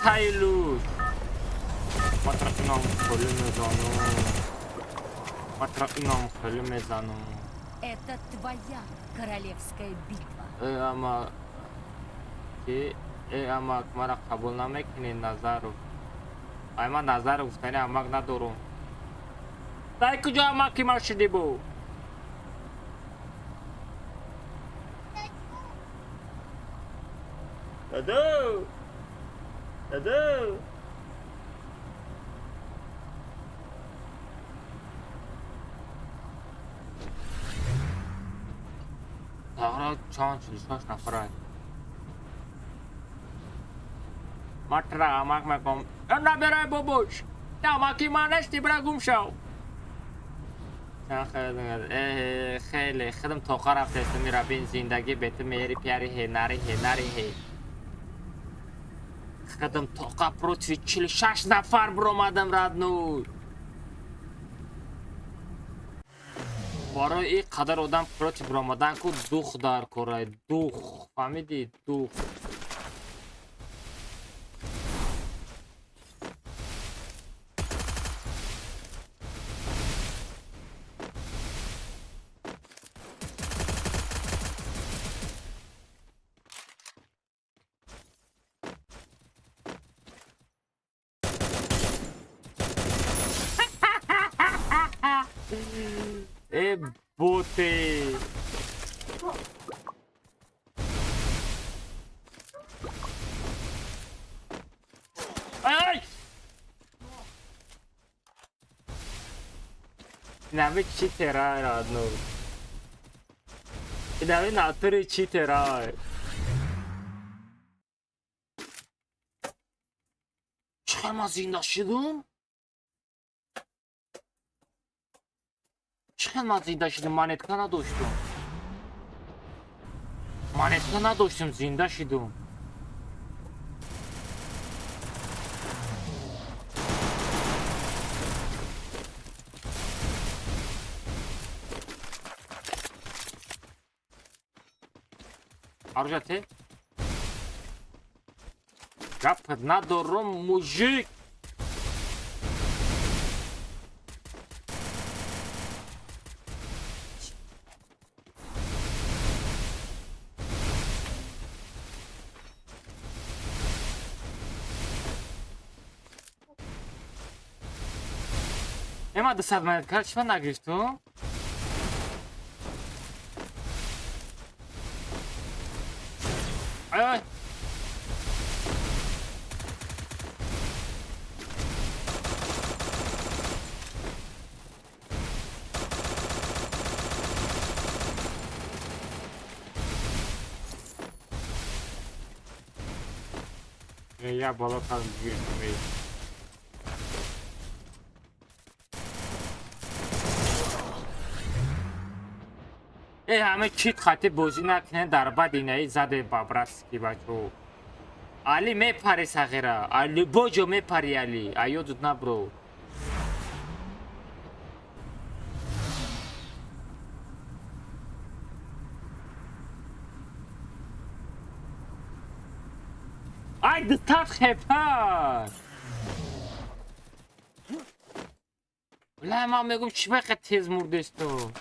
تایلوش مطرح اینام خیلی میزنم مطرح اینام خیلی میزنم Это твоя королевская битва. اما که اما مرا قبول نمیکنی نظر رو من نظر گفتنی امک ندارم در کجا امکی ما شدی بود دادو دادو دارا چند 46 نفره مطرح امک میکنم نبرای بابوش امکی ما نشتی برای گم شو خیلی خودم توقع رفته میره بین زندگی بهت میری پیاری نری خودم توقع پروتوی 46 نفر برآمدم ردنوی برای این قدر آدم پروتوی برآمدن که دوخ دار کره دوخ فهمیدی دوخ بوته ای نمی چی ترای رادنو نمی ناتوری چی ترای چقدر ما زنده شدم چقدر ما زنده شدم مانتکا نداشتم مانتکا نداشتم زنده شدم аржате гап надорум мужик Ема да садмает качество нагрифту. Ай. Я балакал гирмей. همه چیت خطی بازی نکنه در بعد اینایی زده بابرسکی بچو علی میپری صغیره علی بوجو میپری علی ایو دود نبرو ای دستات خیپر ولی من میگم چی بقید تیز مردیست تو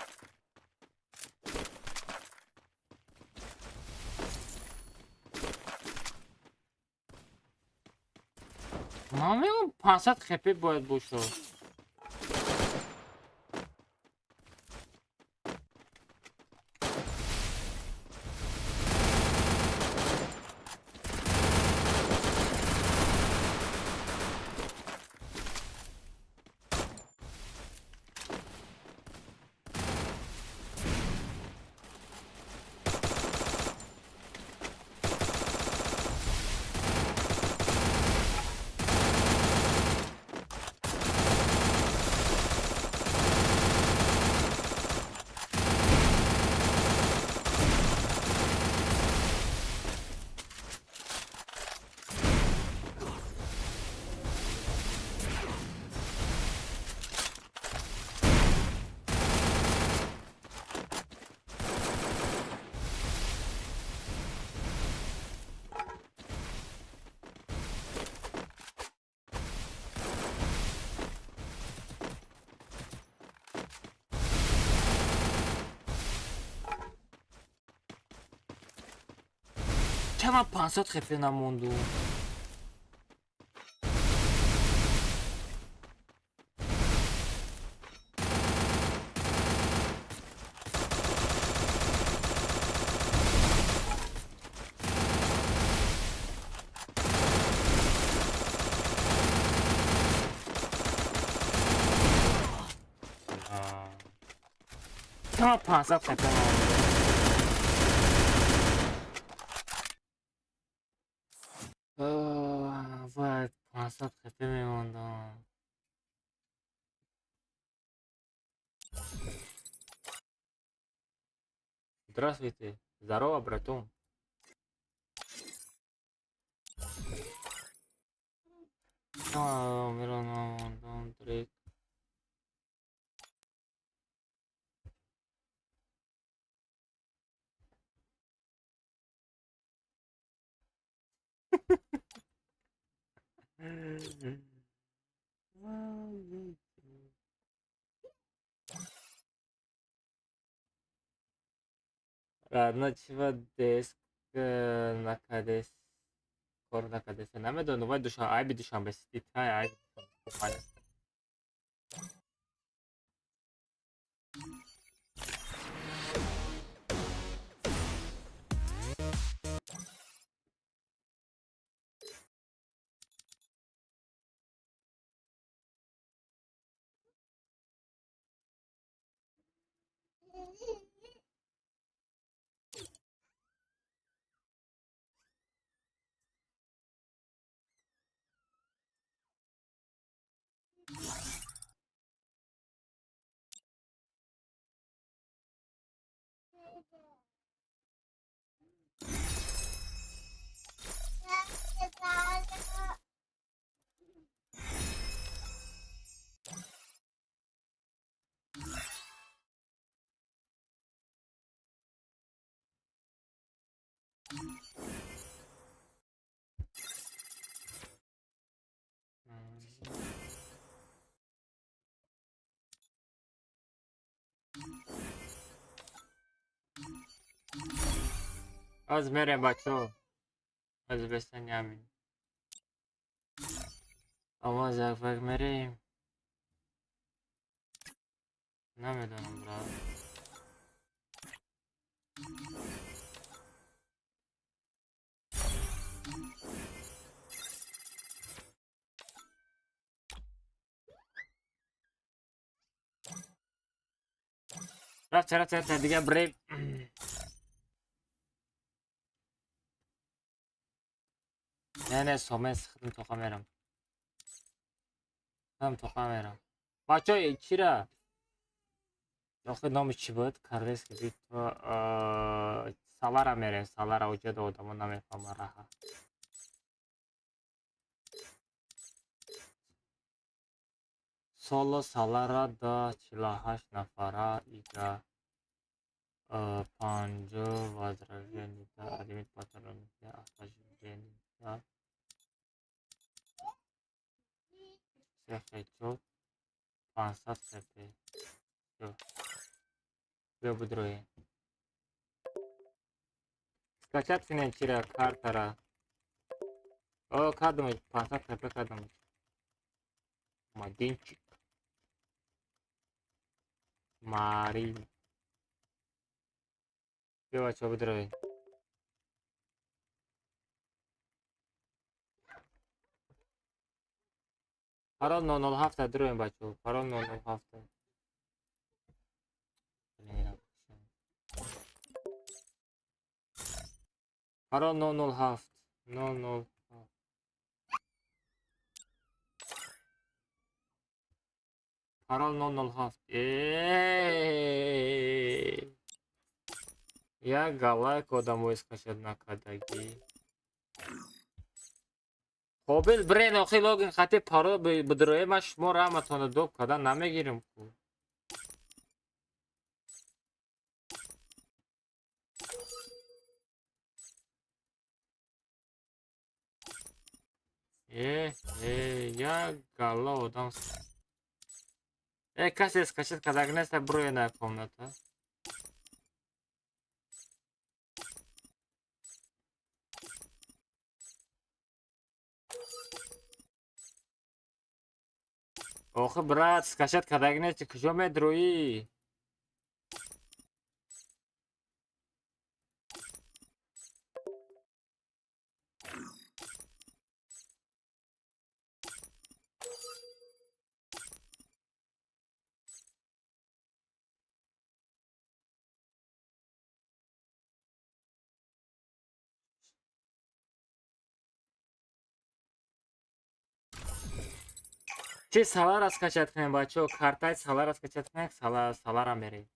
من 500 خپی باید باشه. چرا 500 خپی نمونده؟ چرا 500 خپی نمونده؟ باید 500 خپی میموندم. Здравствуйте. Здорово, братун. Мирон, трек. Ночего диск наконец. Скоро наконец. Намедону вай душа айби душам без титай айби. از میره بچه از بستنی همین اما زفک میریم نمیدونم برا رفت دیگه بریم نه سومس خدم توقع میرم بچه چی را آخه نامش چی بود؟ کارلیس که دید تو سالارا میریم سالارا اوجه دادمون نمیفهم راها соло салара да 48 нафара ига 5 возражений да лимит патронов да освобождений да всех идет 500 хп все выбудруем скачать финансира картара о кадом 500 хп кадом Мадинчик. Марин. بیا بچه ها بدروین. پارال 907 دروین بچه ها. پارال 907. پارال 907. 907. پارال 907. Я галайку домой скачать на кадаги. Хобил брен охи логин хати паро бидроe ма шумо раматона доб када намегирим ку. Я гала одам. Касе скачать кадагнеста броена комната. Охи брат, скачать кадагнеста кужо медрои? Чи салара скачать کنیم بچه‌ها کارتای سالار скачать کنیم سالارم بریم.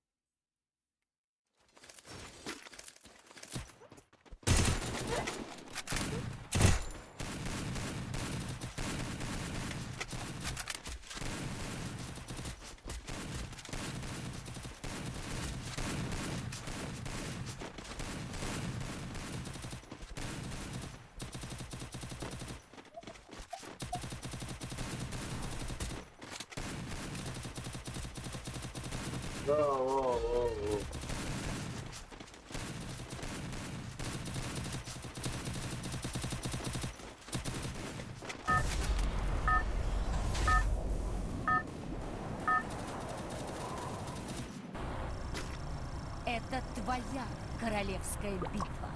Это твоя королевская битва.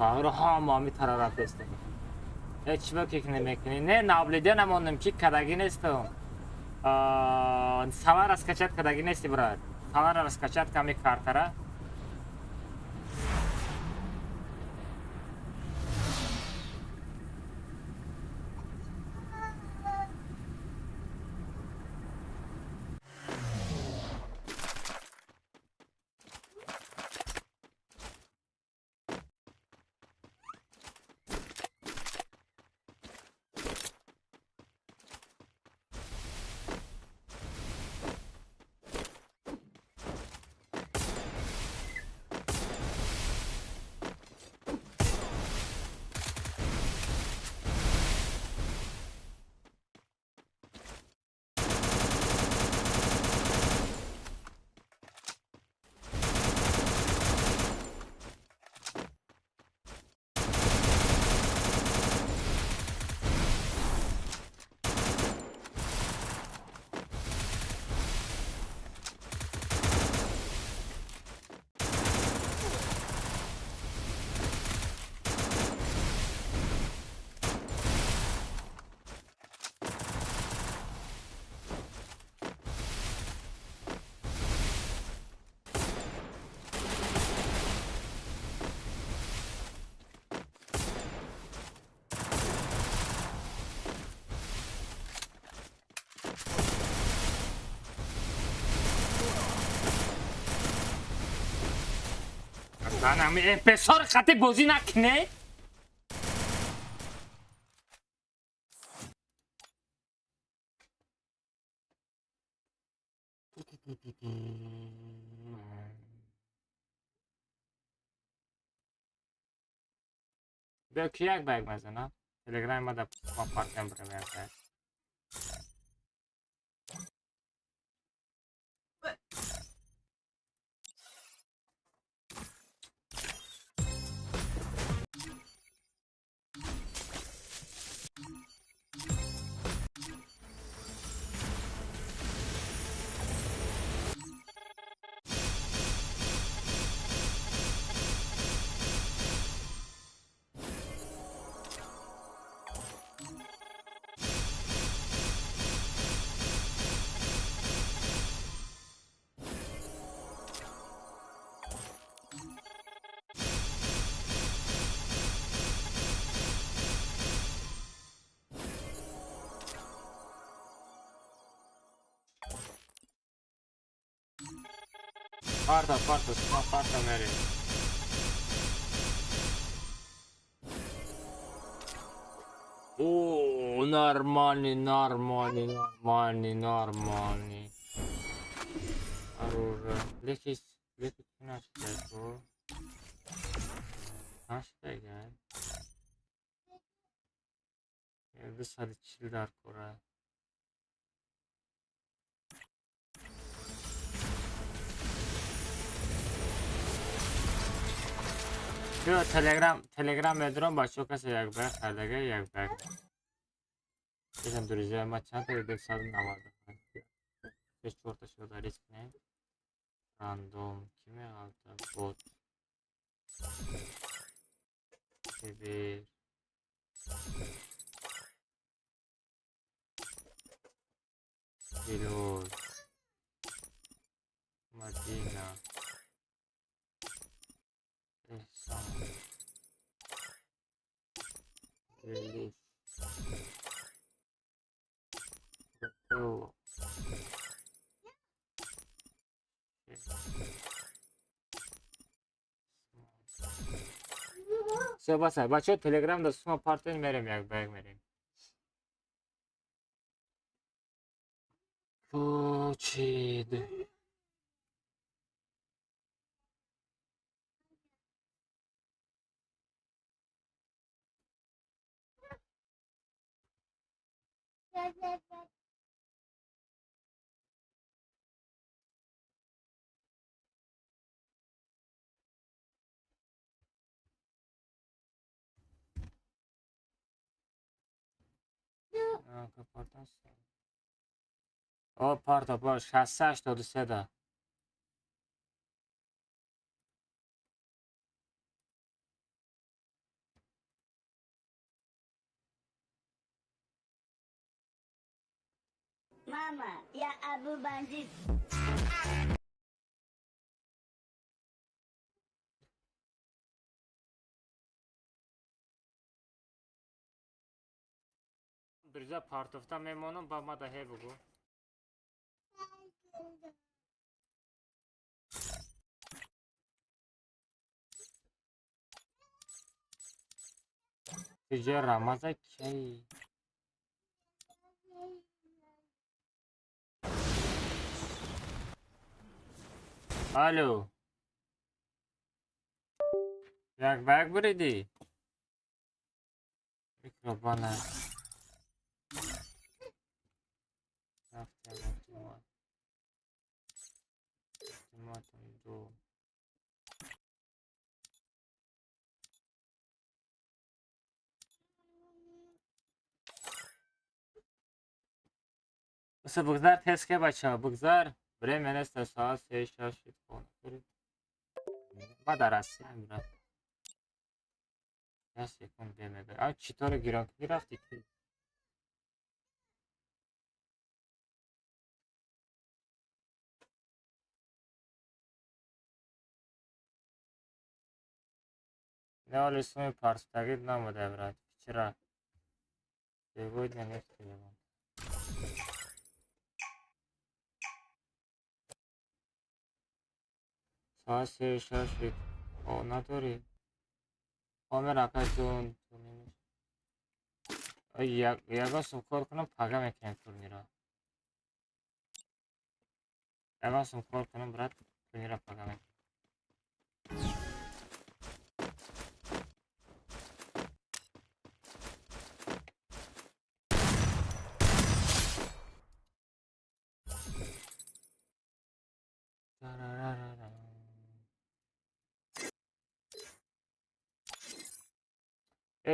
Ağır hamami tararaf istem. Hiç vakit nemekini. Ne nabliden amonum ki kadagin istem. Salar скачать kadagin isti брат. Salar скачать kami kartara. Lan ami pesor khati bozi nakne. بیا کی یک بیگ بزنم تلگرام ما در ما پارتیم برم یک بیگ Parta, só parta Mary. О, нормальный. Оружие. Лекись нашего. Нашего. Evde sadece çildir kora. Yo telegram bedroom başka kasa yak bak sadece yak bak. Bizim duracağım maç çanta yedek sadın vardı. Beş orta şurada risk ne? Random kime aldı? Bot. Bir. Bilal. Madina. İhsan. Elif. Beto. Все, бачо телеграмда сума партен мерем як бэг мерем. Кучид. О, парта, баш, 683 да. Mama, ya Abu Bandit. Друзья, партовта мемонам ба ма да хе бугу. Тиже рамаза кей. Алло. Як бак бриди? Микробана. Mesela bugzar tezke bacha bugzar bremen است ساعت 3 شاشید خونه برید ما در هستی هم رفت دست یکون بیمه آن چطور گیران کنی رفتی که نه حال اسم پارس تغییر نموده برد چرا بگوید نمیفتی بگوید ساعت 3 شاشید او نداری کامل اکایتون یگا سکر کنم پاگه میکنم تورنی را Давай сам кол کنم брат турнира погамем.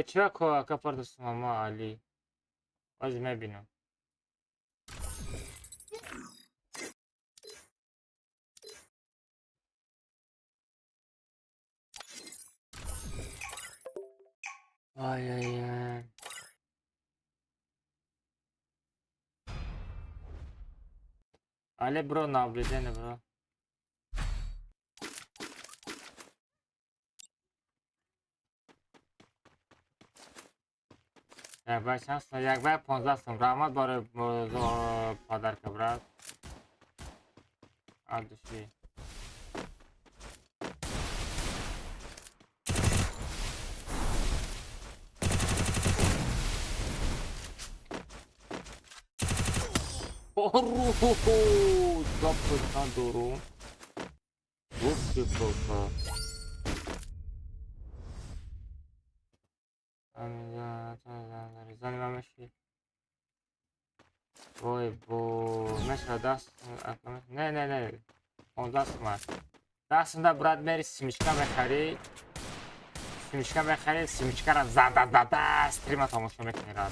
چرا کپارد سماما علی باز میبینم ay ay ay Ali bro nabridene bro یک بای چند سن یک بای 15 سن رحمت باره پادرکه برات آدوشی اوه داپتان دورون گفتی پروفا زنی ممشی وای بو مثلا دست نه نه نه 15 سمت دستında برات مری سیمیچکا بخری سیمیچکا را زده استریم تماشا میکنی راد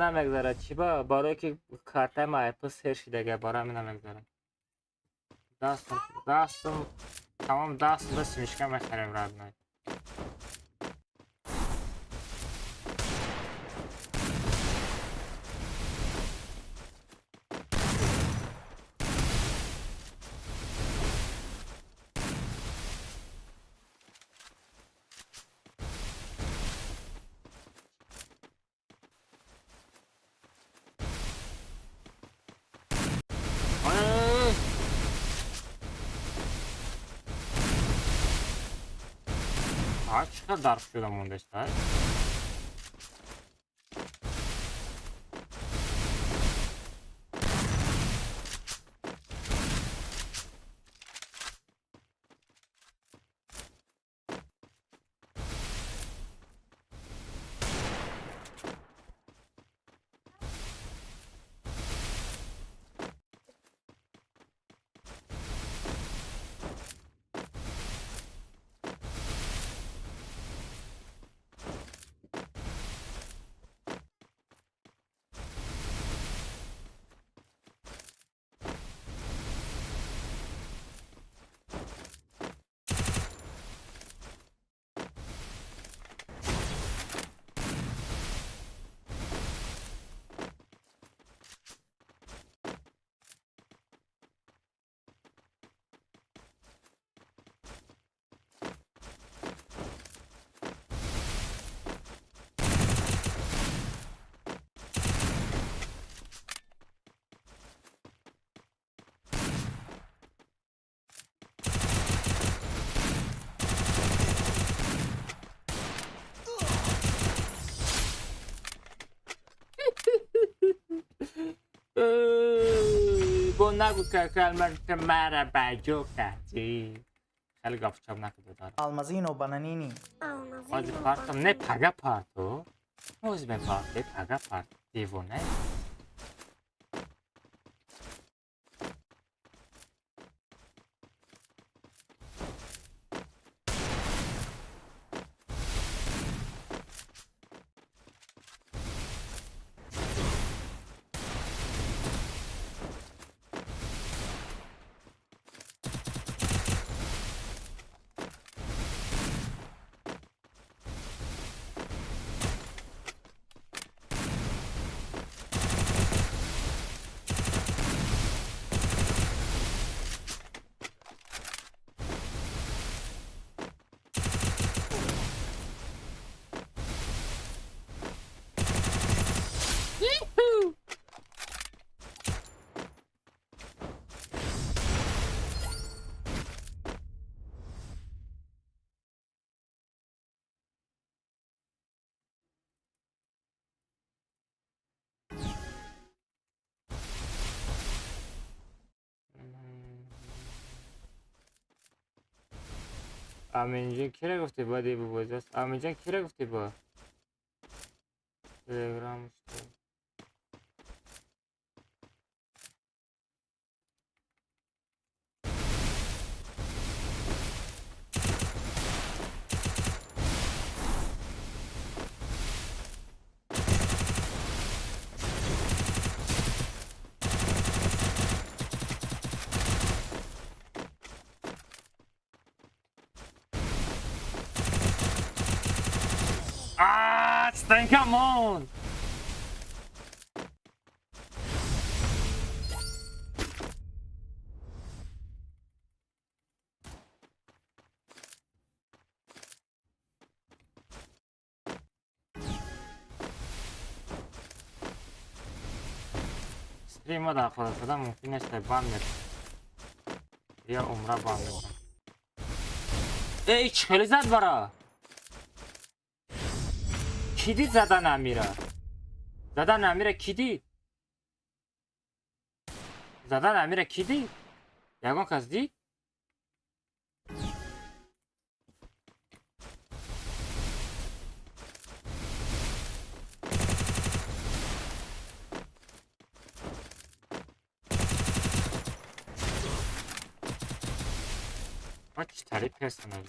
نمیگذاره چی با برای که کارت ما اپس هر شده برای من نمیگذاره دستم تمام دست بس میشکم بخریم راد نای چقدر درک شده موندش تا با نگو که کلمه مرا بجو کردی خیلی گفت چاب نکده دارم Almazino bananini بازی پارتم نه پگه پارتو موز به پارتی پگه پارت دیوونه امین جان کی را گفتی باید بو بازی؟ امین جان کی را گفتی با تلگرامش؟ Stan, come on! Stream در خدا شده ممکن است بند یا عمره بند بکن. ای چه خیلی زد برا کی دید زدن امیره؟ زدن امیره کی دید؟ زدن امیره کی دید؟ یگان کس دید؟ ما چی تعریف هستن از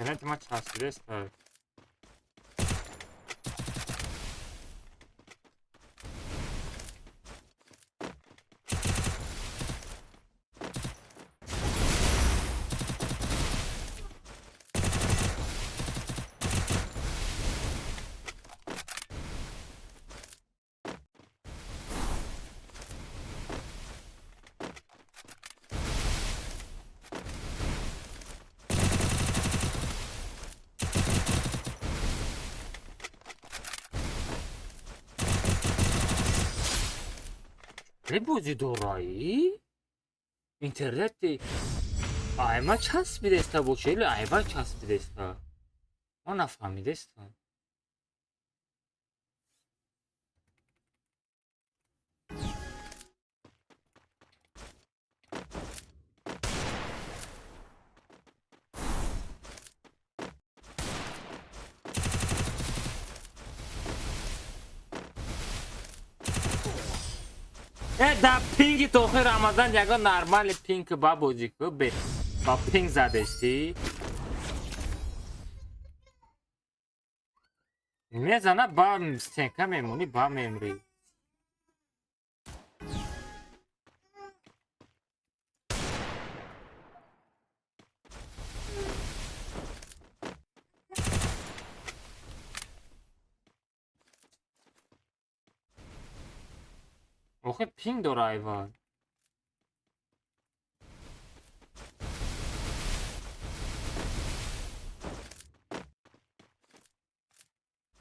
internet ma çarptı resmen. Ne بودی دورایی؟ اینترنت ایما چسبیده است با خیلی ایوا چسبیده است. ما نفهمیده استم. در پینگ توخی رمضان یکا نرمال پینگ با بازی که با پینگ زدشتی میزنه با سنکه میمونی با میمری اوخه پینگ داره ایوان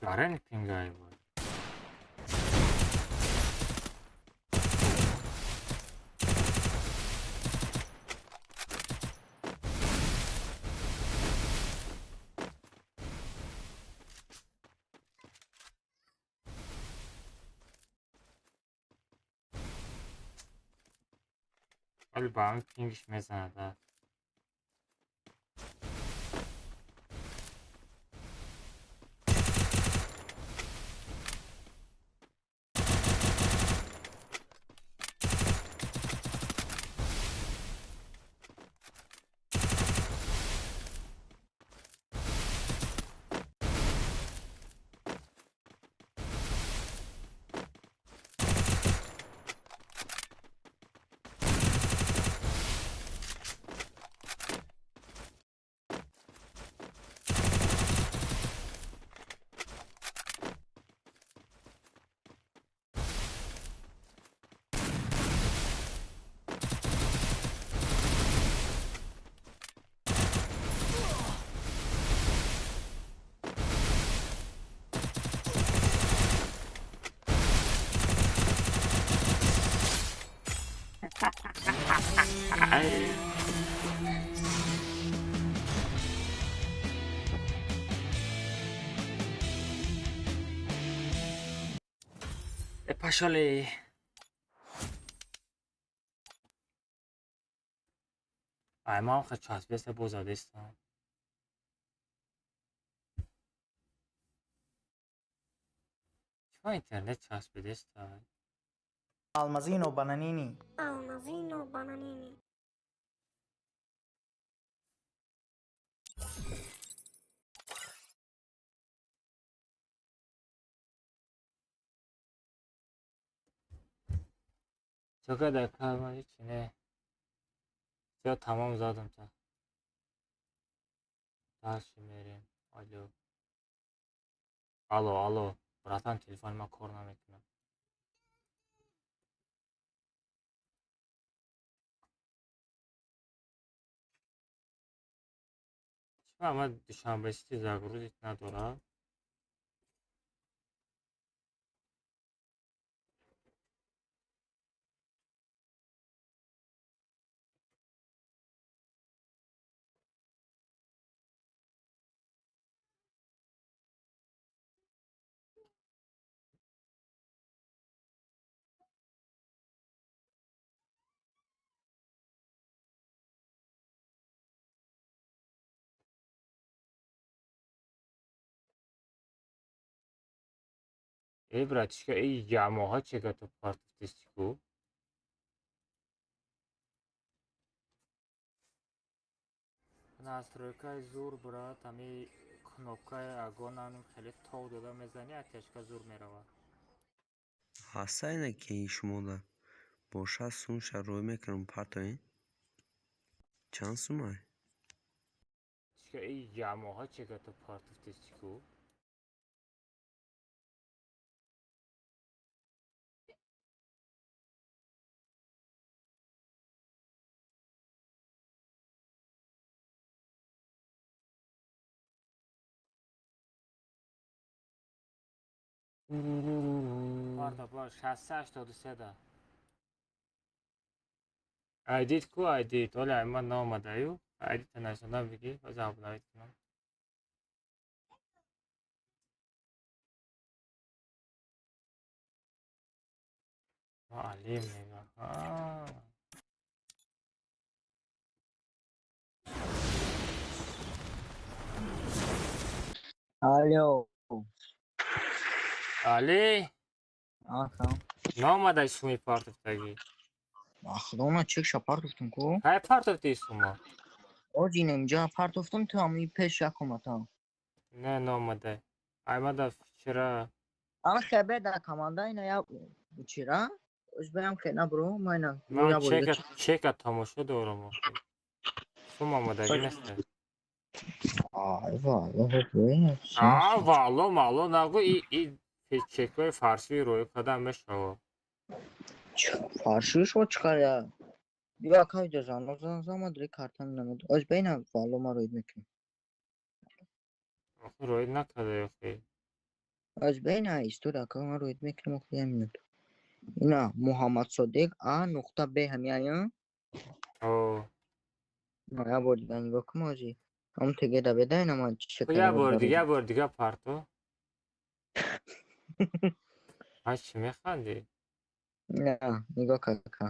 داره پینگ ایوان ولی با همین پینگش میزنه ای پاشالی ما خیلی چسبیست بزاده استم چرا اینترنت چسبیده استم Almazino bananini. Almazino bananini. چقدر کار ما هیچی نه یا تمام زدم تا داشتی میریم الو براتان تلفن ما کار نمیکنم چرا ما دوشنبه سیتی زاگروزیت نداره ای братишка ای ямоҳа чегато партистику настройкаи зур брат ами кнопкаи агонам хеле тов дода мезани атешка зур меравад ҳастайна ки шумо да бо 60 сум шаррӯй мекунам партоен чанд сумай ای ямоҳа чегато партистику Parta var 683 da. Aydit ku aydit. Ola ama nomadayu. Aydit national bigi. O zaman bunu aytmam. Alim nega. Alo. Ali. Ага. Nomada ismi partiftagi. Ахлона чек шапартуфтум ку? Hay partifti ismi? Ожинем ҷа партуфтум там и пеш якуматам. Ne nomada. Aymada вчера. Ама хебе да команда ина я вчера. Узберам хена бро майна. Man cheka tomosha дорам. Сума мадagi нест. Вало мало нагу и чекой фарси рӯй кадам мешава. Фарши шо чикаря? Бия кай дезан, замадри картам намед. Оз бейна вало ма рӯй мекунем. Рӯй накарда ёхи. Оз бейна история ка ма рӯй мекунем охи яминут. Ина Муҳаммад Содиқ А нуқта Б ҳамяя. О. Я бор дига нигоҳ кум ози. Ам теге да беда ина ма чека. Я бор дига парто. Ай чӣ механди? Не, нигоҳ ка.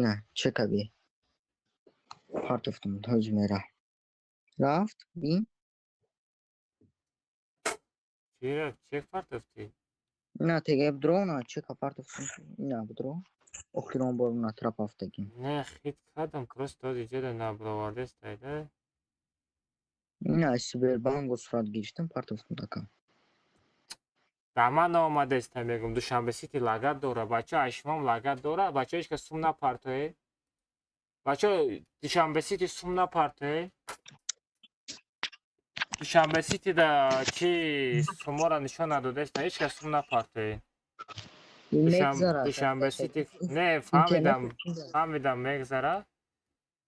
Не, чека би. Партуфтум ҳози мера. Рафт бин. Чӣ рафт? Чек партуфти? Не, теге бдро на чека партуфтум. Не бдро. Охирон бор на трапафтаги. Не, хит кардам просто ози ҷода набровардестайда. Не, Сбербанк сурат гирифтам партуфтум така. Да ман омадестам мегум душанбе сити лагат дора. Бача ашмом лагат дора. Бача ҳеч кас сум напартоe. Бача душанбе сити сум напартоe. душанбе сити да чи сумора нишон надодест. Ҳеч кас сум напартоe. душанбе сити не фаҳмидам мегзара.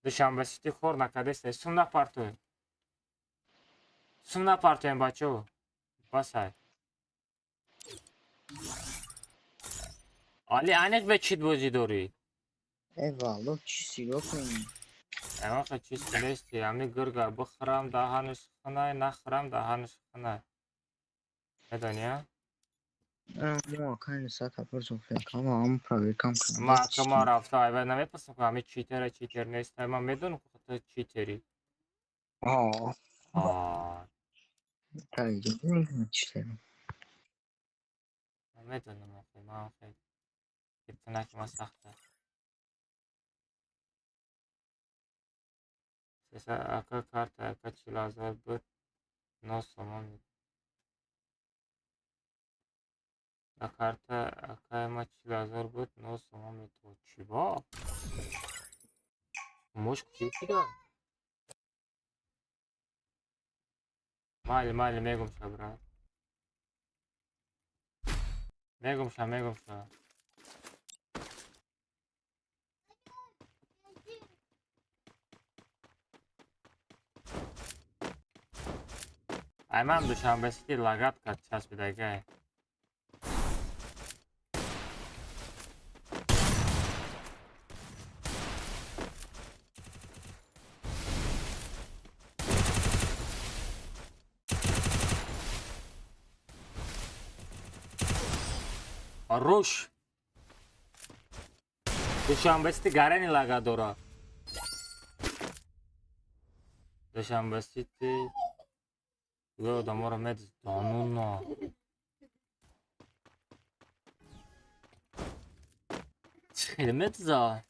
душанбе сити хор накадест. Сум напартоe. Сум напартоем бачо. Басай. Али аниқ бе чит бозӣ дорӣ? ایوالا چیزی رو کنیم. اما که چیزی نیستی همی گرگه بخورم دهانش خنه نخورم دهانش خنه میدونی؟ اما کنی ساعت پرسون فکر اما هم پراوی کم کنم. ما که ما رفته ایوه نمیپسیم که همی چیتره چیتر نیست ما میدونم که تو چیتری تایید نمیدونم چی دارم. میدونم ما خیلی کتنه که ما سخته سیسا اکا کارت اکا 40,000 بود 9 سومون بود کارت اکا ما 40,000 بود 9 سومون بود تو چی با؟ مشک چی دار؟ مالی میگم شا برات میگم شا ایمان دوشنبه سیتی لگت کرد چسبیدگه روش دوشنبه سیتی گرنی لگت داره دوشنبه سیتی Yo, da moram med Danuna. Čekaj, med za...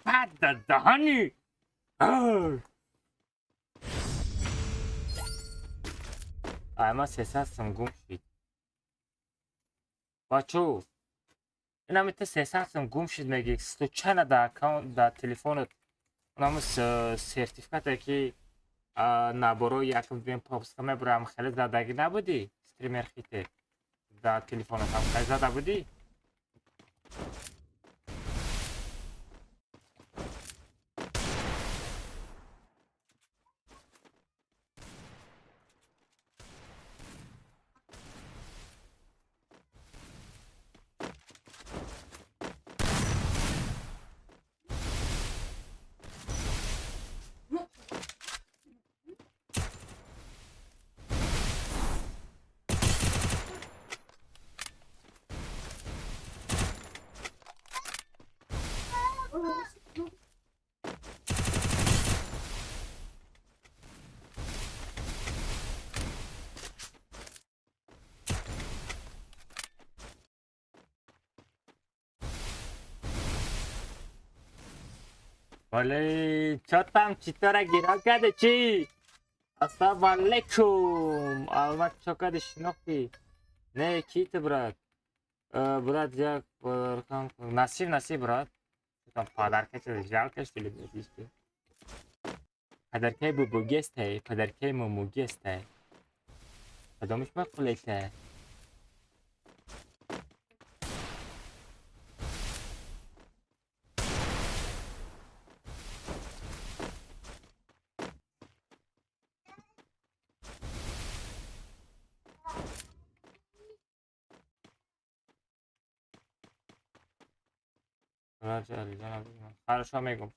بعد دهانی اما سیسه گم شد بچو اینا میته سیسه گم شد میگه تو چنه در اکاونت در تلفونت اونم سرتیفکت که نبرو یکم دویم پاپس که میبرم خیلی زدگی نبودی استریمر خیته در تلفونت هم خیلی زده بودی ولی چطم چطوره گیرا کرده چی؟ السلام علیکم آلمت چکده شناختی نه کیت براد براد یک برکم نصیب براد там подарки жалко что ли близко подарки бубугесте подарки мумугесте подумаешь макулете хорошо میگم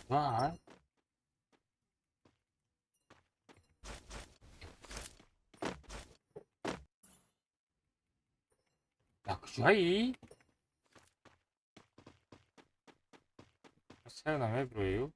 Vay. Jak kujایی؟ Será me bro.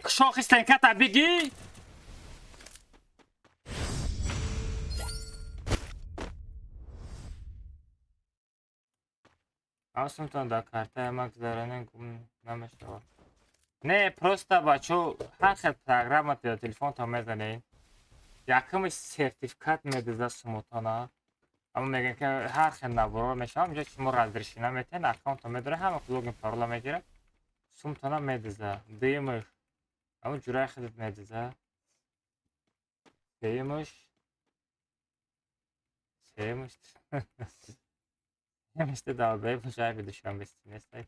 Kuşak istenka tabii. Асунтон да карта мак заранен гум намешава. Не, просто бачо ҳар хел программа то телефонтон мезанед. Якумиш сертификат медозад шумотона. Аммо мегӯяд ки ҳар хел наборор мешава. Инҷо шумо разрешина метаҳед, аккаунтон медоред, ҳама логин парола мегирад. Сумтона медозад. Дуюмиш аммо ҷурай худат медозад. Дуюмиш сеюмиш Я мечты дал, да, обожаю ведущего места.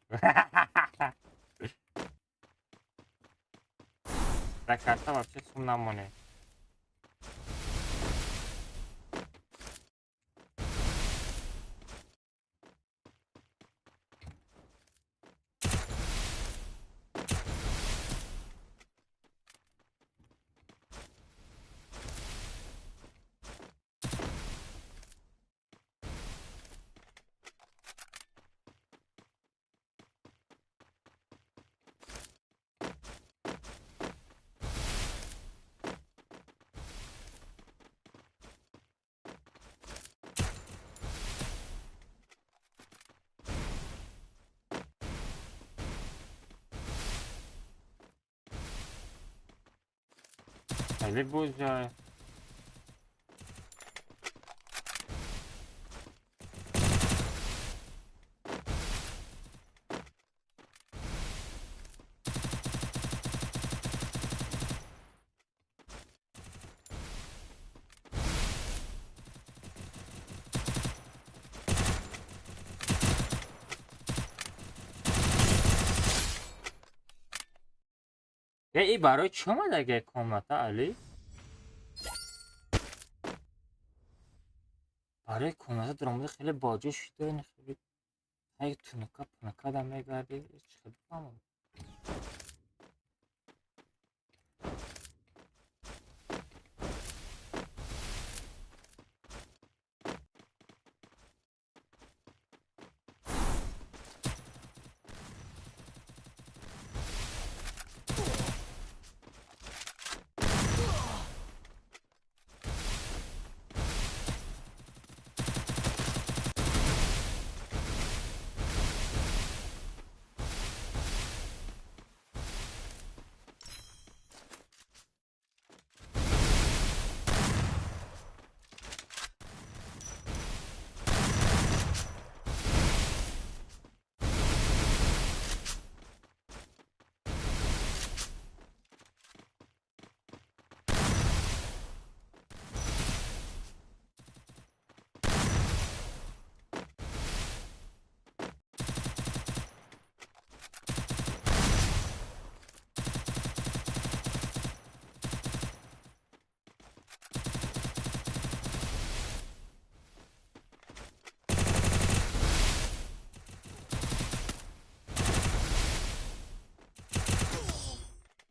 Да, карта вообще сумна моне. خیلی بوجه این برای چی اومد اگه کامنتا علی؟ برای کامنتا در مورد خیلی باجه شده این خیلی تونکا دم میگردی چه بفهمم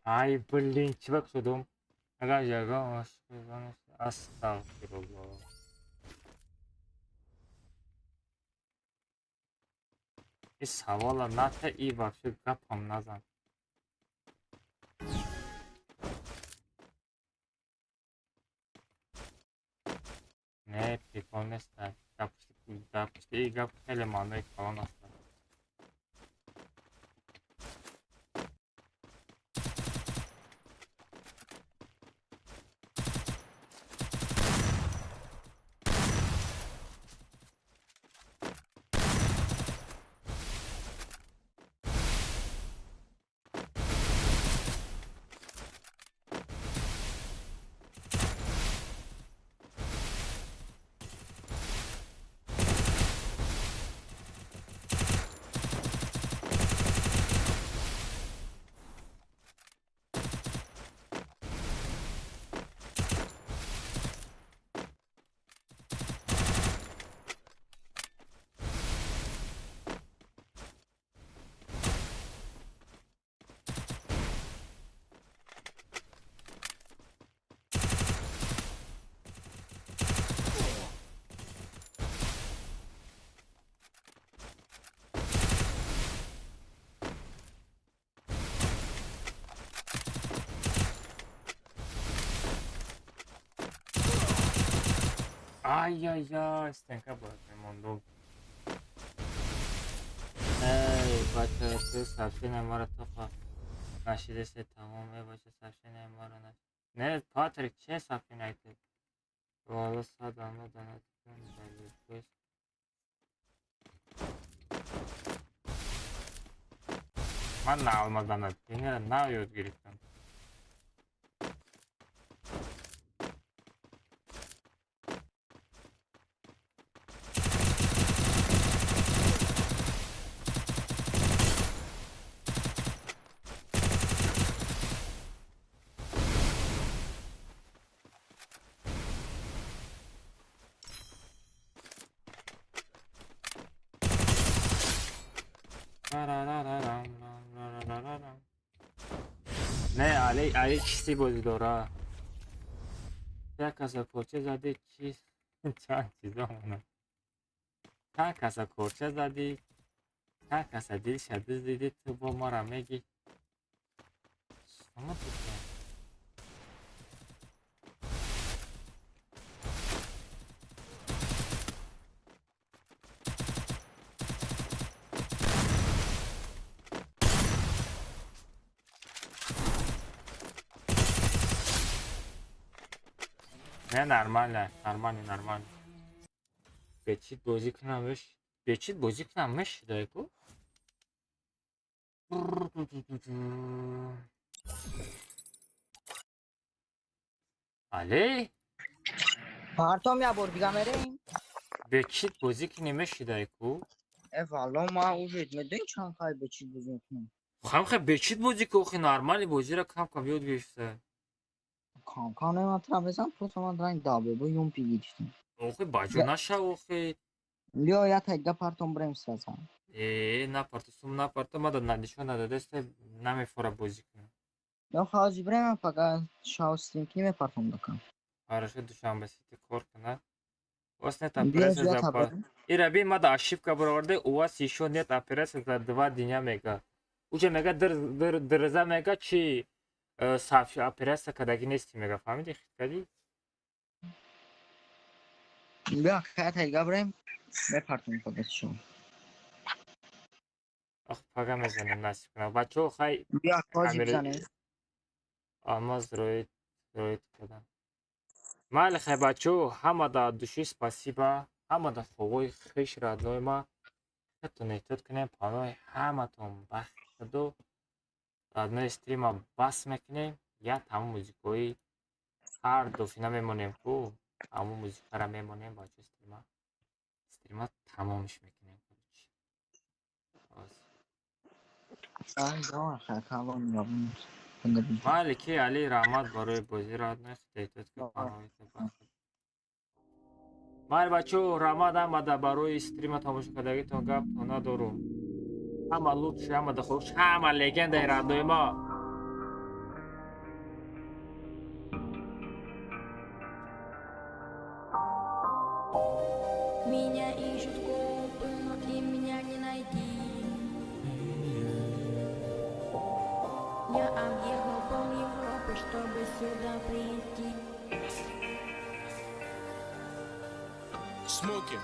Ай, блин, чувак, что дом? Ага, Астагфируллах. И савала ната и вообще гапам назад. Не, прикол не ставь. Допусти, гап хеле мандай калан оставь. Ай-яй-яй, стенка была ремонт. Эй, бача, ты сообщение мара тоха. Нашиде се тамом, бача, сообщение мара наш. Не, Патрик, че сообщение айтып? Вала садамла данат. Ман на алмадан ат. Эне на йод гирифтам. Не, али чизи бозидора. Як каса корча зади чиз чанд чиза мона. Как каса корча зади, как каса дил шадиз диди ту бо мара меги. Шама тукна. Не, нормально. Бечит бозӣ кунамш дайку. Але? Партом я бор дига мерем. Бечит бозӣ кунамш дайку. Валла ма уже медони чанд хай бечит бозӣ кунам. Хамха бечит бозӣ ку охи нормали бозира кам ёд гирифта. Кам нематram bezam, просто man dran dabe bu yum pigishtim. Охи баҷо наша охи. Лё я тайга партом брем сразу. Напарту мада нишон нададасте намефора бозӣ кунам. Я хази брем пока шау стрим к ними партом дакам. Хорошо, душанбе сити кор кунад. Вас нет операция за Ира би мада ошибка браварде, у вас еще нет операции за 2 дня мега. Уже мега дырза мега чи сообщи операция кадаги нести мега, фамилия хиткади? Я тайга брем, ме партом подас шо. Ах, пага мезанем насиб кунам. Бачо хай Я хази бзанем. Алмаз роид кадам. Майли хай бачо, ҳамада души спасибо. Ҳамада фовои хиш радной ма. Хатун эҳтиёт кунем, панои ҳаматон бахт шуду. Радной стрима бас мекунем. Я тамом музикои ҳар дофина мемонем ку. Тамом музикара мемонем бачо стрима тамомиш мекунем. Майли ки Али раҳмат барои бозӣ радной эҳтиёт ку панои бахт. Майли бачо раҳмат ҳамада барои стрима тамошо кардагитон гаптон надорум. Ҳама лучши, ҳама дахош, ҳама легендаи раднои мо. Меня ищут копы, но им меня не найти. Я объехал пол Европы, чтобы сюда прийти.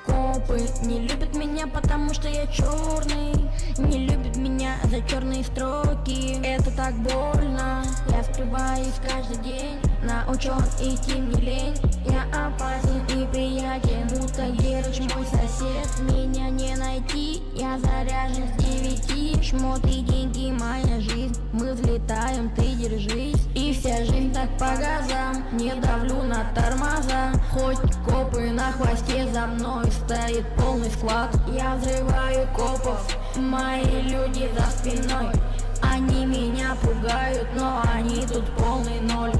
Копы не любят меня, потому что я черный. Не любят меня за черные строки. Это так больно. Я скрываюсь каждый день. На учет идти мне лень. Я опасен и приятен, будто Герыч мой сосед. Меня не найти, я заряжен с 9. Шмоты, деньги, моя жизнь. Мы взлетаем, ты держись. И вся жизнь так по газам. Не давлю на тормоза. Хоть копы на хвосте, за мной стоит полный склад. Я взрываю копов, мои люди за спиной. Они меня пугают, но они тут полный ноль.